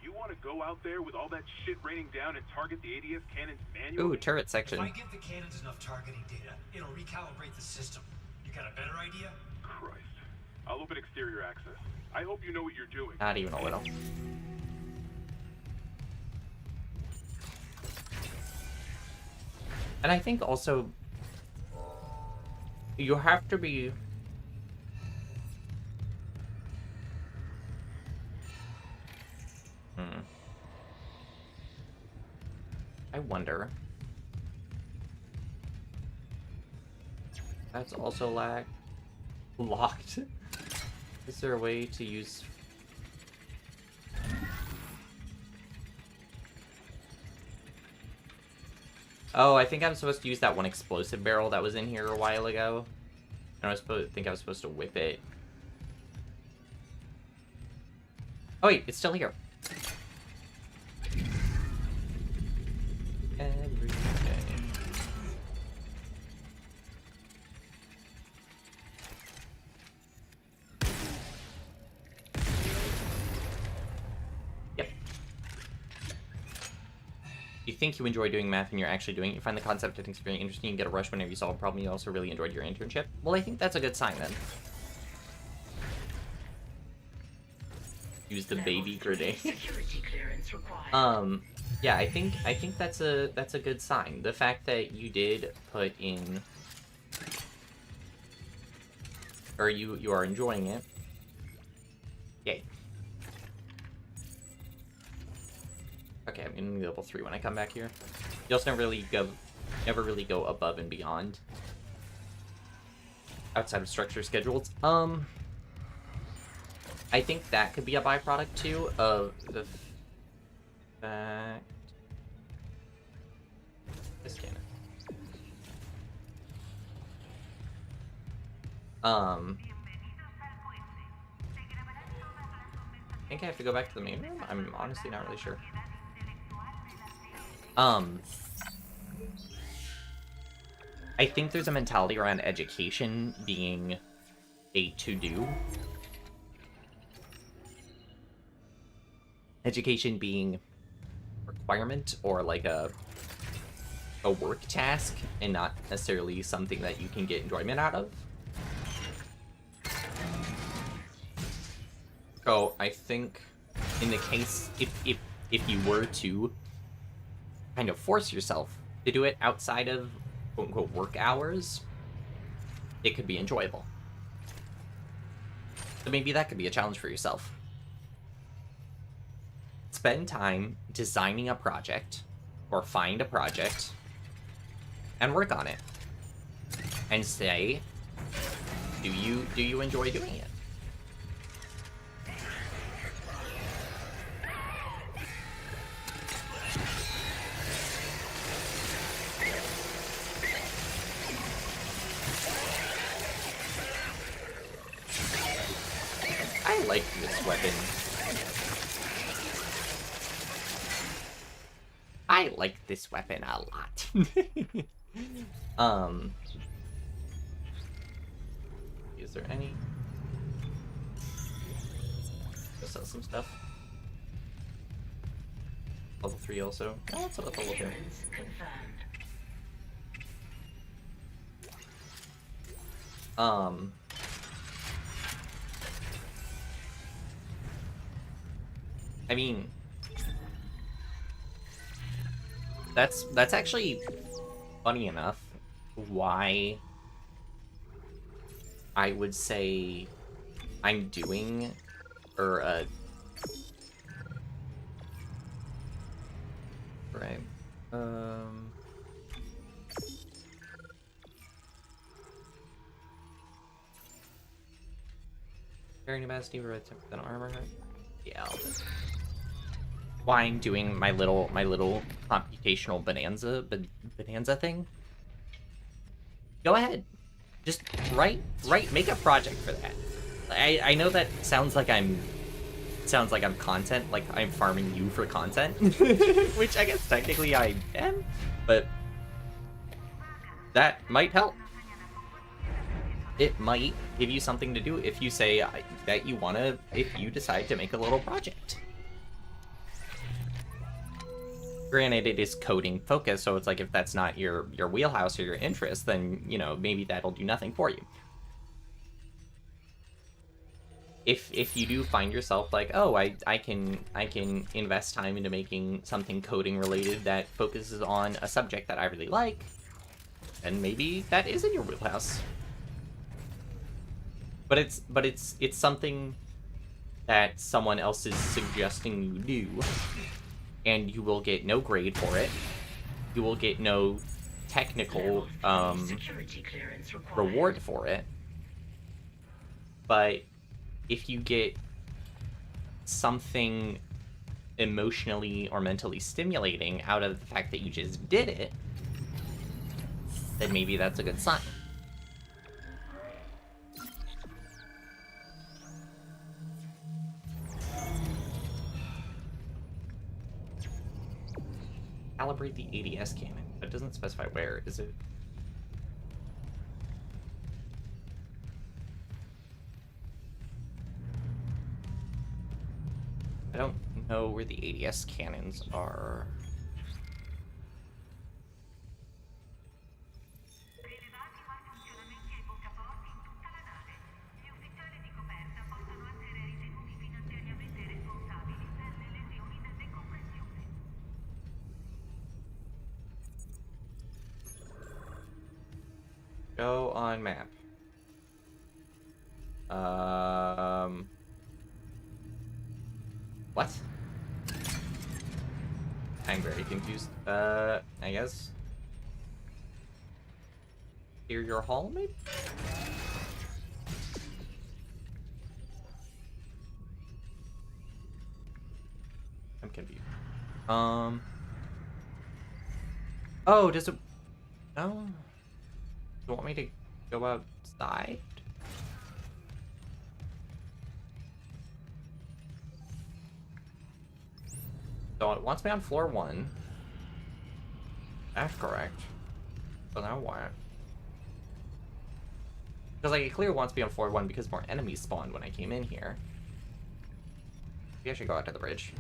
You want to go out there with all that shit raining down and target the ADS cannons manually? Ooh, turret If section. I give the cannons enough targeting data, it'll recalibrate the system. You got a better idea? Christ. I'll open exterior access. I hope you know what you're doing. Not even a little. And I think also you have to be I wonder. That's also locked. Is there a way to use? Oh, I think I'm supposed to use that one explosive barrel that was in here a while ago. And I think I was supposed to whip it. Oh wait, it's still here. Every day. Yep. You think you enjoy doing math and you're actually doing it. You find the concept of things very interesting. You get a rush whenever you solve a problem. You also really enjoyed your internship. Well, I think that's a good sign then. Use the baby grenade. Security clearance required. Yeah, I think that's a good sign. The fact that you did put in, or you are enjoying it. Yay. Okay, I'm gonna be level 3 when I come back here. You also never really go above and beyond outside of structure schedules. I think that could be a byproduct too of the fact this cannon. I think I have to go back to the main room. I'm honestly not really sure. I think there's a mentality around education being a to-do. Education being requirement or like a work task and not necessarily something that you can get enjoyment out of. So I think in the case if you were to kind of force yourself to do it outside of quote unquote work hours, it could be enjoyable. So maybe that could be a challenge for yourself. Spend time designing a project or find a project and work on it and say, do you enjoy doing it? like this weapon. I like this weapon a lot. Is there any? Go sell some stuff. Level 3 also. Oh, that's what level 2. Clearance confirmed. I mean, that's actually funny enough why I would say I'm doing, or right, carrying capacity for 10% armor. Yeah. Why I'm doing my little computational bonanza thing. Go ahead, just write, make a project for that. I know that sounds like I'm content, like I'm farming you for content, which I guess technically I am, but that might help. It might give you something to do if you say that you wanna, if you decide to make a little project. Granted, it is coding focused, so it's like if that's not your wheelhouse or your interest, then, you know, maybe that'll do nothing for you. If you do find yourself like, oh, I can invest time into making something coding related that focuses on a subject that I really like, then maybe that is in your wheelhouse. But it's something that someone else is suggesting you do, and you will get no grade for it. You will get no technical reward for it. But if you get something emotionally or mentally stimulating out of the fact that you just did it, then maybe that's a good sign. Calibrate the ADS cannon, but it doesn't specify where. Is it? I don't know where the ADS cannons are. Go on map. What? I'm very confused. I guess. Here your hall, maybe? I'm confused. Oh, does it? No. Do you want me to go outside? So it wants me on floor 1. That's correct. So now what? Because like, it clearly wants me on floor 1 because more enemies spawned when I came in here. Maybe I should go out to the bridge.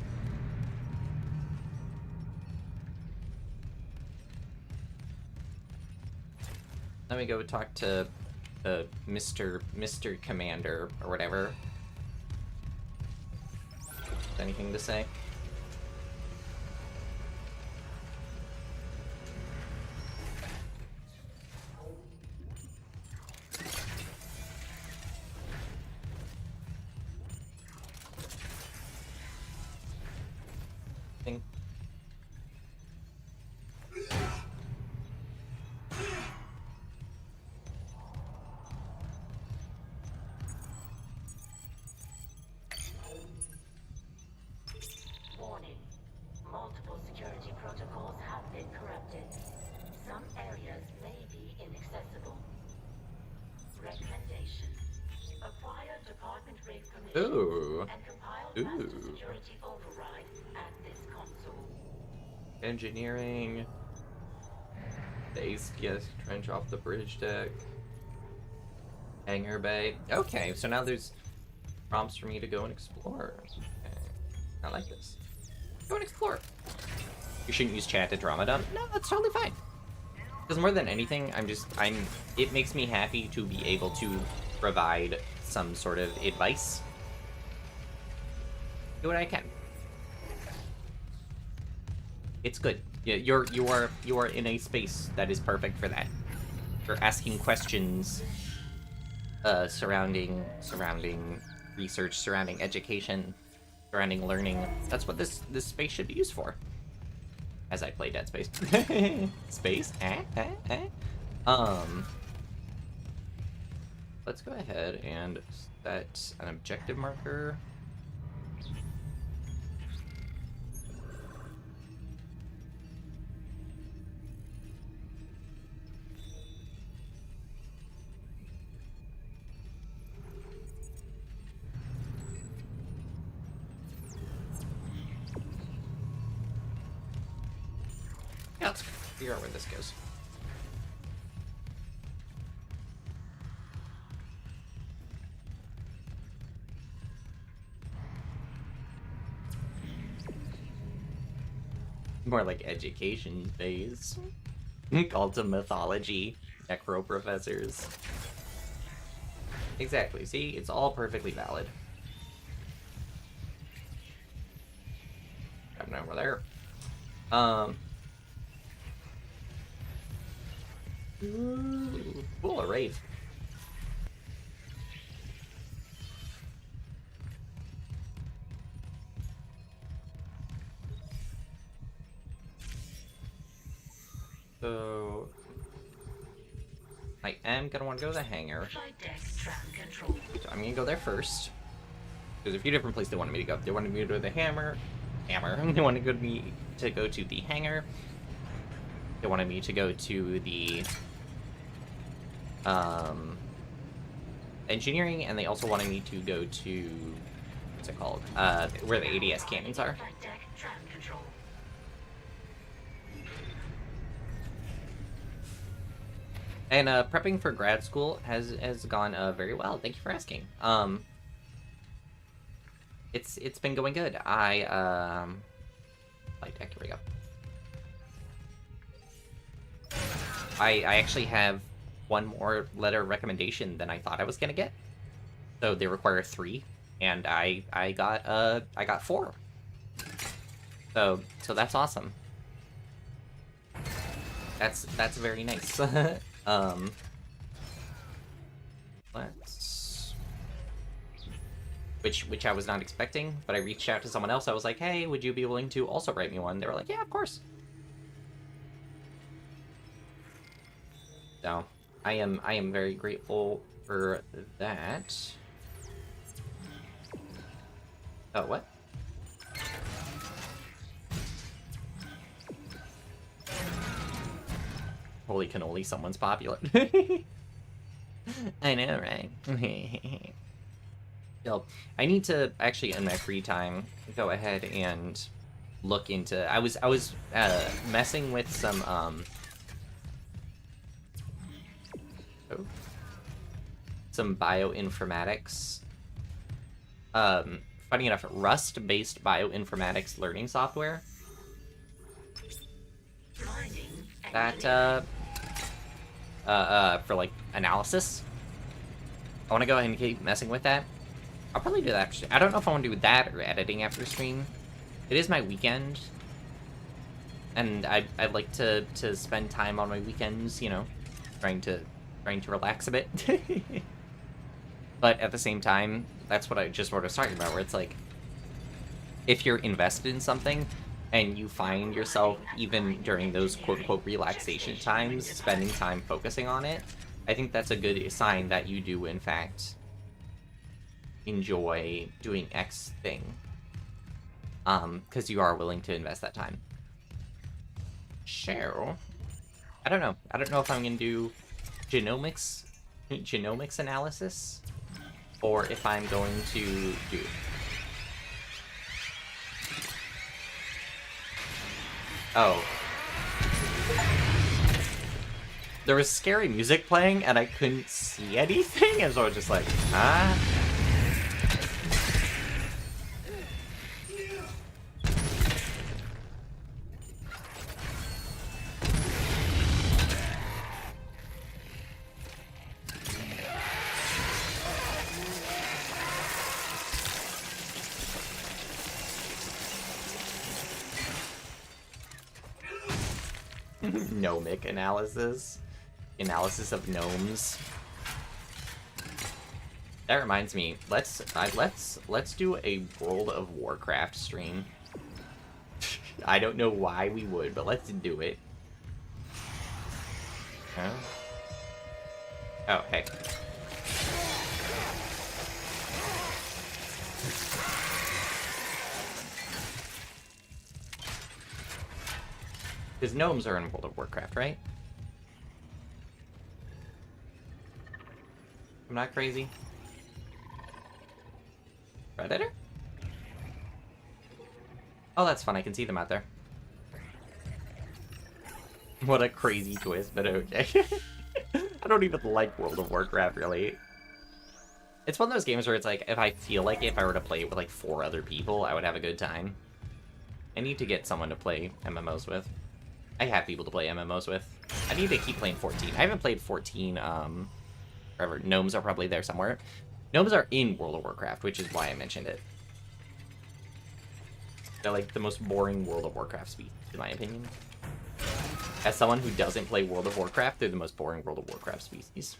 Let me go talk to Mr. Commander or whatever. Anything to say? Thing. Warning. Multiple security protocols have been corrupted. Some areas may be inaccessible. Recommendation. Acquire department-grade permissions Ooh. and compile master Ooh. security override at this console. Engineering. The ACS trench off the bridge deck. Hangar bay. Okay, so now there's prompts for me to go and explore. Okay. I like this. Go and explore. You shouldn't use chat to drama dump. No, that's totally fine. Because more than anything, it makes me happy to be able to provide some sort of advice. Do what I can. It's good. Yeah, you are in a space that is perfect for that. For asking questions surrounding research, surrounding education, surrounding learning. That's what this space should be used for. As I play Dead Space. Space? Let's go ahead and set an objective marker. Yeah, let's figure out where this goes. More like education phase. Cult of mythology. Necro professors. Exactly, see? It's all perfectly valid. Coming over there. Ooh, cool, a raid. So I am gonna want to go to the hangar. Flight deck tram control. So I'm gonna go there first. There's a few different places they wanted me to go. They wanted me to go to the hammer. They wanted me to go to the hangar. They wanted me to go to the engineering, and they also wanted me to go to what's it called? Where the ADS cannons are. Flight deck tram control. And prepping for grad school has gone very well. Thank you for asking. It's been going good. Flight deck, here we go. I actually have one more letter of recommendation than I thought I was gonna get. So they require 3, and I got 4. So that's awesome. That's very nice. Let's which I was not expecting, but I reached out to someone else. I was like, "Hey, would you be willing to also write me one?" They were like, "Yeah, of course." So, I am very grateful for that. Oh, what? Holy cannoli, someone's popular. I know, right? So, I need to actually, in my free time, go ahead and look into. I was messing with some some bioinformatics. Funny enough, Rust-based bioinformatics learning software. That for like analysis. I want to go ahead and keep messing with that. I'll probably do that actually. I don't know if I want to do that or editing after stream. It is my weekend, and I like to spend time on my weekends, you know, trying to relax a bit. But at the same time, that's what I was talking about, where it's like, if you're invested in something and you find yourself, even during those quote-unquote relaxation times, spending time focusing on it, I think that's a good sign that you do, in fact, enjoy doing X thing. Because you are willing to invest that time. So, I don't know. I don't know if I'm going to do genomics analysis, or if I'm going to do. Oh. There was scary music playing, and I couldn't see anything, and so I was just like, ah. Gnomic analysis. Analysis of gnomes. That reminds me, let's do a World of Warcraft stream. I don't know why we would, but let's do it. Huh? Oh, hey. Because gnomes are in World of Warcraft, right? I'm not crazy. Predator? Oh, that's fun. I can see them out there. What a crazy twist, but okay. I don't even like World of Warcraft, really. It's one of those games where it's like, if I feel like if I were to play it with like 4 other people, I would have a good time. I need to get someone to play MMOs with. I have people to play MMOs with. I need to keep playing 14. I haven't played 14, forever. Gnomes are probably there somewhere. Gnomes are in World of Warcraft, which is why I mentioned it. They're like the most boring World of Warcraft species, in my opinion. As someone who doesn't play World of Warcraft, they're the most boring World of Warcraft species.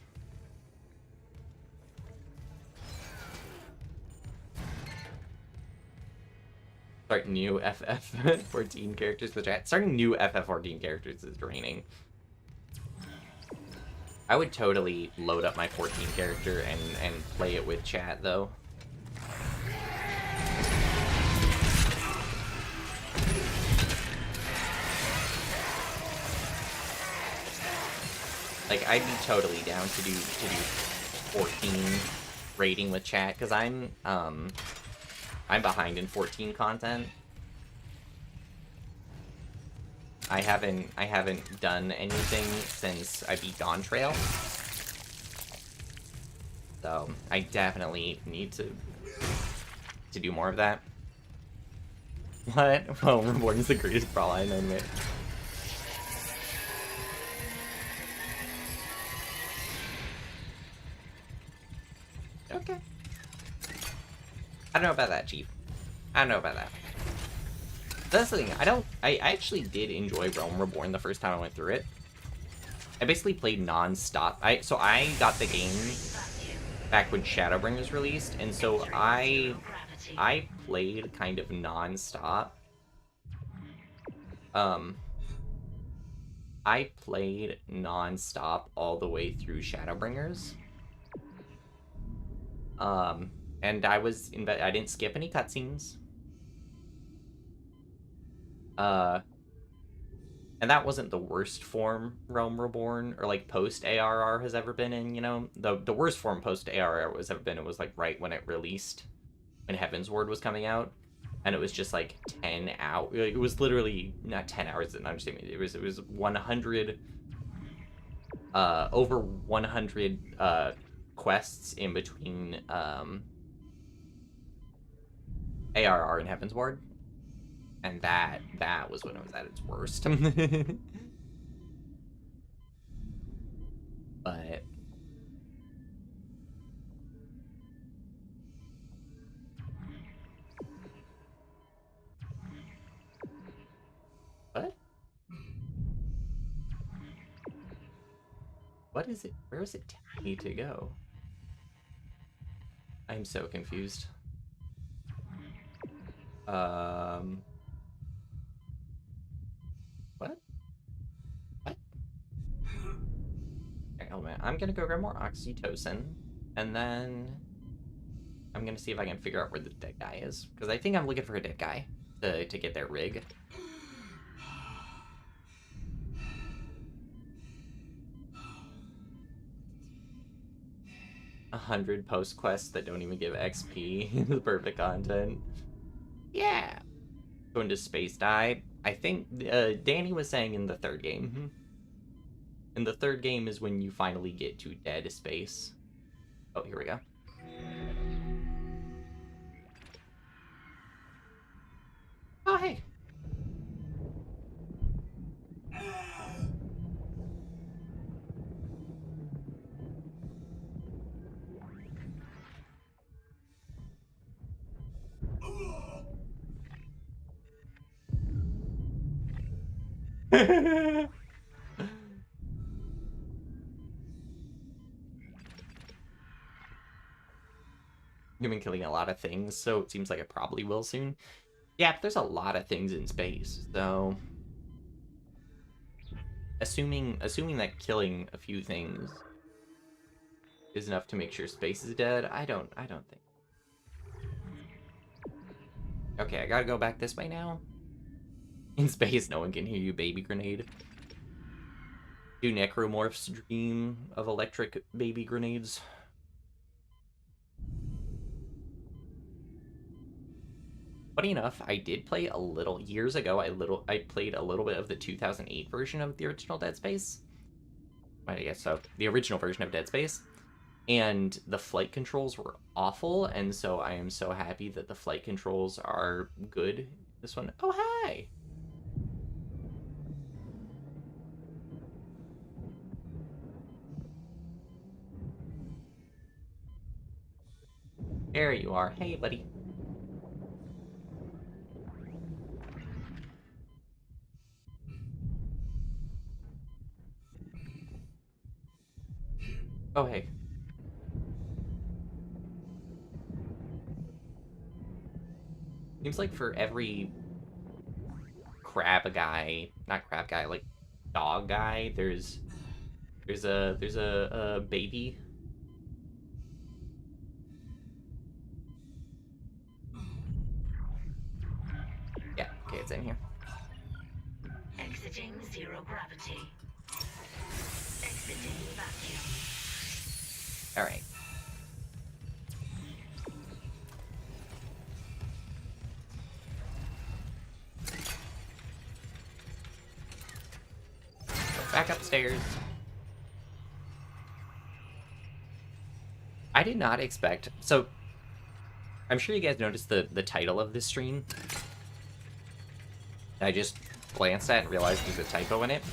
Start new FF14 characters in the chat. Starting new FF14 characters is draining. I would totally load up my 14 character and play it with chat, though. Like, I'd be totally down to do 14 raiding with chat, because I'm behind in 14 content. I haven't done anything since I beat Dawn Trail. So I definitely need to do more of that. What? Well, Reborn is the greatest brawl I know, mate. Okay. I don't know about that, Chief. I don't know about that. That's the thing, I actually did enjoy Realm Reborn the first time I went through it. I basically played non-stop. So I got the game back when Shadowbring was released, and so I played kind of non-stop. I played non-stop all the way through Shadowbringers. And I didn't skip any cutscenes. And that wasn't the worst form Realm Reborn or like post ARR has ever been in, you know? The worst form post ARR was ever been, it was like right when it released, when Heaven's Word was coming out, and it was just like 10 hours. It was literally not 10 hours, an understatement. It was 100 over 100 quests in between ARR and Heaven's Ward. And that was when it was at its worst. But what is it? Where is it telling me to go? I'm so confused. What? Okay, hold on. I'm gonna go grab more oxytocin, and then I'm gonna see if I can figure out where the dead guy is, because I think I'm looking for a dead guy to get their rig. 100 post quests that don't even give XP. The perfect content. Yeah. Going to space dive. I think Danny was saying in the third game. And the third game is when you finally get to dead space. Oh, here we go. Oh, hey. You've been killing a lot of things, so it seems like it probably will soon. Yeah, but there's a lot of things in space, so assuming that killing a few things is enough to make sure space is dead, I don't think. Okay, I gotta go back this way now. In space, no one can hear you, baby grenade. Do necromorphs dream of electric baby grenades? Funny enough, I did play a little years ago. I played a little bit of the 2008 version of the original Dead Space. I guess so. The original version of Dead Space, and the flight controls were awful. And so I am so happy that the flight controls are good. This one. Oh hi. There you are. Hey, buddy. Oh, hey. Seems like for every not crab guy, like dog guy, there's a baby. Yeah, okay, it's in here. Exiting zero gravity. Exiting vacuum. Alright. Back upstairs. I did not expect... So, I'm sure you guys noticed the title of this stream. I just glanced at and realized there's a typo in it.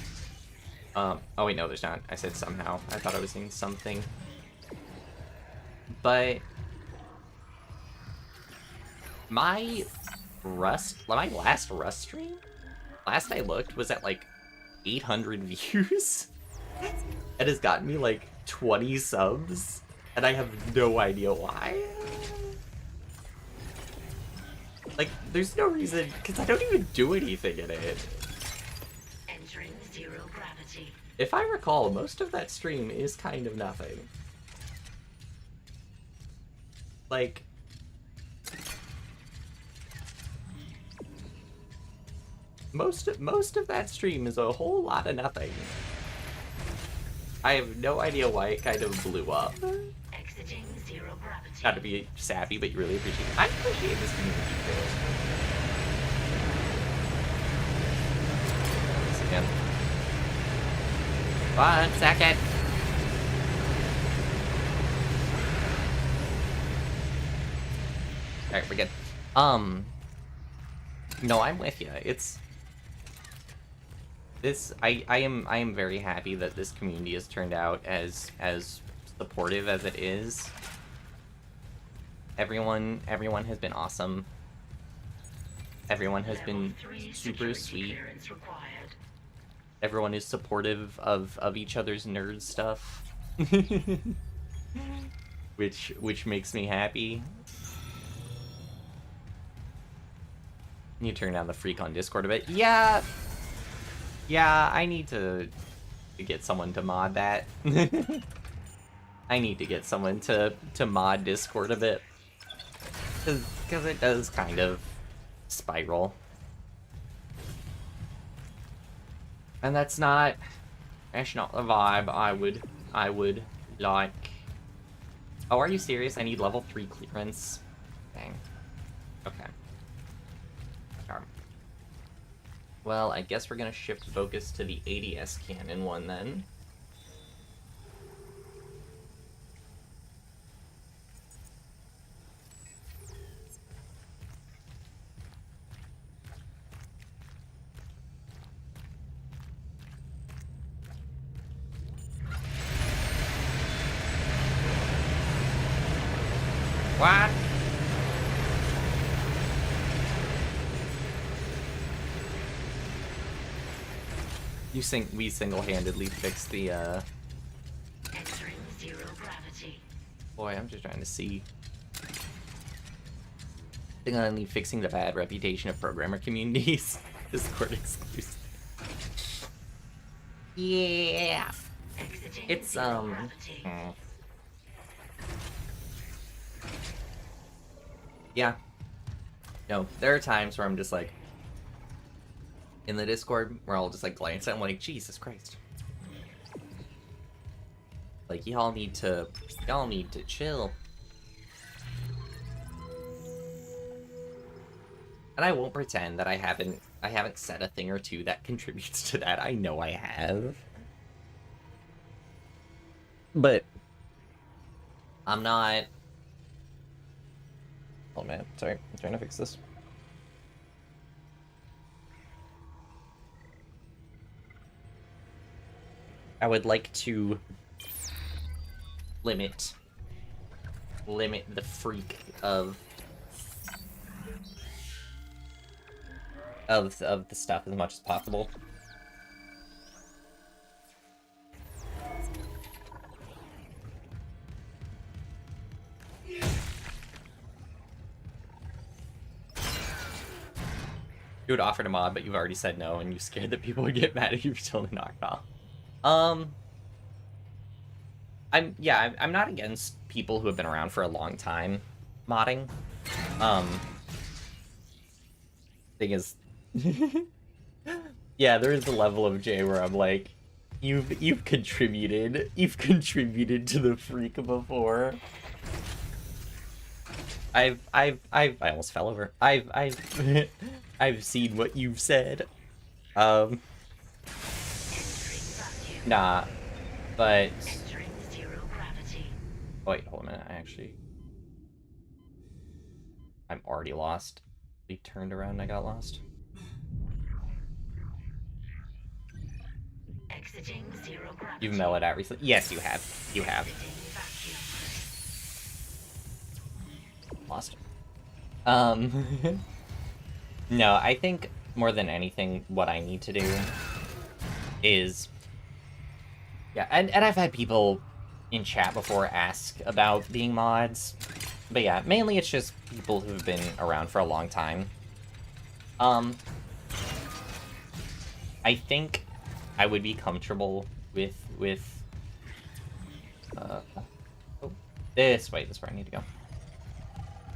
Oh wait, no, there's not. I said somehow. I thought I was saying something. But... my last Rust stream, last I looked, was at like 800 views. It has gotten me like 20 subs, and I have no idea why. Like, there's no reason, because I don't even do anything in it. Entering zero gravity. If I recall, most of that stream is kind of nothing. Like... Most of that stream is a whole lot of nothing. I have no idea why it kind of blew up. Exiting zero gravity. Not to be sappy, but you really appreciate it. I appreciate this community too. This again. 1 second. Alright, we're good. No, I'm with you. It's... This, I am very happy that this community has turned out as supportive as it is. Everyone has been awesome. Everyone has been super sweet. Everyone is supportive of each other's nerd stuff. which makes me happy. You turn down the freak on Discord a bit. Yeah, I need to get someone to mod that. I need to get someone to mod Discord a bit. Because it does kind of spiral. And that's not the vibe I would like. Oh, are you serious? I need level 3 clearance. Dang. Okay. Darn. Well, I guess we're gonna shift focus to the ADS cannon one then. What? We single-handedly fixed the, Entering zero gravity. Boy, I'm just trying to see. Single-handedly fixing the bad reputation of programmer communities. Discord exclusive. Yeah. Exiting It's, zero gravity. Yeah. No, there are times where I'm just like, in the Discord, where I'll just like glance at it, I'm like, Jesus Christ. Like, y'all need to chill. And I won't pretend that I haven't said a thing or two that contributes to that. I know I have. But I'm not. Oh man, sorry. I'm trying to fix this. I would like to limit the freak of the stuff as much as possible. You would offer to mod, but you've already said no, and you scared that people would get mad if you were still knocked off. I'm not against people who have been around for a long time modding. Thing is, yeah, there is a level of J where I'm like, you've contributed to the freak before. I almost fell over. I've seen what you've said. Nah, but. Entering zero gravity. Wait, hold a minute. I'm already lost. We turned around and I got lost. Exiting zero gravity. You've mellowed out recently. Yes, you have. You have. Lost. No, I think more than anything, what I need to do is, yeah, and I've had people in chat before ask about being mods, but yeah, mainly it's just people who've been around for a long time. I think I would be comfortable with this way. This is where I need to go.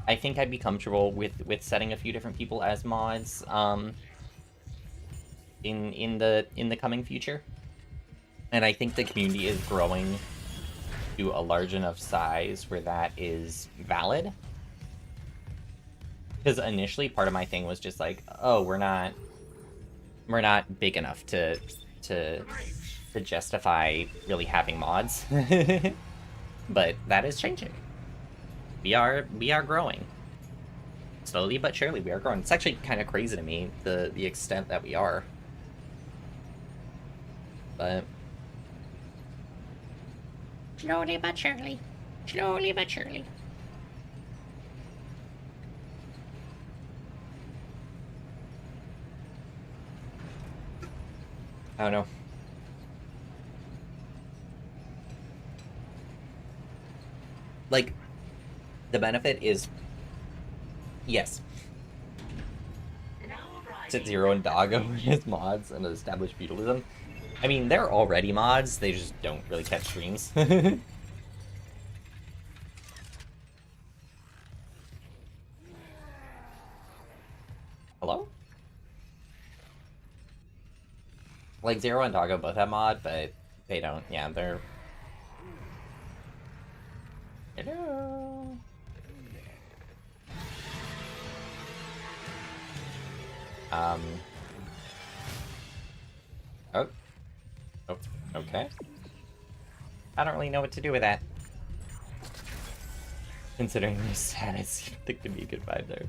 I think I'd be comfortable with setting a few different people as mods in the coming future. And I think the community is growing to a large enough size where that is valid. Because initially part of my thing was just like, oh, we're not big enough to justify really having mods. But that is changing. We are growing. Slowly but surely we are growing. It's actually kind of crazy to me, the extent that we are. But slowly but surely. Slowly but surely. I don't know. Like, the benefit is, yes, Sit Zero and Doggo as mods and established feudalism. I mean, they're already mods, they just don't really catch streams. Hello? Like, Zero and Doggo both have mod, but they don't. Yeah, they're... Hello? Um. Oh. Oh. Okay. I don't really know what to do with that. Considering their status, I think could be a good vibe there.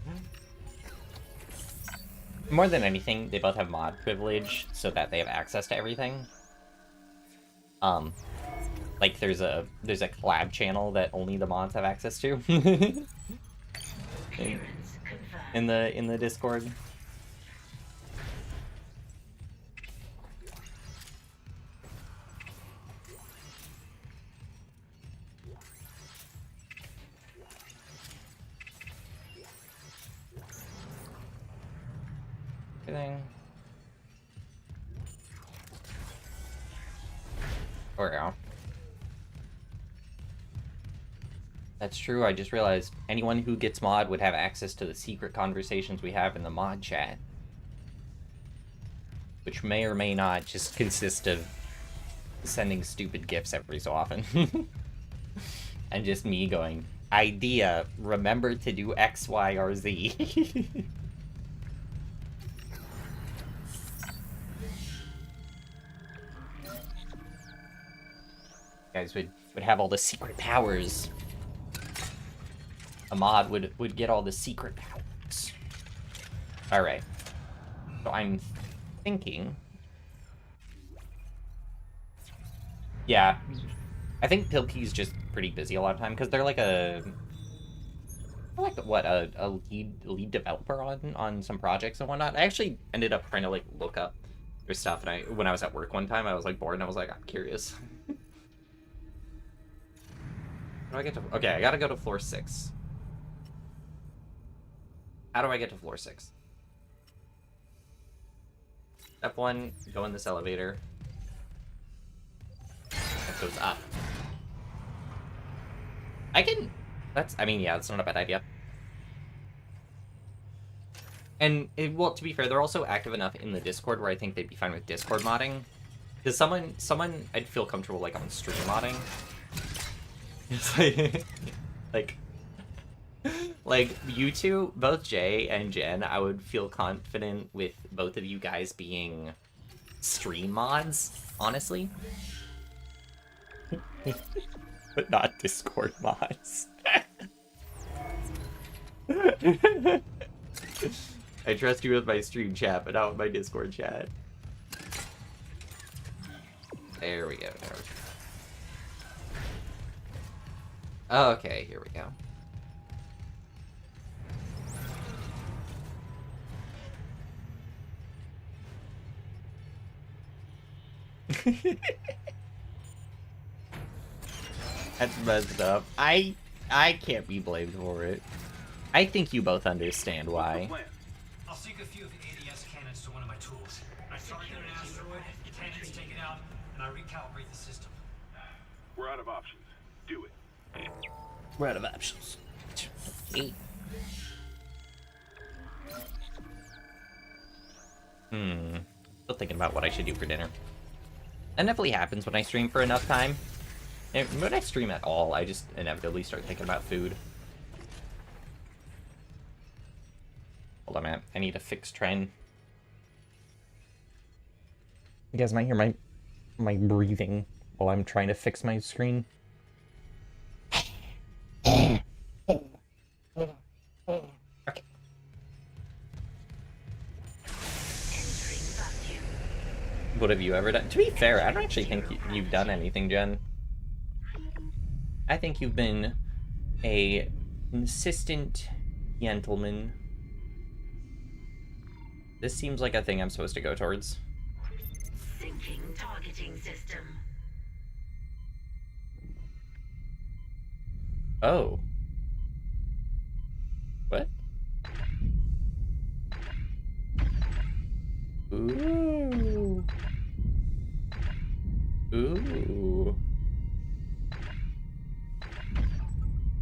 More than anything, they both have mod privilege so that they have access to everything. Like there's a collab channel that only the mods have access to. in the Discord. Thing. Or yeah. That's true, I just realized anyone who gets mod would have access to the secret conversations we have in the mod chat. Which may or may not just consist of sending stupid gifs every so often. And just me going, idea, remember to do X, Y, or Z. Guys would have all the secret powers. A mod would get all the secret powers. Alright. So I'm thinking... Yeah. I think Pilkey's just pretty busy a lot of time, because they're like a lead developer on some projects and whatnot. I actually ended up trying to like look up their stuff, and when I was at work one time, I was like bored, and I was like, I'm curious. How do I get to... Okay, I gotta go to floor 6. How do I get to floor 6? Step 1, go in this elevator. That goes up. I mean, yeah, that's not a bad idea. And, well, to be fair, they're also active enough in the Discord where I think they'd be fine with Discord modding. Because someone I'd feel comfortable, like, on stream modding. It's like you two, both Jay and Jen, I would feel confident with both of you guys being stream mods, honestly. But not Discord mods. I trust you with my stream chat, but not with my Discord chat. There we go. Okay, here we go. That's messed up. I can't be blamed for it. I think you both understand why. I'll sink a few of the ADS cannons to one of my tools. I target an asteroid, cannons take it out, and I recalibrate the system. We're out of options. Do it. We're out of options. Still thinking about what I should do for dinner. That definitely happens when I stream for enough time. And when I stream at all, I just inevitably start thinking about food. Hold on, man. I need a fixed trend. You guys might hear my breathing while I'm trying to fix my screen. Okay. What have you ever done? To be fair, I don't actually think you've done anything, Jen. I think you've been a consistent gentleman. This seems like a thing I'm supposed to go towards. Syncing targeting system. Oh. What? Ooh. Ooh.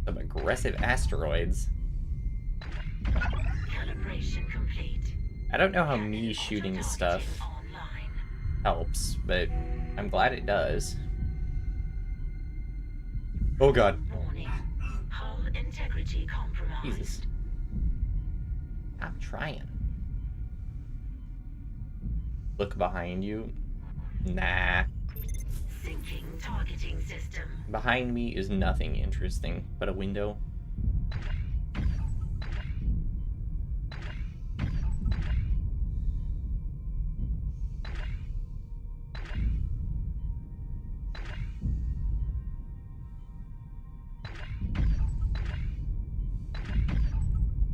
Some aggressive asteroids. Calibration complete. I don't know how me shooting stuff helps, but I'm glad it does. Oh god. Warning. Hull integrity compromised. Jesus. I'm trying. Look behind you. Nah. Syncing targeting system. Behind me is nothing interesting but a window.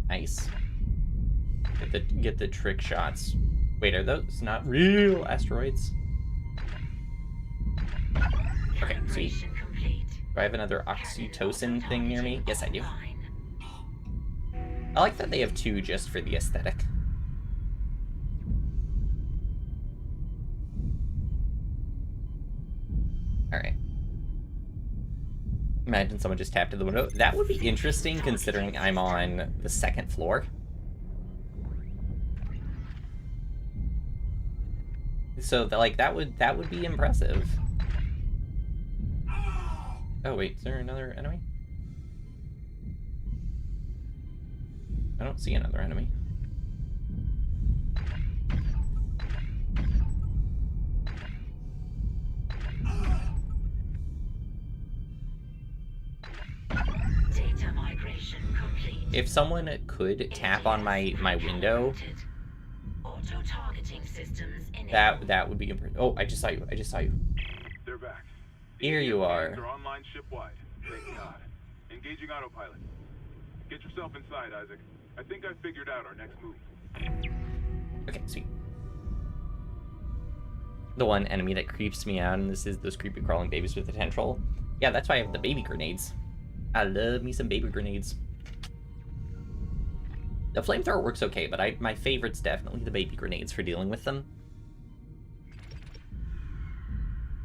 Nice. Get the trick shots. Wait, are those not real asteroids? Okay, sweet. Calibration complete. Do I have another oxytocin thing near me? Yes, I do. I like that they have two just for the aesthetic. Alright. Imagine someone just tapped to the window. That would be interesting considering I'm on the second floor. So that would be impressive. Oh wait, is there another enemy? I don't see another enemy. Data migration complete. If someone could tap on my window, Auto targeting systems enabled. that would be impressive. Oh, I just saw you. I just saw you. They're back. Here you are. They're online ship-wide. Thank God. Engaging autopilot. Get yourself inside, Isaac. I think I figured out our next move. Okay, sweet. The one enemy that creeps me out, and this is those creepy crawling babies with the tendril. Yeah, that's why I have the baby grenades. I love me some baby grenades. The flamethrower works okay, but my favorite's definitely the baby grenades for dealing with them.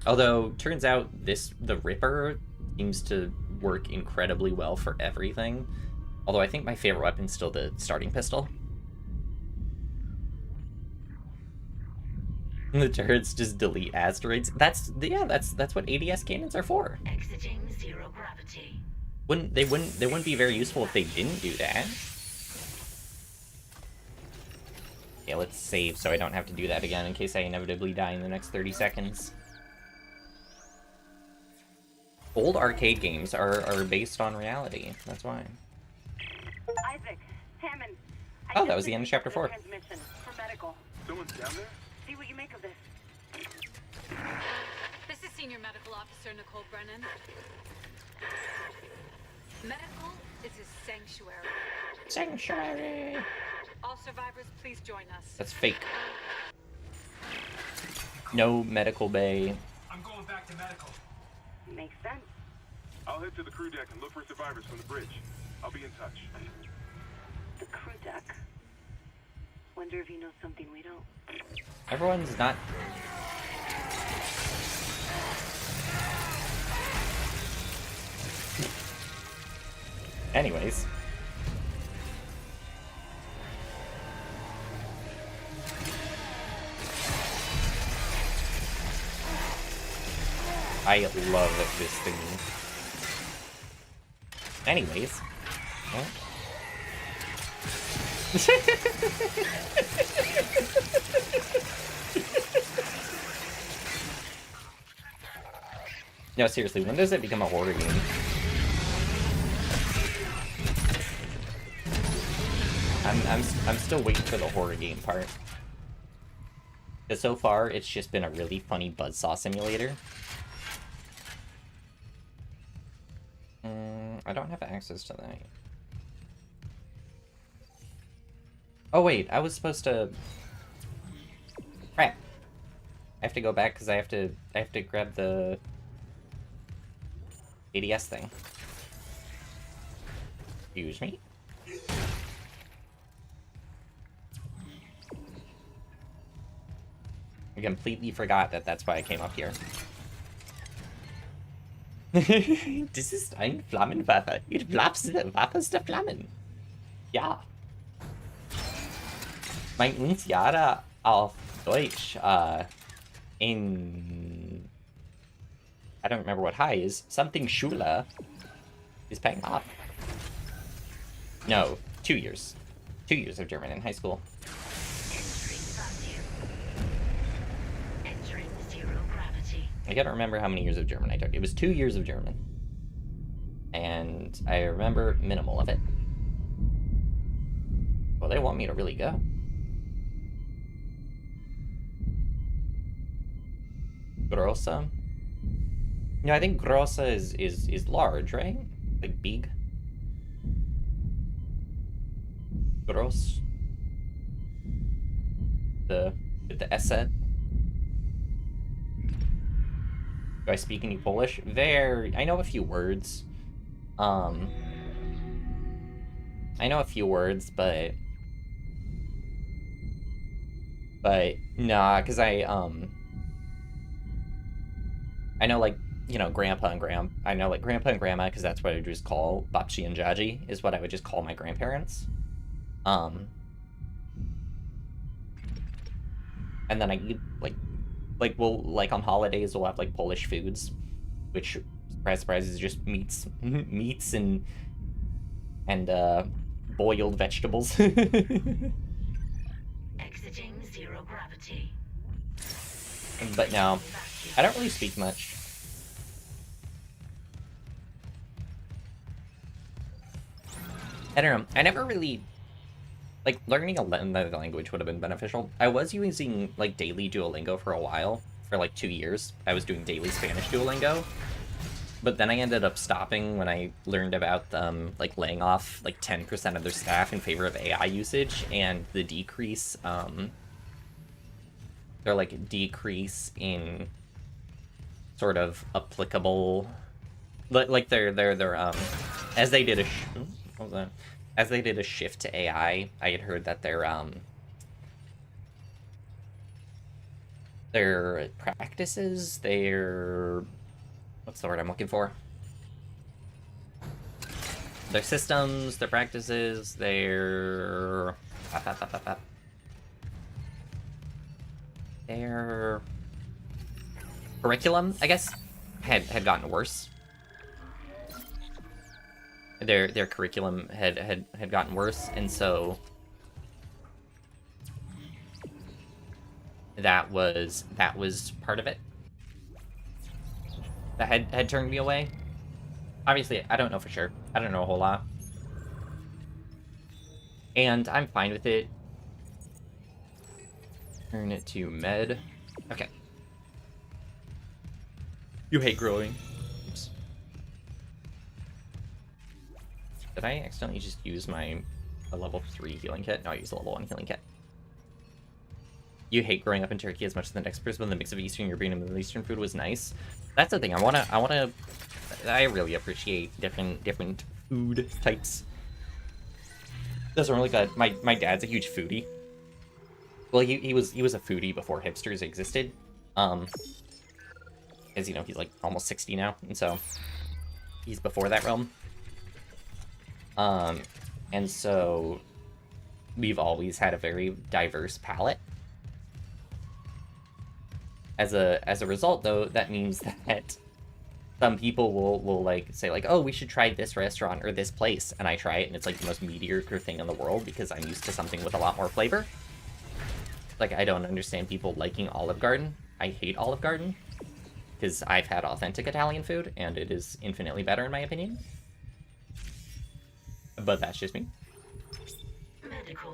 Although, turns out the Ripper seems to work incredibly well for everything. Although I think my favorite weapon's still the starting pistol. The turrets just delete asteroids. That's what ADS cannons are for. Exiting zero gravity. They wouldn't be very useful if they didn't do that. Yeah, let's save so I don't have to do that again in case I inevitably die in the next 30 seconds. Old arcade games are based on reality. That's why. Isaac, Hammond. Oh, that was the end of chapter 4. Transmission for medical. Someone's down there? See what you make of this. This is Senior Medical Officer Nicole Brennan. Medical is a sanctuary. Sanctuary! All survivors, please join us. That's fake. No medical bay. I'm going back to medical. Makes sense. I'll head to the crew deck and look for survivors from the bridge. I'll be in touch. The crew deck. Wonder if he knows something we don't. Everyone's not... Anyways. I love this thing. Anyways. Well. No, seriously, when does it become a horror game? I'm still waiting for the horror game part. Because so far, it's just been a really funny buzzsaw simulator. I don't have access to that. Oh wait, I was supposed to... Crap. I have to go back because I have to grab the ADS thing. Excuse me. I completely forgot that that's why I came up here. Das ist ein Flammenwerfer. Ihr wappers der Flammen. Ja. Mein uns Jahre auf Deutsch, in... I don't remember what high is. Something Schule is paying off. No, 2 years. 2 years of German in high school. I gotta remember how many years of German I took. It was 2 years of German. And I remember minimal of it. Well, they want me to really go. Grossa? No, I think grossa is large, right? Like big. Gross. With the S set. Do I speak any Polish? I know a few words. I know a few words, but nah, because I know, like, you know, grandpa and I know, like, grandpa and grandma, because that's what I would just call babci and jaji, is what I would just call my grandparents. And then I eat, we'll, like, on holidays, we'll have, like, Polish foods, which, surprise, surprise, is just meats and boiled vegetables. Exiting zero gravity. But no, I don't really speak much. I don't know. I never really... Like, learning another language would have been beneficial. I was using, like, daily Duolingo for a while. For, like, 2 years. I was doing daily Spanish Duolingo. But then I ended up stopping when I learned about them, like, laying off, like, 10% of their staff in favor of AI usage. And the decrease, their, like, decrease in sort of applicable... Like, as they did what was that? As they did a shift to AI, I had heard that their practices, what's the word I'm looking for? Their systems, their practices, their curriculum, I guess, had gotten worse. Their curriculum had gotten worse, and so that was part of it that had turned me away. Obviously, I don't know for sure. I don't know a whole lot, and I'm fine with it. Turn it to med. Okay. You hate growing. Oops. Did I accidentally just use a level 3 healing kit? No, I used a level 1 healing kit. You hate growing up in Turkey as much as the next person, but the mix of Eastern European and Middle Eastern food was nice. That's the thing. I really appreciate different food types. Those are really good. My dad's a huge foodie. Well, he was a foodie before hipsters existed. As you know, he's like almost 60 now, and so he's before that realm. And so we've always had a very diverse palate. As a result, though, that means that some people will like say like, oh, we should try this restaurant or this place, and I try it and it's like the most mediocre thing in the world because I'm used to something with a lot more flavor. Like, I don't understand people liking Olive Garden. I hate Olive Garden because I've had authentic Italian food and it is infinitely better in my opinion. But that's just me. Medical.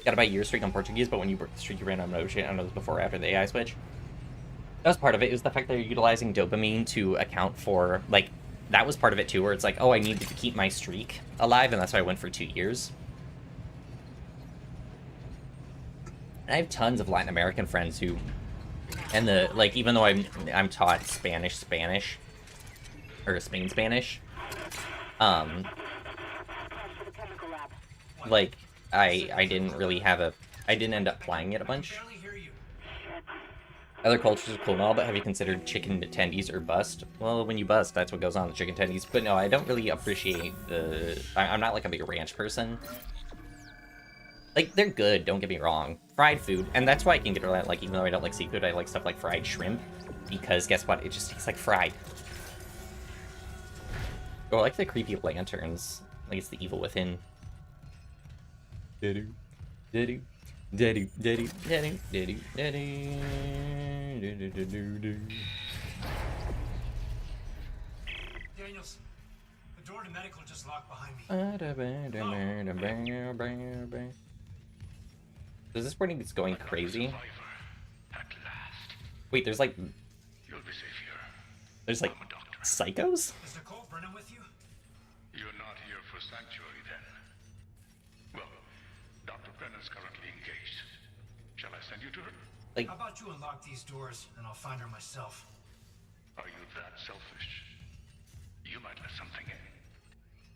Got about a year streak on Portuguese, but when you broke the streak, you ran out of motion. I don't know, this before or after the AI switch. That was part of it. It was the fact that you're utilizing dopamine to account for, like, that was part of it too, where it's like, oh, I needed to keep my streak alive, and that's why I went for 2 years. And I have tons of Latin American friends who, and even though I'm taught Spanish, or Spain Spanish, like, I didn't really I didn't end up applying it a bunch. Other cultures are cool and all, but have you considered chicken tendies or bust? Well, when you bust, that's what goes on with chicken tendies. But no, I don't really appreciate I'm not like a big ranch person. Like, they're good, don't get me wrong. Fried food, and that's why I can get around, like, even though I don't like seafood, I like stuff like fried shrimp. Because guess what? It just tastes like fried. Or I like the creepy lanterns. Like, it's the evil within. Do do do do do do do do do do do do do do. door to medical just locked behind me. Is this where it's going crazy? At last. Wait, there's like You'll be safe here. there's like I'm a doctor. psychos? Is Nicole Brennan with you? You're not here for sanctuary then. Well, Dr. Brennan's currently engaged. Shall I send you to her? Like, How about you unlock these doors and I'll find her myself? Are you that selfish? You might let something in.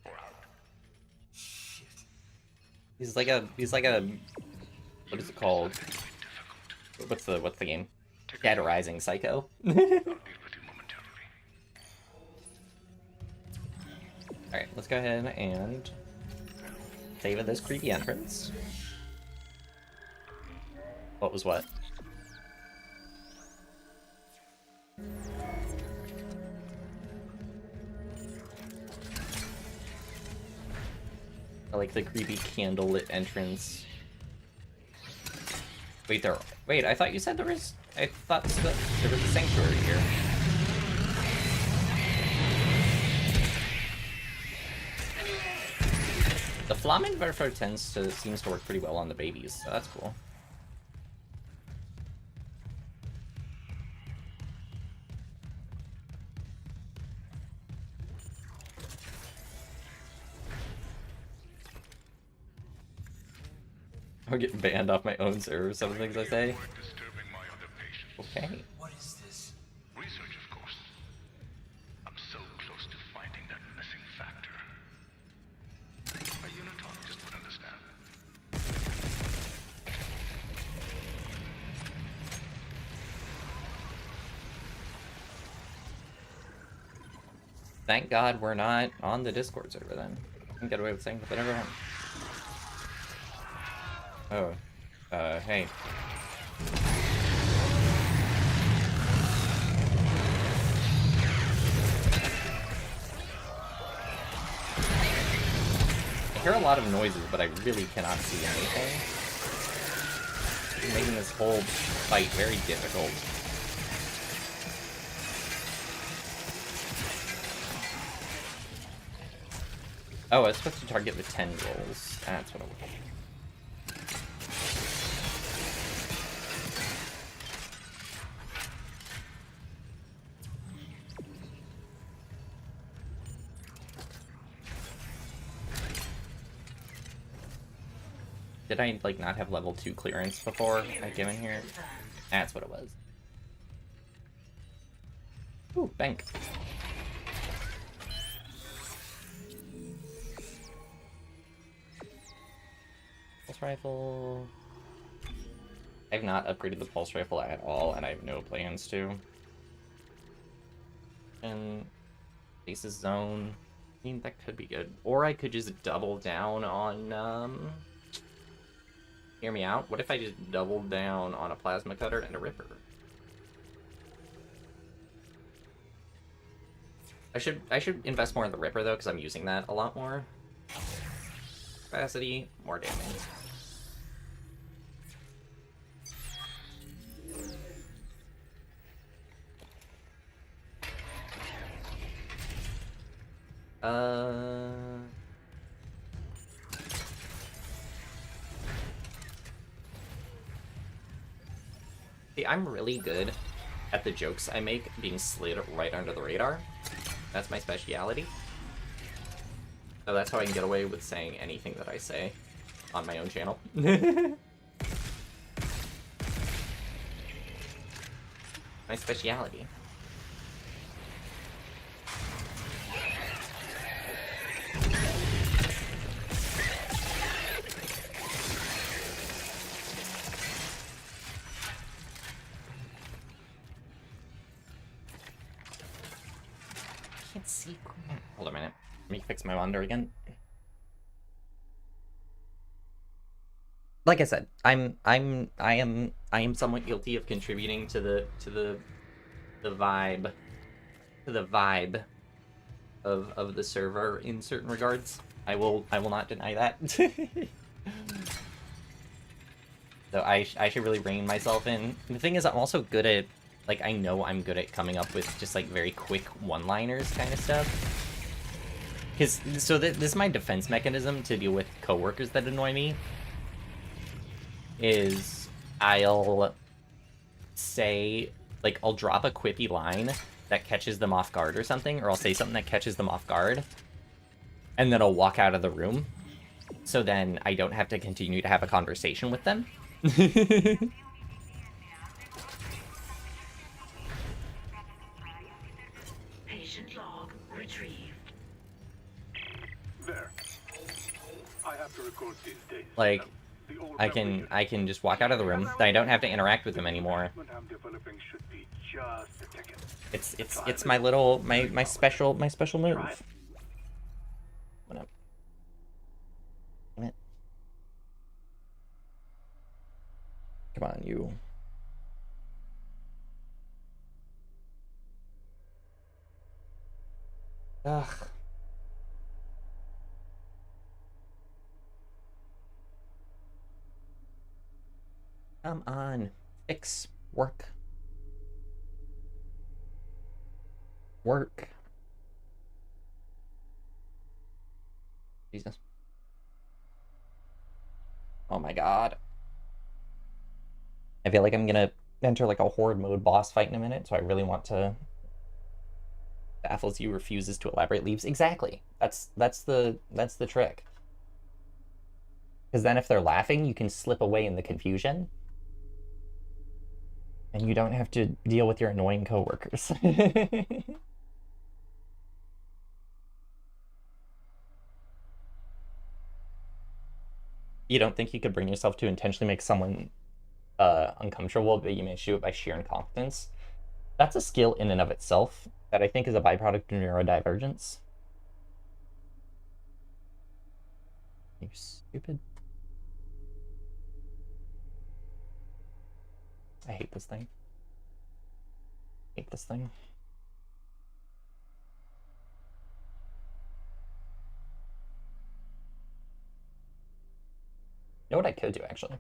Or out. Shit. he's like a what is it called? What's the game? Dead Rising Psycho. I'll deal with you momentarily. Alright, let's go ahead and save this creepy entrance. What was what? I like the creepy candlelit entrance. Wait, I thought you said there was... I thought there was a sanctuary here. The Flammenwerfer seems to work pretty well on the babies, so that's cool. I'll get banned off my own server, some of the things I say. Avoid disturbing my other patients. Okay. What is this? Research, of course. I'm so close to finding that missing factor. A unitologist would understand. Thank God we're not on the Discord server then. I can get away with saying whatever I want. Oh. Hey. I hear a lot of noises, but I really cannot see anything. It's making this whole fight very difficult. Oh, I was supposed to target the tendrils. That's what it was. Did I, like, not have level 2 clearance before I came in here? That's what it was. Ooh, bank. Pulse rifle. I have not upgraded the pulse rifle at all, and I have no plans to. And Faces Zone. I mean, that could be good. Or I could just double down on, hear me out. What if I just doubled down on a plasma cutter and a ripper? I should invest more in the ripper though, because I'm using that a lot more. Capacity, more damage. See, I'm really good at the jokes I make being slid right under the radar. That's my speciality. So that's how I can get away with saying anything that I say on my own channel. My speciality. Can't see. Hold on a minute. Let me fix my monitor again. Like I said, I am somewhat guilty of contributing to the vibe of the server in certain regards. I will not deny that. So I should really rein myself in. The thing is, I'm also good at, like, I know I'm good at coming up with just like very quick one-liners kind of stuff. Because, so this is my defense mechanism to deal with coworkers that annoy me, is I'll say, like, I'll drop a quippy line that catches them off guard or something, or I'll say something that catches them off guard, and then I'll walk out of the room, so then I don't have to continue to have a conversation with them. Patient log retrieved. There. I have to record these days. Like, The old I memory can just walk out of the room, then I don't have to interact with them anymore. I'm developing should be just a ticket. It's my little, my special move. What up? Damn it. Come on, you. Ugh. Come on. Fix. Work. Work. Jesus. Oh my god. I feel like I'm gonna enter like a horde mode boss fight in a minute, so I really want to... Baffles you, refuses to elaborate, leaves. Exactly. That's the trick. Because then if they're laughing, you can slip away in the confusion. And you don't have to deal with your annoying coworkers. You don't think you could bring yourself to intentionally make someone uncomfortable, but you manage to do it by sheer incompetence? That's a skill in and of itself that I think is a byproduct of neurodivergence. You stupid. I hate this thing. Hate this thing. You know what I could do, actually?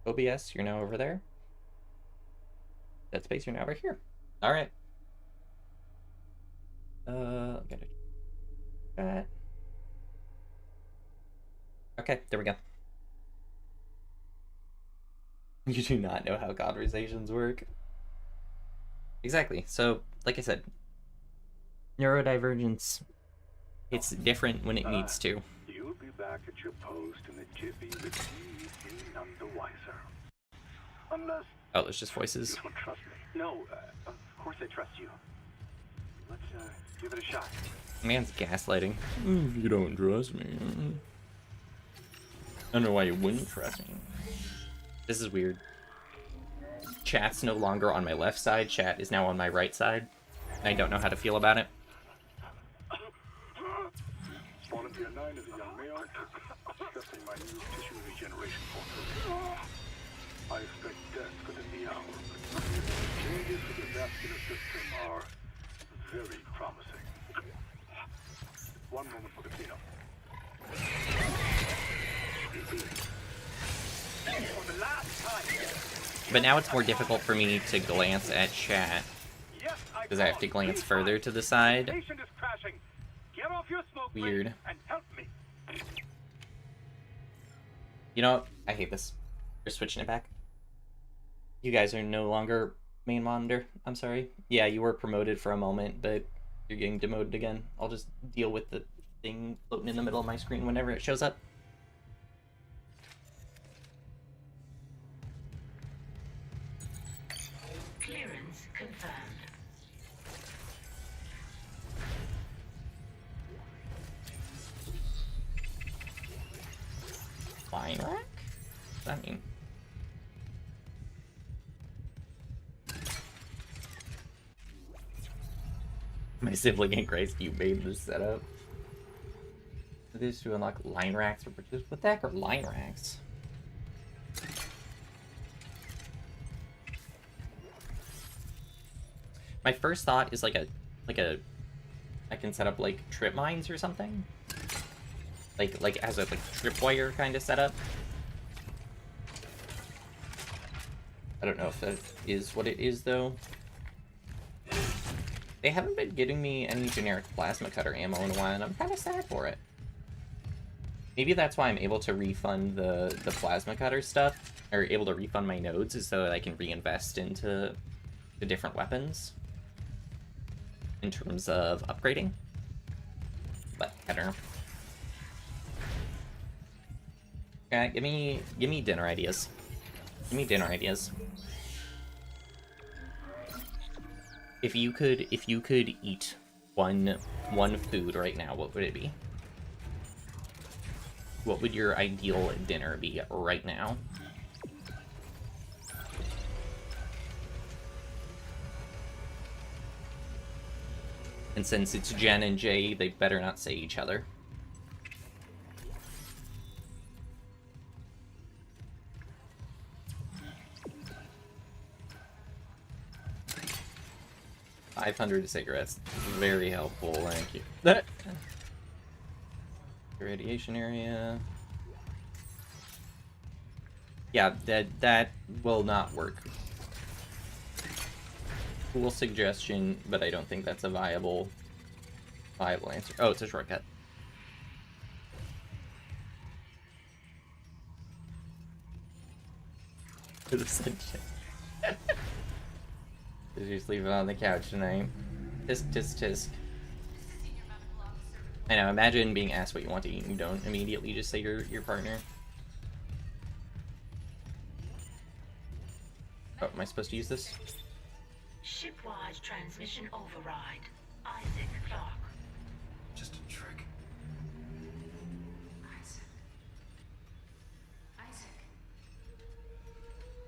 OBS, you're now over there. Dead Space, you're now over here. Alright. Gotta chat. Okay, there we go. You do not know how conversations work. Exactly. So, like I said, neurodivergence, it's different when it needs to. You'll be back at your post in a jiffy with me, none the wiser. Unless Oh, there's just voices. you don't trust me. No, of course I trust you. Let's give it a shot. Man's gaslighting. You don't trust me. I don't know why you wouldn't trust me. This is weird. Chat's no longer on my left side. Chat is now on my right side. I don't know how to feel about it. Volunteer 9 is a young male discussing my new tissue regeneration formula. I expect death within the hour. Changes to the vascular system are very promising. One moment for the cleanup. For the last time. But now it's more difficult for me to glance at chat Yes, because I have to glance further to the side. Patient is crashing. Get off your smoke break Weird. and help me. You know what? I hate this. You're switching it back. You guys are no longer main monitor. I'm sorry. Yeah, you were promoted for a moment, but you're getting demoted again. I'll just deal with the thing floating in the middle of my screen whenever it shows up. Clearance confirmed. Line rack? What does that mean? My sibling and Grace, you made this setup. This to unlock line racks or purchase. What the heck are line racks? My first thought is like a I can set up like trip mines or something. Like as a like tripwire kind of setup. I don't know if that is what it is though. They haven't been getting me any generic plasma cutter ammo in a while, and I'm kind of sad for it. Maybe that's why I'm able to refund the plasma cutter stuff, or able to refund my nodes, is so that I can reinvest into the different weapons in terms of upgrading. But I don't know. Yeah, give me dinner ideas. Give me dinner ideas. If you could eat one food right now, what would it be? What would your ideal dinner be right now? And since it's Jen and Jay, they better not say each other. $500 cigarettes. Very helpful, thank you. Radiation area. Yeah, that will not work. Cool suggestion, but I don't think that's a viable answer. Oh, it's a shortcut. Could have said shit. Did you sleep on the couch tonight? Tisk. I know, imagine being asked what you want to eat and you don't immediately just say your partner. Oh, am I supposed to use this? Shipwide transmission override. Isaac Clarke. Just a trick. Isaac.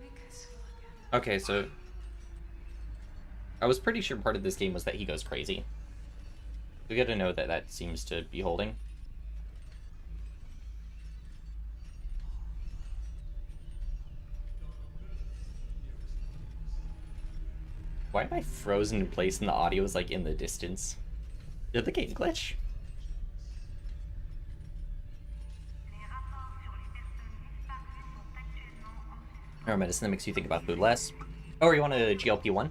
Make us look at. Okay, so I was pretty sure part of this game was that he goes crazy. We gotta know that that seems to be holding. Why am I frozen in place and the audio is like in the distance? Did the game glitch? Or medicine that makes you think about food less. Oh, or you want a GLP-1?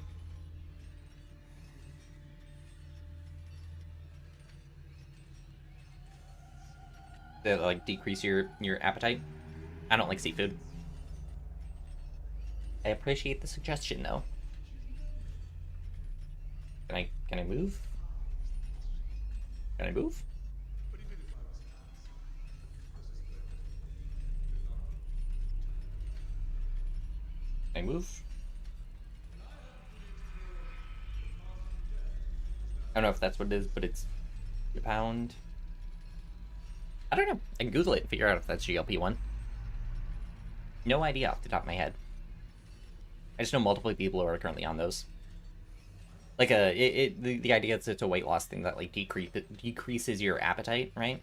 That like decrease your appetite? I don't like seafood. I appreciate the suggestion though. Can I move? Can I move? Can I move? I don't know if that's what it is, but it's a pound. I don't know. I can Google it and figure out if that's GLP-1. No idea off the top of my head. I just know multiple people who are currently on those. Like the idea is it's a weight loss thing that like decreases your appetite, right?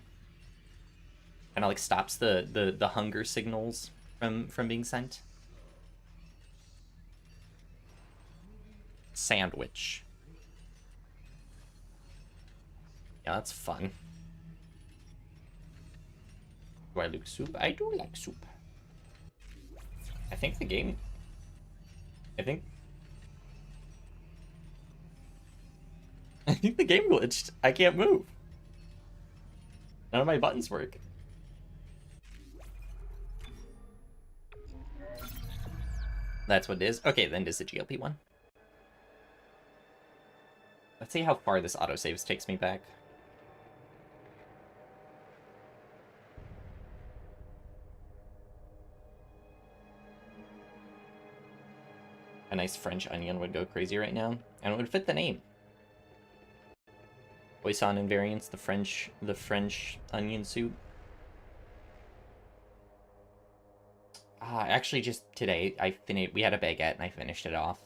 Kind of like stops the hunger signals from being sent. Sandwich. Yeah, that's fun. Do I like soup? I do like soup. I think the game... I think the game glitched. I can't move. None of my buttons work. That's what it is. Okay, then it is the GLP-1. Let's see how far this autosaves takes me back. A nice French onion would go crazy right now, and it would fit the name. Poisson invariants, the French onion soup. Actually, just today we had a baguette and I finished it off.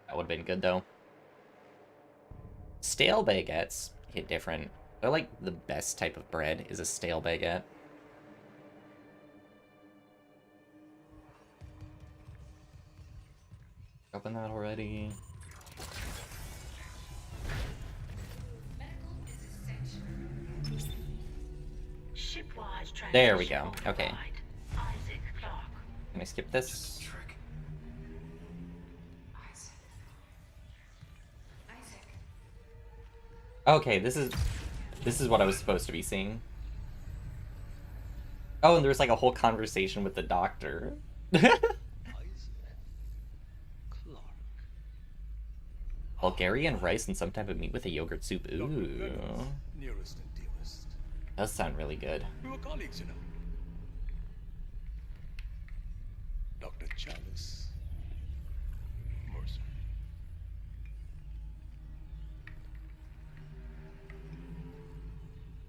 That would have been good though. Stale baguettes hit different. They're like the best type of bread is a stale baguette. Open that already. There we go. Okay. Isaac Clarke. Can I skip this? Isaac. Okay, this is what I was supposed to be seeing. Oh, and there's like a whole conversation with the doctor. Bulgarian rice and some type of meat with a yogurt soup. Ooh. Nearest and dearest. Does sound really good. We were colleagues, you know. Dr. Chalice. Mercer.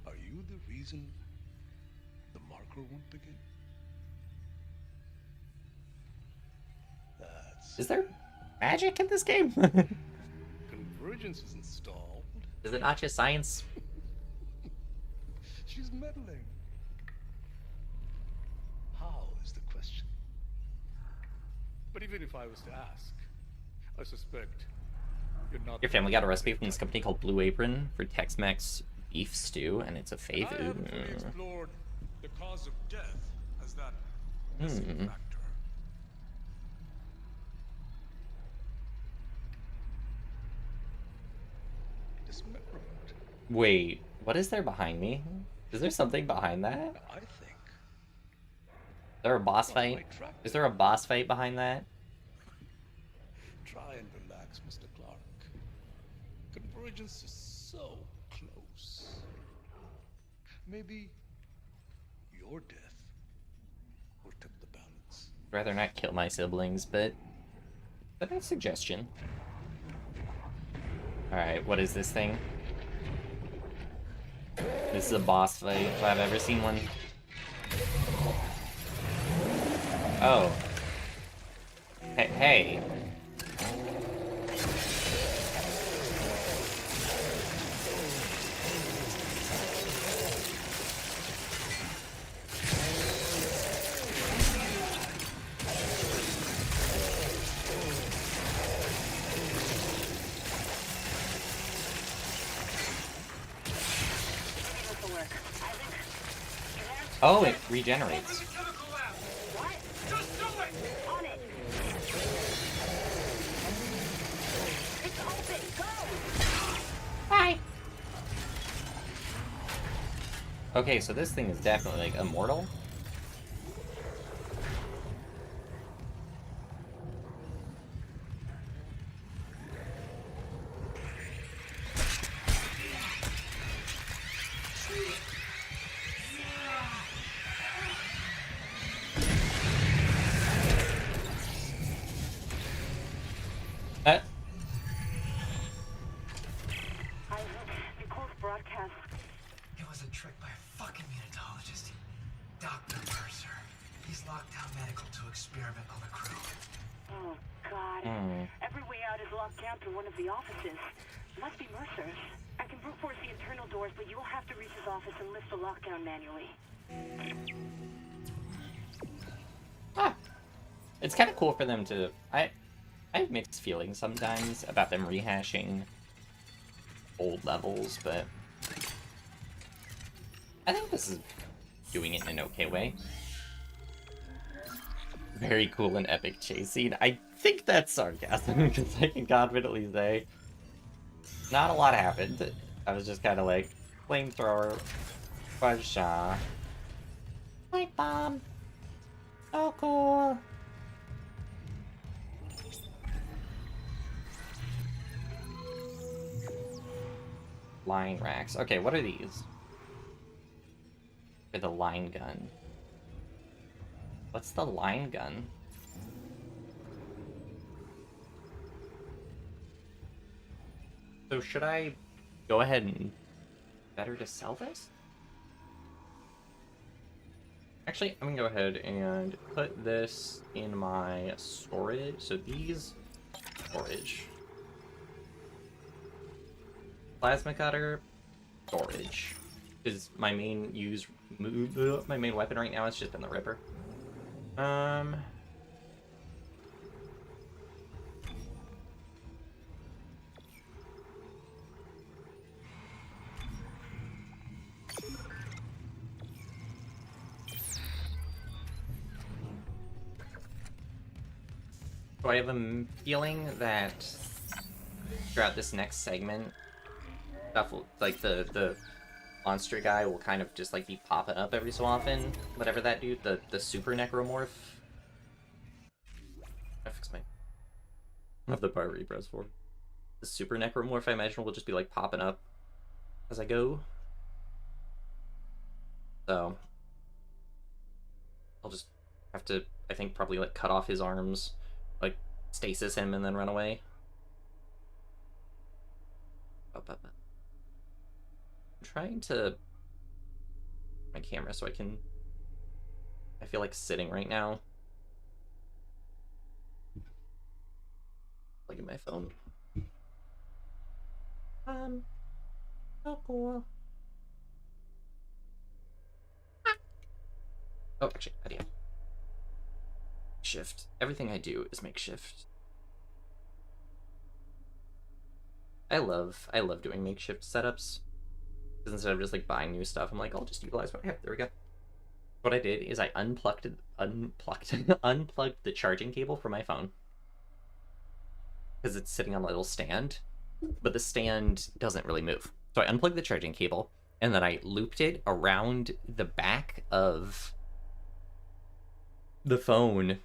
Are you the reason the marker won't begin? That's... Is there magic in this game? Convergence is installed. Is it not just science? She's meddling. How is the question? But even if I was to ask, I suspect you're not... Your family got a recipe from this company called Blue Apron for Tex-Mex beef stew, and it's a fave. I haven't fully explored the cause of death as that missing factor. Dismemberment. Wait, what is there behind me? Is there something behind that? I think. Is there a boss fight? Is there a boss fight behind that? Try and relax, Mr. Clark. Convergence is so close. Maybe your death will tip the balance. I'd rather not kill my siblings, but a nice suggestion. Alright, what is this thing? This is a boss fight, if I've ever seen one. Oh. Hey. Oh, it regenerates. Hi. Okay, so this thing is definitely like immortal. Nicole's broadcast. It was a trick by a fucking unitologist. Dr. Mercer. He's locked down medical to experiment on the crew. Oh, God. Every way out is locked down through one of the offices. Must be Mercer's. I can brute force the internal doors, but you'll have to reach his office and lift the lockdown manually. It's kind of cool for them to... I have mixed feelings sometimes about them rehashing old levels, but I think this is doing it in an okay way. Very cool and epic chase scene. I think that's sarcasm, because I can confidently say not a lot happened. I was just kind of like, flamethrower, Poisson, light bomb, oh cool. Line racks. Okay, what are these? For the line gun. What's the line gun? So should I go ahead and better to sell this? Actually, I'm gonna go ahead and put this in my storage. So these storage. Plasma cutter, storage. Is my main my main weapon right now is just in the Ripper. So I have a feeling that throughout this next segment, stuff will, like the monster guy will kind of just like be popping up every so often. Whatever that dude, the super necromorph. I fix my. I have the bar repress for. The super necromorph, I imagine, will just be like popping up as I go. So I'll just have to, I think, probably like cut off his arms, like stasis him, and then run away. I'm trying to my camera so I can. I feel like sitting right now. Look at my phone. Oh cool. Oh, actually, idea. Shift. Everything I do is makeshift. I love doing makeshift setups. Because instead of just like buying new stuff, I'm like, I'll just utilize what I have. There we go. What I did is I unplugged the charging cable from my phone. Because it's sitting on a little stand. But the stand doesn't really move. So I unplugged the charging cable, and then I looped it around the back of the phone.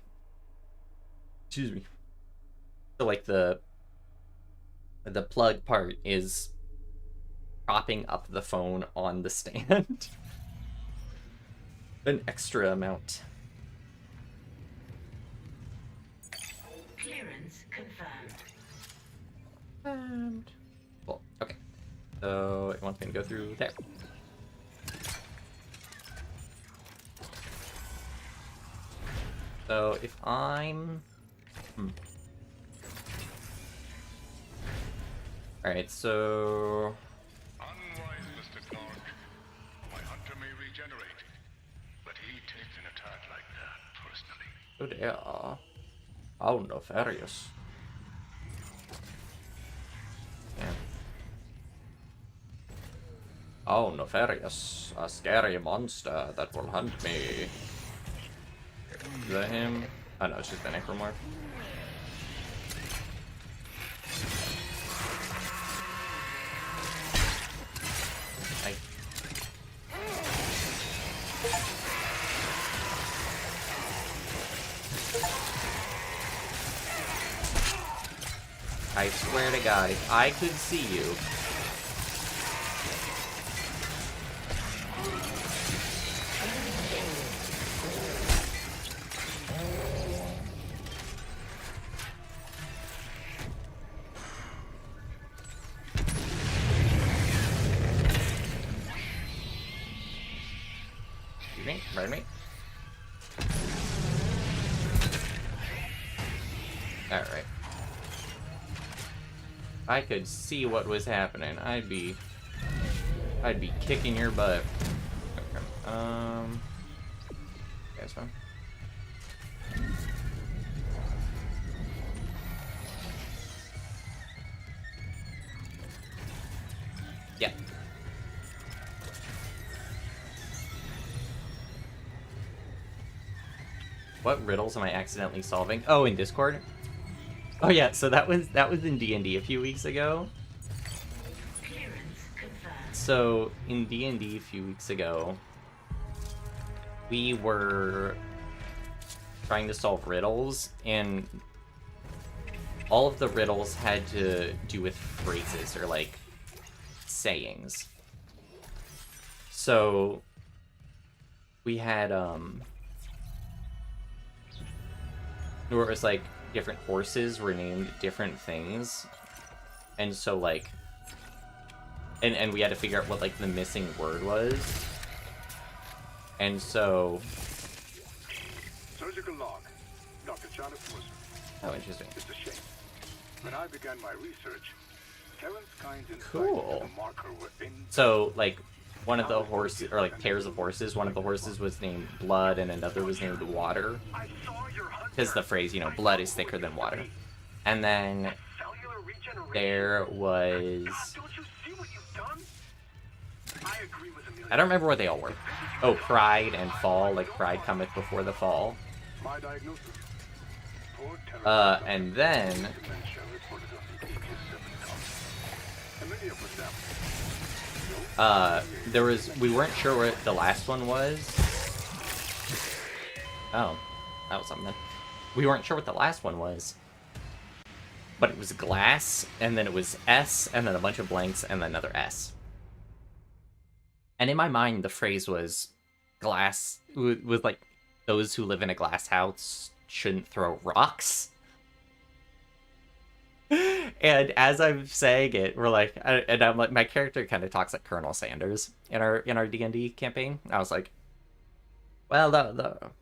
Excuse me. So like the plug part is propping up the phone on the stand. An extra amount. Clearance confirmed. Cool. Okay. So it wants me to go through there. So if I'm... Alright, so... Unwise, Mr. Clark. My hunter may regenerate, but he takes an attack like that personally. Oh dear. How nefarious. Yeah. Oh, nefarious. A scary monster that will hunt me. Is that him? Oh no, it's just the necromorph. I swear to God, if I could see you. Excuse me, pardon me. Alright. I could see what was happening. I'd be kicking your butt. Okay. That's fine. Yeah. What riddles am I accidentally solving? Oh, in Discord? Oh yeah, so that was in D&D a few weeks ago. So in D&D a few weeks ago, we were trying to solve riddles, and all of the riddles had to do with phrases or like sayings. So we had where it was like different horses were named different things, and so like and we had to figure out what like the missing word was, and so Surgical log. Dr. Jonathan was... oh, interesting. It's a shame. When I began my research, Terrence Kyne's insights Cool. to the marker were in... So like one of the horses, or like pairs of horses, one of the horses was named Blood and another was named Water, because the phrase, you know, blood is thicker than water. And then there was... I don't remember what they all were. Oh, pride and fall, like pride cometh before the fall. And then... linear, for example. We weren't sure what the last one was. Oh, that was something then. We weren't sure what the last one was. But it was glass, and then it was S, and then a bunch of blanks, and then another S. And in my mind, the phrase was glass, was like, those who live in a glass house shouldn't throw rocks. And as I'm saying it, we're like, and I'm like, my character kind of talks like Colonel Sanders in our D&D campaign. I was like, well, the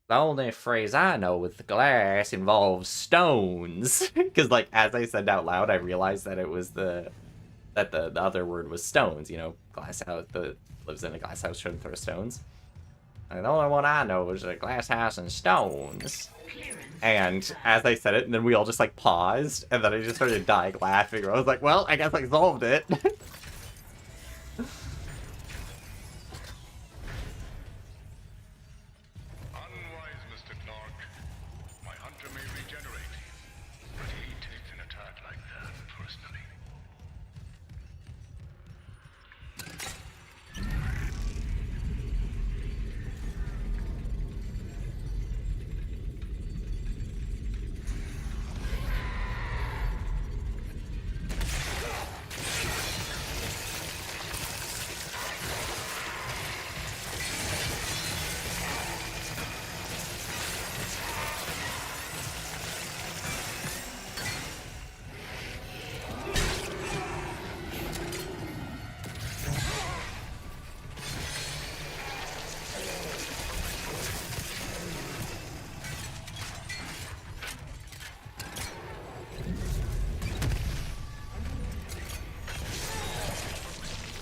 only phrase I know with glass involves stones. Because like as I said out loud, I realized that it was the other word was stones. You know, glass house that lives in a glass house shouldn't throw stones. And the only one I know is a glass house and stones. And as I said it, and then we all just like paused, and then I just started dying laughing. I was like, well, I guess I solved it. Unwise, Mr. Clark. My hunter may regenerate, but he takes an attack like that personally.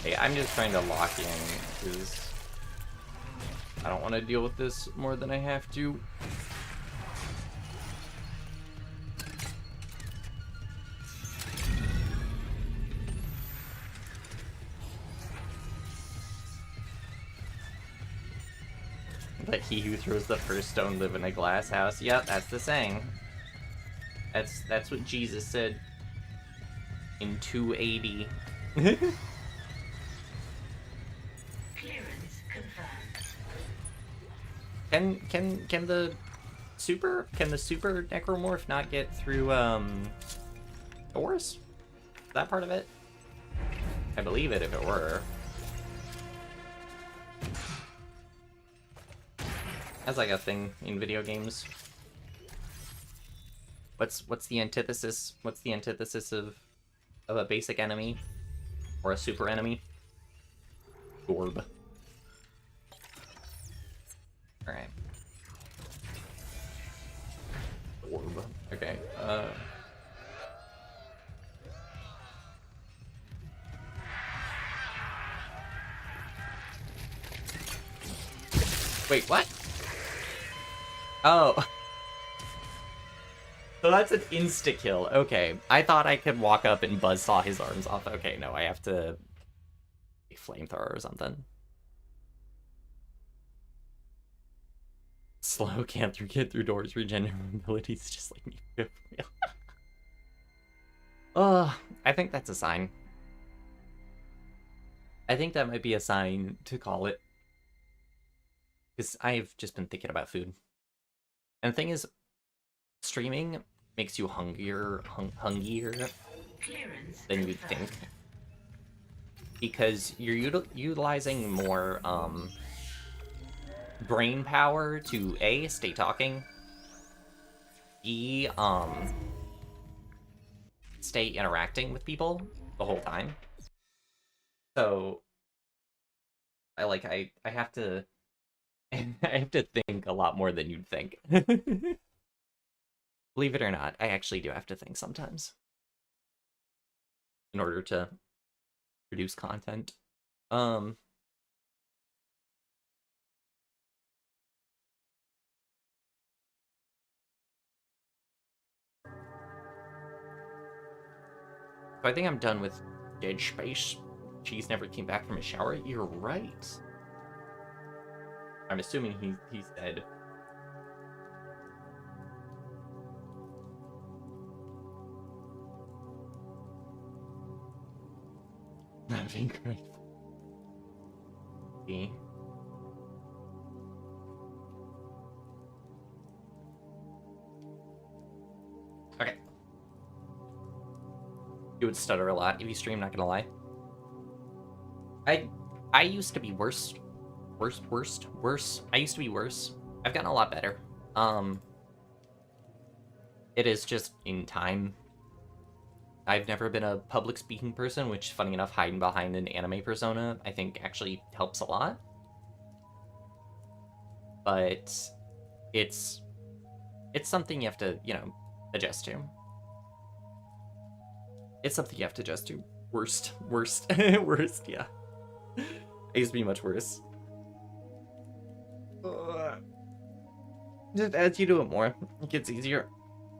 Hey, I'm just trying to lock in, because I don't want to deal with this more than I have to. Let he who throws the first stone live in a glass house. Yep, that's the saying. That's what Jesus said in 280. Clearance confirmed. Can the super necromorph not get through doors? Is that part of it? I believe it if it were. That's like a thing in video games. What's the antithesis? What's the antithesis of a basic enemy or a super enemy? Orb. All right. Orb. Okay. Wait, what? Oh. So that's an insta-kill. Okay. I thought I could walk up and buzzsaw his arms off. Okay, no, I have to... flamethrower or something. Slow, can't get through doors, regenerate abilities, just like me. I think that's a sign. I think that might be a sign to call it. Because I've just been thinking about food. And the thing is, streaming makes you hungrier than you'd think. Because you're utilizing more brain power to A, stay talking, B, stay interacting with people the whole time. So I have to I have to think a lot more than you'd think. Believe it or not, I actually do have to think sometimes in order to produce content. So I think I'm done with Dead Space. Cheese never came back from his shower. You're right. I'm assuming he's dead. That'd be great. See? Okay. You would stutter a lot if you stream, not gonna lie. I used to be worse. I used to be worse. I've gotten a lot better. It is just in time. I've never been a public speaking person, which, funny enough, hiding behind an anime persona, I think actually helps a lot. But it's something you have to, you know, adjust to. It's something you have to adjust to. Worst, yeah. I used to be much worse. Just as you do it more, it gets easier.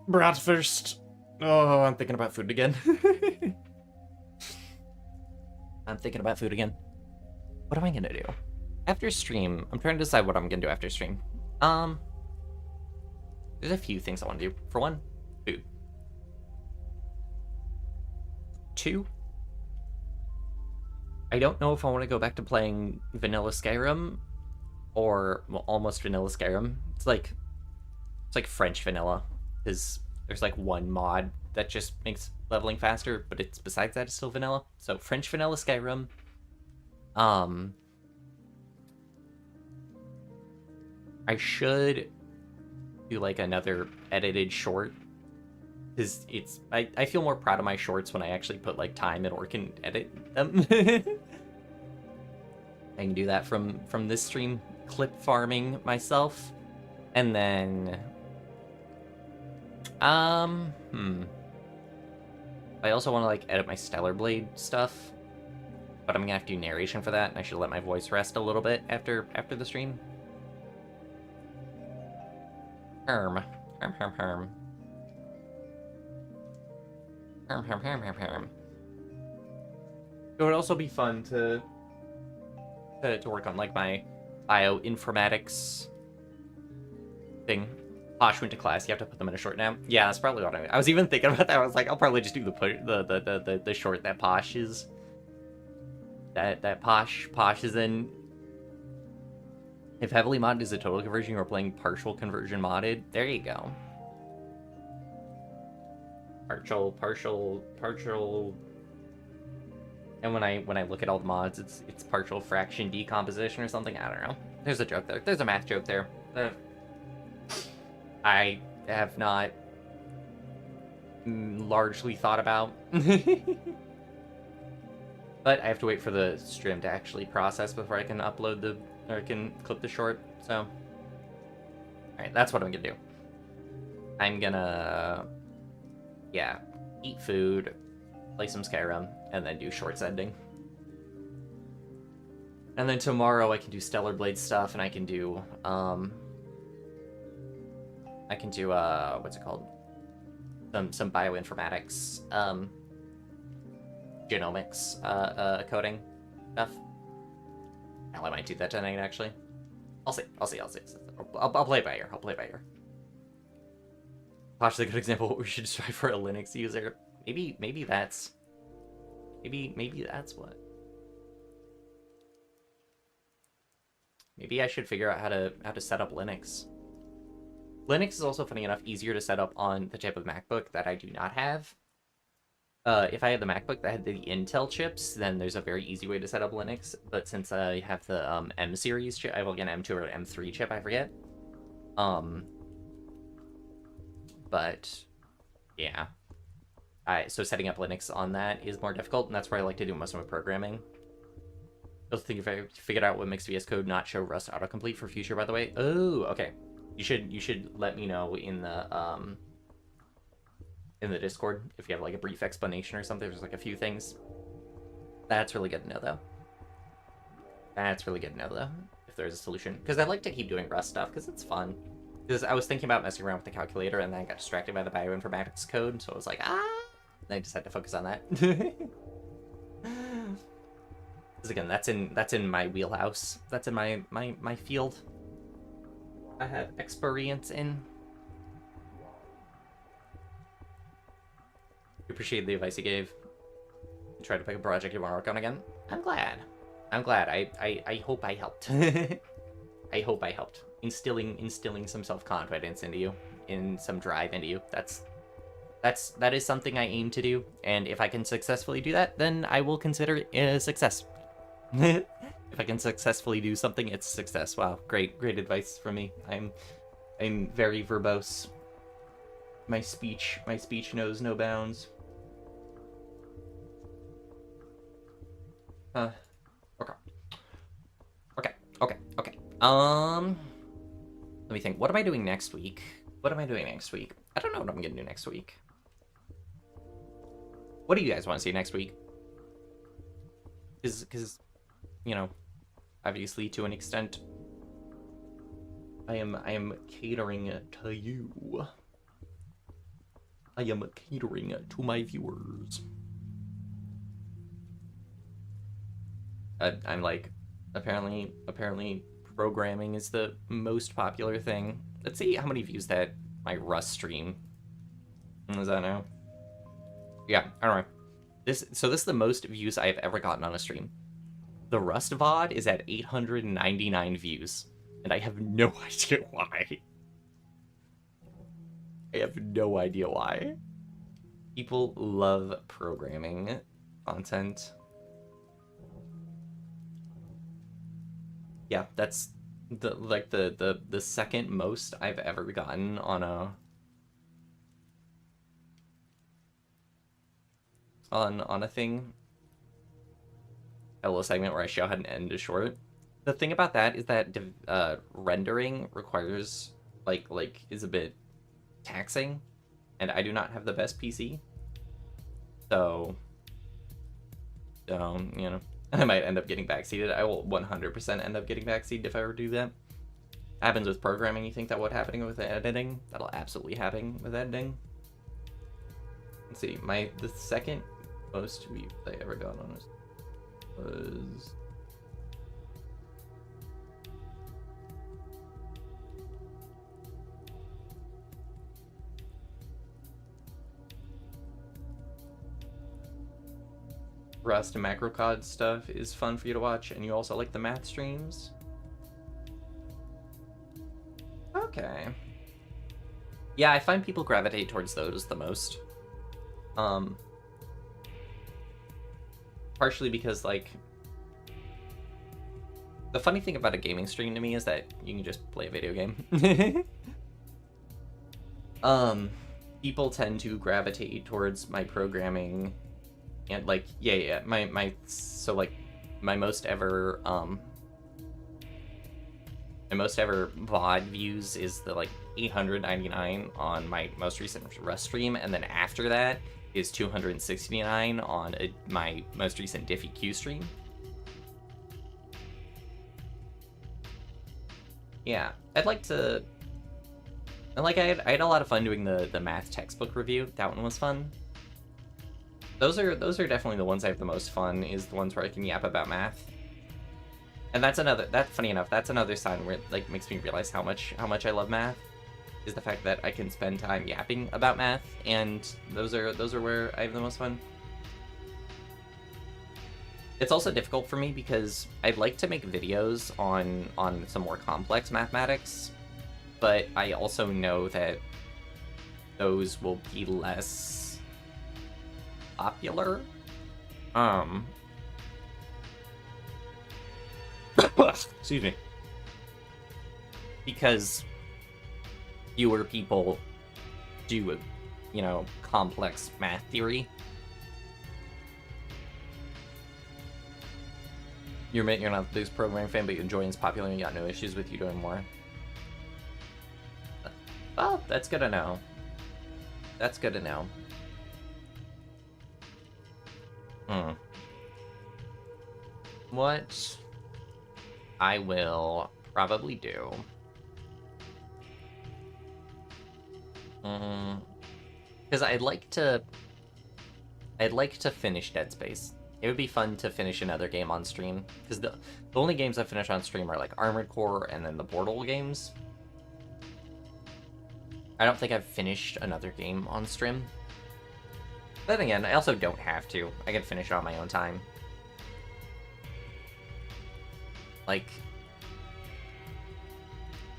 Bratwurst. Oh, I'm thinking about food again. I'm thinking about food again. What am I gonna do? After stream, I'm trying to decide what I'm gonna do after stream. There's a few things I want to do. For one, food. 2, I don't know if I want to go back to playing vanilla Skyrim or, well, almost vanilla Skyrim. It's like French vanilla, because there's like one mod that just makes leveling faster, but it's besides that it's still vanilla. So French vanilla Skyrim. I should do like another edited short, because I feel more proud of my shorts when I actually put like time and work and edit them. I can do that from this stream, clip farming myself. And then I also want to like edit my Stellar Blade stuff, but I'm gonna have to do narration for that, and I should let my voice rest a little bit after the stream. Herm. It would also be fun to work on like my bioinformatics thing. Posh went to class. You have to put them in a short now. Yeah, that's probably what I was even thinking about that. I was like, I'll probably just do the short that Posh is. That Posh is in. If heavily modded is a total conversion, you're playing partial conversion modded. There you go. Partial. And when I look at all the mods, it's partial fraction decomposition or something. I don't know. There's a joke there. There's a math joke there. I have not largely thought about. But I have to wait for the stream to actually process before I can upload or I can clip the short. So, alright, that's what I'm gonna do. I'm gonna, yeah, eat food, play some Skyrim, and then do shorts ending. And then tomorrow I can do Stellar Blade stuff, and I can do, what's it called? Some bioinformatics, genomics, coding stuff. Hell, I might do that tonight, actually. I'll see. I'll play it by ear. Posh is a good example of what we should strive for a Linux user. Maybe that's what. Maybe I should figure out how to set up Linux. Linux is also, funny enough, easier to set up on the type of MacBook that I do not have. If I had the MacBook that had the Intel chips, then there's a very easy way to set up Linux. But since I have the M series chip, I have like an M2 or an M3 chip, I forget. But yeah, so setting up Linux on that is more difficult, and that's where I like to do most of my programming. I also think if I figured out what makes VS Code not show Rust autocomplete for future, by the way. Oh, okay. You should let me know in the Discord if you have like a brief explanation or something. There's like a few things. That's really good to know though. If there's a solution, because I like to keep doing Rust stuff because it's fun. Because I was thinking about messing around with the calculator and then I got distracted by the bioinformatics code, so I was like, and I just had to focus on that. Because again, that's in my wheelhouse. That's in my field. I have experience in. Appreciate the advice you gave. try to pick a project you want to work on again. I'm glad. I hope I helped. I hope I helped. Instilling some self-confidence into you, in some drive into you. That is something I aim to do, and if I can successfully do that, then I will consider it a success. If I can successfully do something, it's success. Wow, great advice from me. I'm very verbose. My speech knows no bounds. Okay. Let me think. What am I doing next week? I don't know what I'm gonna do next week. What do you guys want to see next week? Because, you know, obviously to an extent, I am catering to you. I am catering to my viewers. I'm like, apparently programming is the most popular thing. Let's see how many views that my Rust stream. Is that now? Yeah, I don't know. This is the most views I've ever gotten on a stream. The Rust VOD is at 899 views, and I have no idea why. I have no idea why. People love programming content. Yeah, that's the second most I've ever gotten on a thing. A little segment where I show how to end a short. The thing about that is that rendering requires is a bit taxing, and I do not have the best PC, so you know, I might end up getting backseated. I will 100% end up getting backseated if I ever do that. Happens with programming. You think that what happening with editing? That'll absolutely happen with editing. Let's see, the second most views I ever got on this was Rust and MacroCOD stuff is fun for you to watch, and you also like the math streams. Okay. Yeah, I find people gravitate towards those the most. Partially because, like, the funny thing about a gaming stream to me is that you can just play a video game. People tend to gravitate towards my programming, and like, my most ever VOD views is the 899 on my most recent Rust stream, and then after that is 269 on my most recent DiffyQ stream. Yeah, I'd like to. And I had a lot of fun doing the math textbook review. That one was fun. Those are definitely the ones I have the most fun. Is the ones where I can yap about math. And that's funny enough. That's another sign where it makes me realize how much I love math. Is the fact that I can spend time yapping about math, and those are where I have the most fun. It's also difficult for me because I'd like to make videos on some more complex mathematics, but I also know that those will be less popular. Excuse me. Because fewer people do, complex math theory. You're not the biggest programming fan, but you enjoy it's popular and you got no issues with you doing more. Well, that's good to know. That's good to know. What I will probably do. Because I'd like to finish Dead Space. It would be fun to finish another game on stream, because the only games I finish on stream are Armored Core and then the Portal games. I don't think I've finished another game on stream. Then again, I also don't have to. I can finish it on my own time. Like,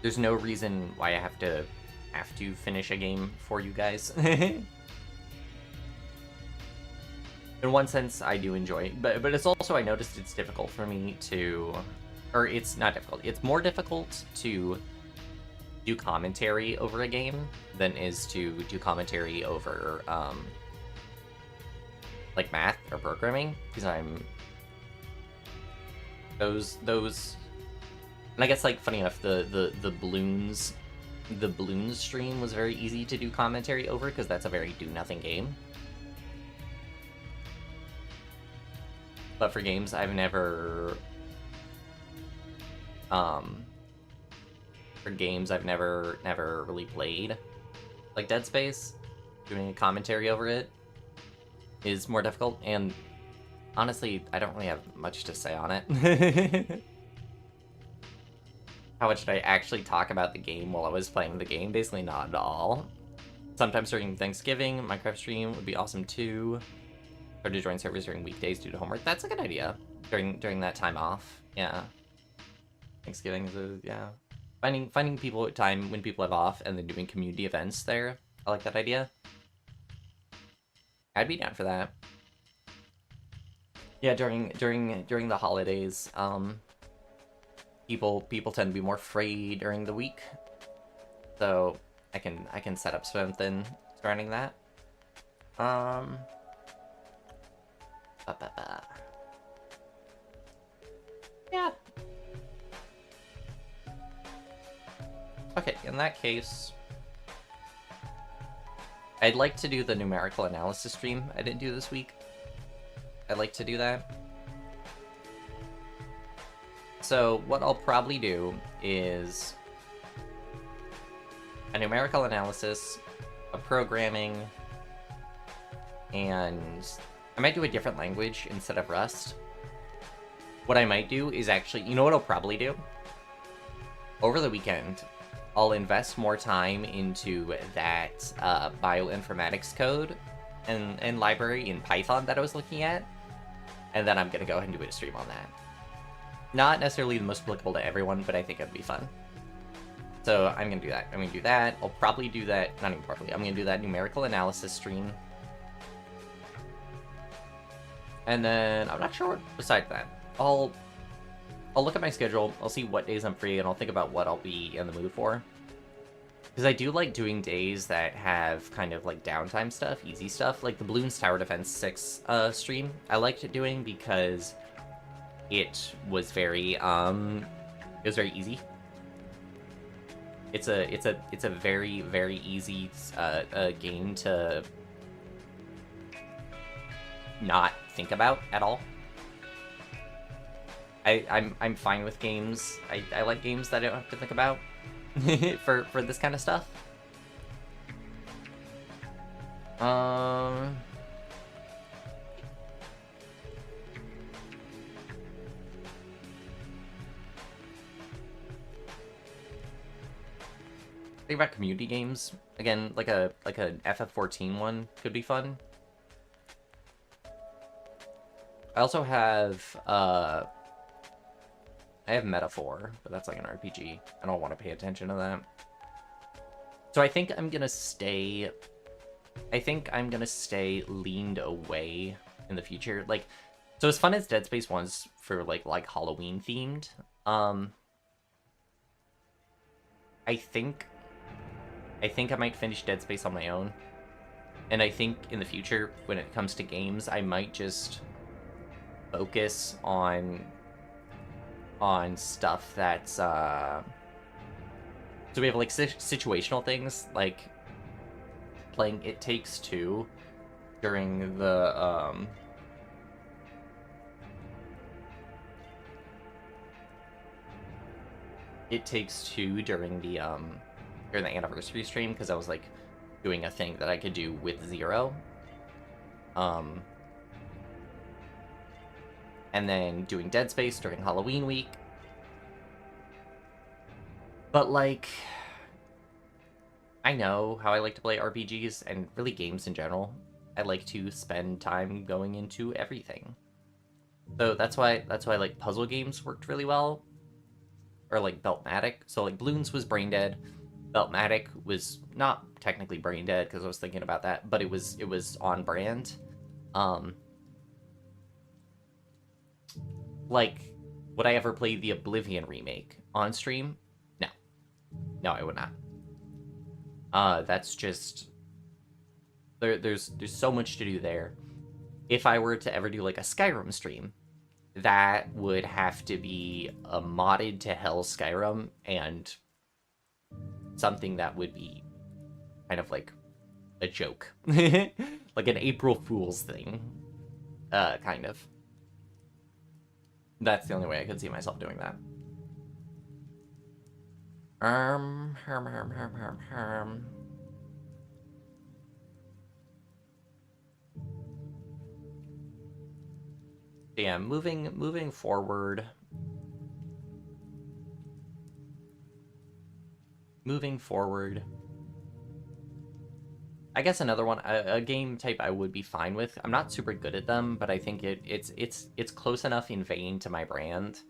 there's no reason why I have to finish a game for you guys. In one sense, I do enjoy it, but it's also, I noticed it's difficult for me to, or it's not difficult, it's more difficult to do commentary over a game than is to do commentary over, like math or programming, because I'm, those, and I guess, like, funny enough, the balloons stream was very easy to do commentary over, because that's a very do-nothing game. But for games I've never... for games I've never really played, like Dead Space, doing a commentary over it is more difficult, and honestly, I don't really have much to say on it. How much did I actually talk about the game while I was playing the game? Basically not at all. Sometimes during Thanksgiving, Minecraft stream would be awesome too. Or to join servers during weekdays due to homework. That's a good idea. During that time off. Yeah. Thanksgiving is yeah. Finding people at time when people have off and then doing community events there. I like that idea. I'd be down for that. Yeah, during the holidays, people tend to be more free during the week, so I can set up something surrounding that. Yeah. Okay, in that case, I'd like to do the numerical analysis stream I didn't do this week. I'd like to do that. So what I'll probably do is a numerical analysis, a programming, and I might do a different language instead of Rust. What I might do is actually, you know what I'll probably do? Over the weekend, I'll invest more time into that bioinformatics code and library in Python that I was looking at, and then I'm going to go ahead and do a stream on that. Not necessarily the most applicable to everyone, but I think it'd be fun. So I'm going to do that. I'm going to do that. I'll probably do that, not even probably, I'm going to do that numerical analysis stream. And then I'm not sure what besides that. I'll look at my schedule, I'll see what days I'm free, and I'll think about what I'll be in the mood for. Because I do like doing days that have kind of like downtime stuff, easy stuff, like the Bloons Tower Defense 6 stream. I liked it doing because it was very easy. It's a very easy game to not think about at all. I'm fine with games. I like games that I don't have to think about for this kind of stuff. Think about community games again, like a FF14 one could be fun. I also have I have Metaphor, but that's like an RPG. I don't want to pay attention to that. So I think I'm gonna stay leaned away in the future. Like, so as fun as Dead Space was for like Halloween themed, I think I might finish Dead Space on my own. And I think in the future, when it comes to games, I might just focus on stuff that's so we have like situational things, like playing It Takes Two during the during the anniversary stream, because I was like doing a thing that I could do with Zero, and then doing Dead Space during Halloween week. But like, I know how I like to play RPGs and really games in general. I like to spend time going into everything. So that's why like puzzle games worked really well. Or like Beltmatic. So like Bloons was brain dead. Beltmatic was not technically brain dead because I was thinking about that, but it was on brand. Like, would I ever play the Oblivion remake on stream? No. No, I would not. That's just there's so much to do there. If I were to ever do like a Skyrim stream, that would have to be a modded to hell Skyrim and something that would be kind of like a joke. Like an April Fool's thing. Kind of. That's the only way I could see myself doing that. Herm. Yeah, moving forward. I guess another one, a game type I would be fine with. I'm not super good at them, but I think it's close enough in vein to my brand.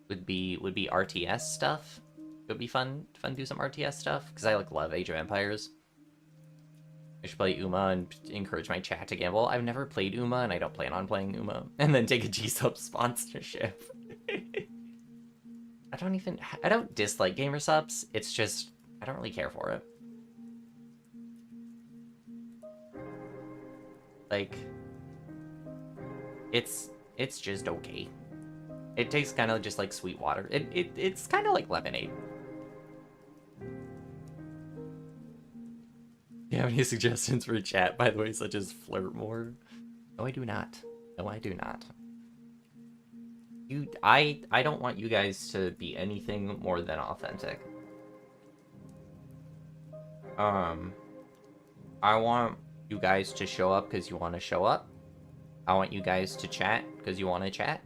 Would be RTS stuff. It would be fun to do some RTS stuff because I like love Age of Empires. I should play Uma and encourage my chat to gamble. I've never played Uma and I don't plan on playing Uma. And then take a G-Sub sponsorship. I don't dislike gamer subs. It's just I don't really care for it. Like, it's just okay. It tastes kind of just like sweet water. It's kind of like lemonade. Do you have any suggestions for chat, by the way, such as flirt more? No, I do not. No, I do not. I don't want you guys to be anything more than authentic. I want you guys to show up because you want to show up. I want you guys to chat because you want to chat.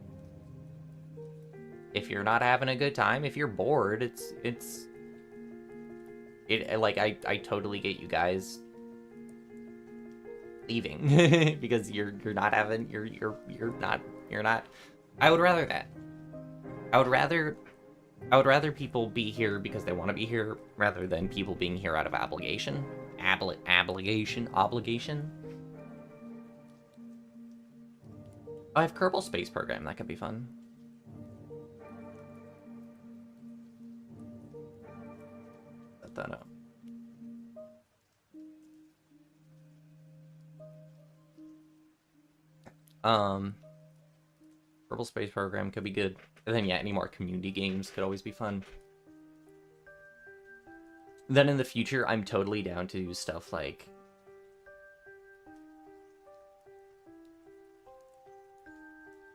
If you're not having a good time, if you're bored, I totally get you guys leaving because you're not having you're not. I would rather that. I would rather people be here because they want to be here rather than people being here out of obligation. Obligation. I have Kerbal Space Program. That could be fun. Set that up. Kerbal Space Program could be good. And then yeah, any more community games could always be fun. Then in the future, I'm totally down to do stuff like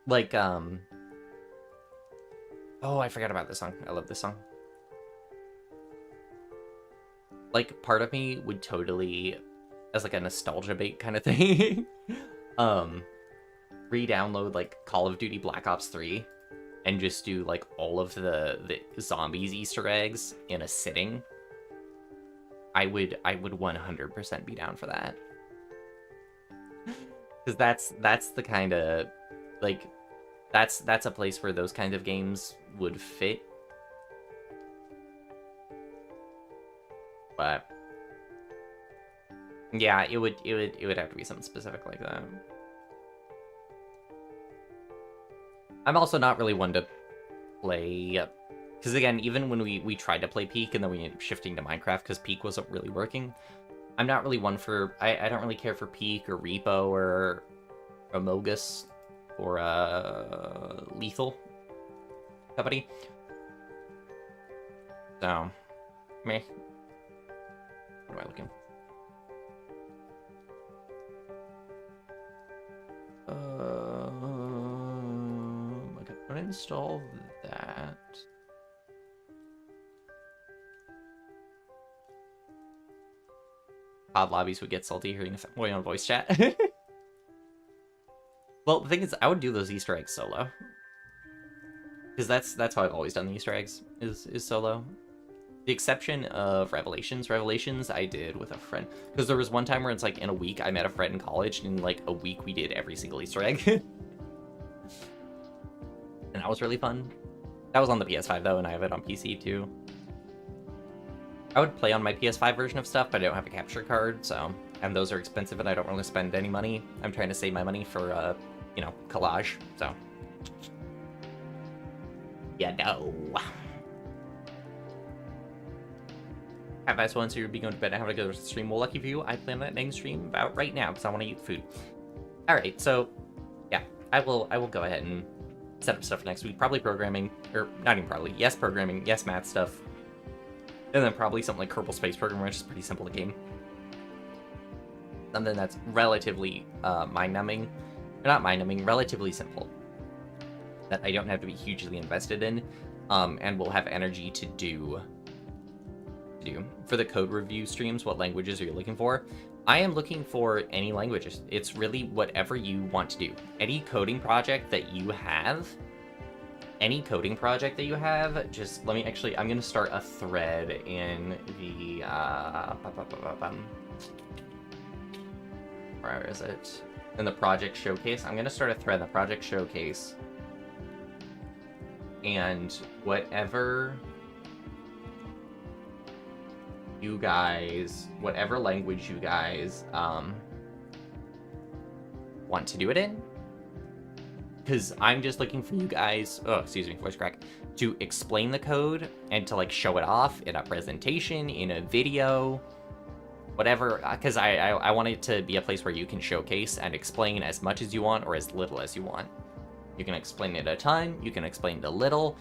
oh, I forgot about this song. I love this song. Like, part of me would totally, as like a nostalgia bait kind of thing, re-download like Call of Duty Black Ops 3 and just do like all of the zombies Easter eggs in a sitting. I would 100% be down for that. Because that's the kind of like that's a place where those kind of games would fit. But yeah, it would have to be something specific like that. I'm also not really one to play, because again, even when we tried to play Peak and then we ended up shifting to Minecraft because Peak wasn't really working, I'm not really one for, I don't really care for Peak or Repo or Amogus or Lethal Company. So, meh. What am I looking? Okay, I'm gonna install that. COD lobbies would get salty hearing a fanboy on voice chat. Well, the thing is, I would do those Easter eggs solo. Because that's how I've always done the Easter eggs, is solo. The exception of Revelations. Revelations I did with a friend. Because there was one time where it's like in a week I met a friend in college, and in like a week we did every single Easter egg. And that was really fun. That was on the PS5 though, and I have it on PC too. I would play on my PS5 version of stuff, but I don't have a capture card, so... And those are expensive, and I don't really spend any money. I'm trying to save my money for, you know, collage, so... Yeah, no. Have I once you'd be going to bed and have to go to the stream? Well, lucky for you, I plan that next stream about right now, because I want to eat food. Alright, so... Yeah, I will go ahead and set up stuff next week. Probably programming, or not even probably. Yes, programming. Yes, math stuff. And then probably something like Kerbal Space Program, which is pretty simple to game. Something that's relatively mind-numbing. Or not mind-numbing, relatively simple. That I don't have to be hugely invested in. And will have energy to do. For the code review streams, what languages are you looking for? I am looking for any languages. It's really whatever you want to do. Any coding project that you have... just let me actually, I'm going to start a thread in the, where is it? In the project showcase. I'm going to start a thread in the project showcase. And whatever you guys, whatever language you guys, want to do it in. Because I'm just looking for you guys, oh, excuse me, voice crack, to explain the code and to, like, show it off in a presentation, in a video, whatever, because I want it to be a place where you can showcase and explain as much as you want or as little as you want. You can explain it a ton, you can explain it a little,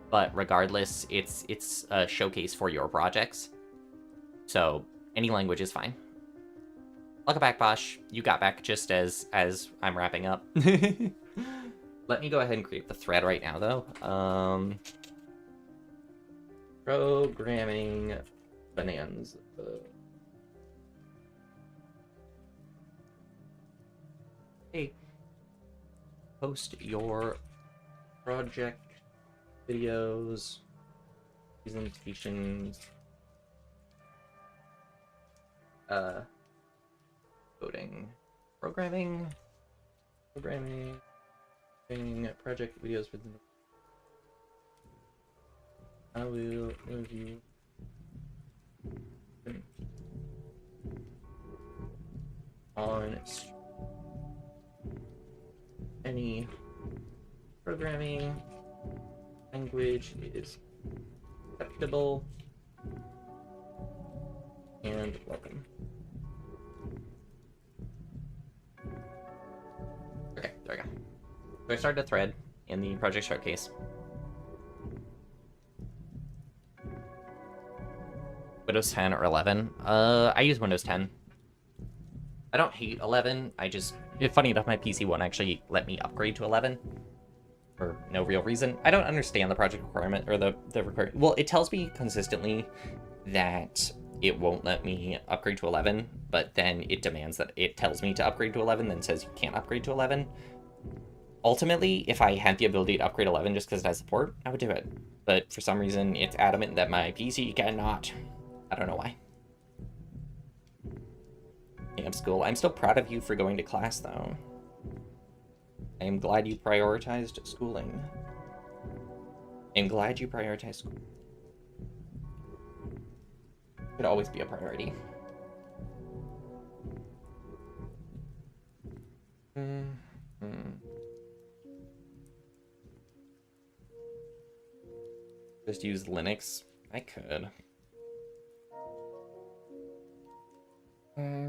but regardless, it's a showcase for your projects. So, any language is fine. Welcome back, Bosch. You got back just as I'm wrapping up. Let me go ahead and create the thread right now, though. Programming bonanza. Hey, post your project videos, presentations, coding, programming, project videos within the... I will review on any programming language is acceptable and welcome. Okay, there we go. So I started a thread in the project showcase. Windows 10 or 11? I use Windows 10. I don't hate 11, I just... Funny enough, my PC won't actually let me upgrade to 11. For no real reason. I don't understand the project requirement, or the requirement. Well, it tells me consistently that it won't let me upgrade to 11, but then it demands that it tells me to upgrade to 11, then says you can't upgrade to 11. Ultimately, if I had the ability to upgrade 11 just because it has support, I would do it. But for some reason, it's adamant that my PC cannot. I don't know why. Camp school. I'm still proud of you for going to class, though. I am glad you prioritized schooling. I'm glad you prioritized school. Could always be a priority. Just use Linux? I could.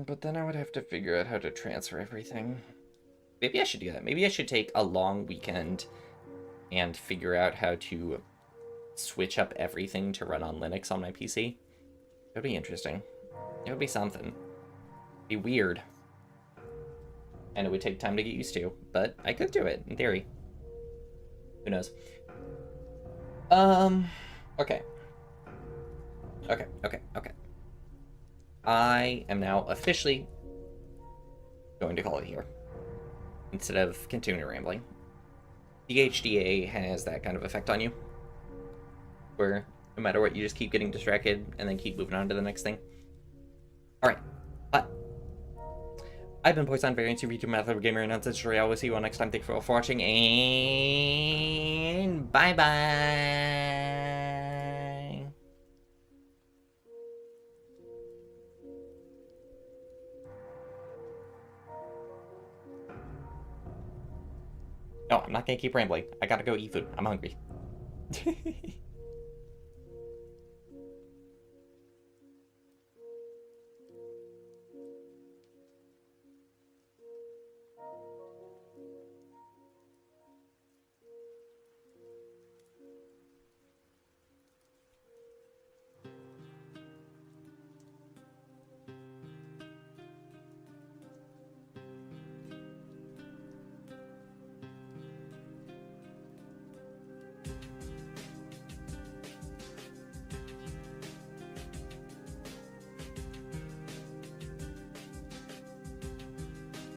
But then I would have to figure out how to transfer everything. Maybe I should do that. Maybe I should take a long weekend and figure out how to switch up everything to run on Linux on my PC. It would be interesting. It would be something. It'd be weird. And it would take time to get used to, but I could do it, in theory. Who knows? Okay. Okay. I am now officially going to call it here, instead of continuing rambling. DHDA has that kind of effect on you, where No matter what, you just keep getting distracted and then keep moving on to the next thing. Alright, but I've been Poisson, variant to VTuber Method Gamer, and Ancestry. I will see you all next time. Thank you all for watching, and bye-bye! No, I'm not gonna keep rambling. I gotta go eat food. I'm hungry.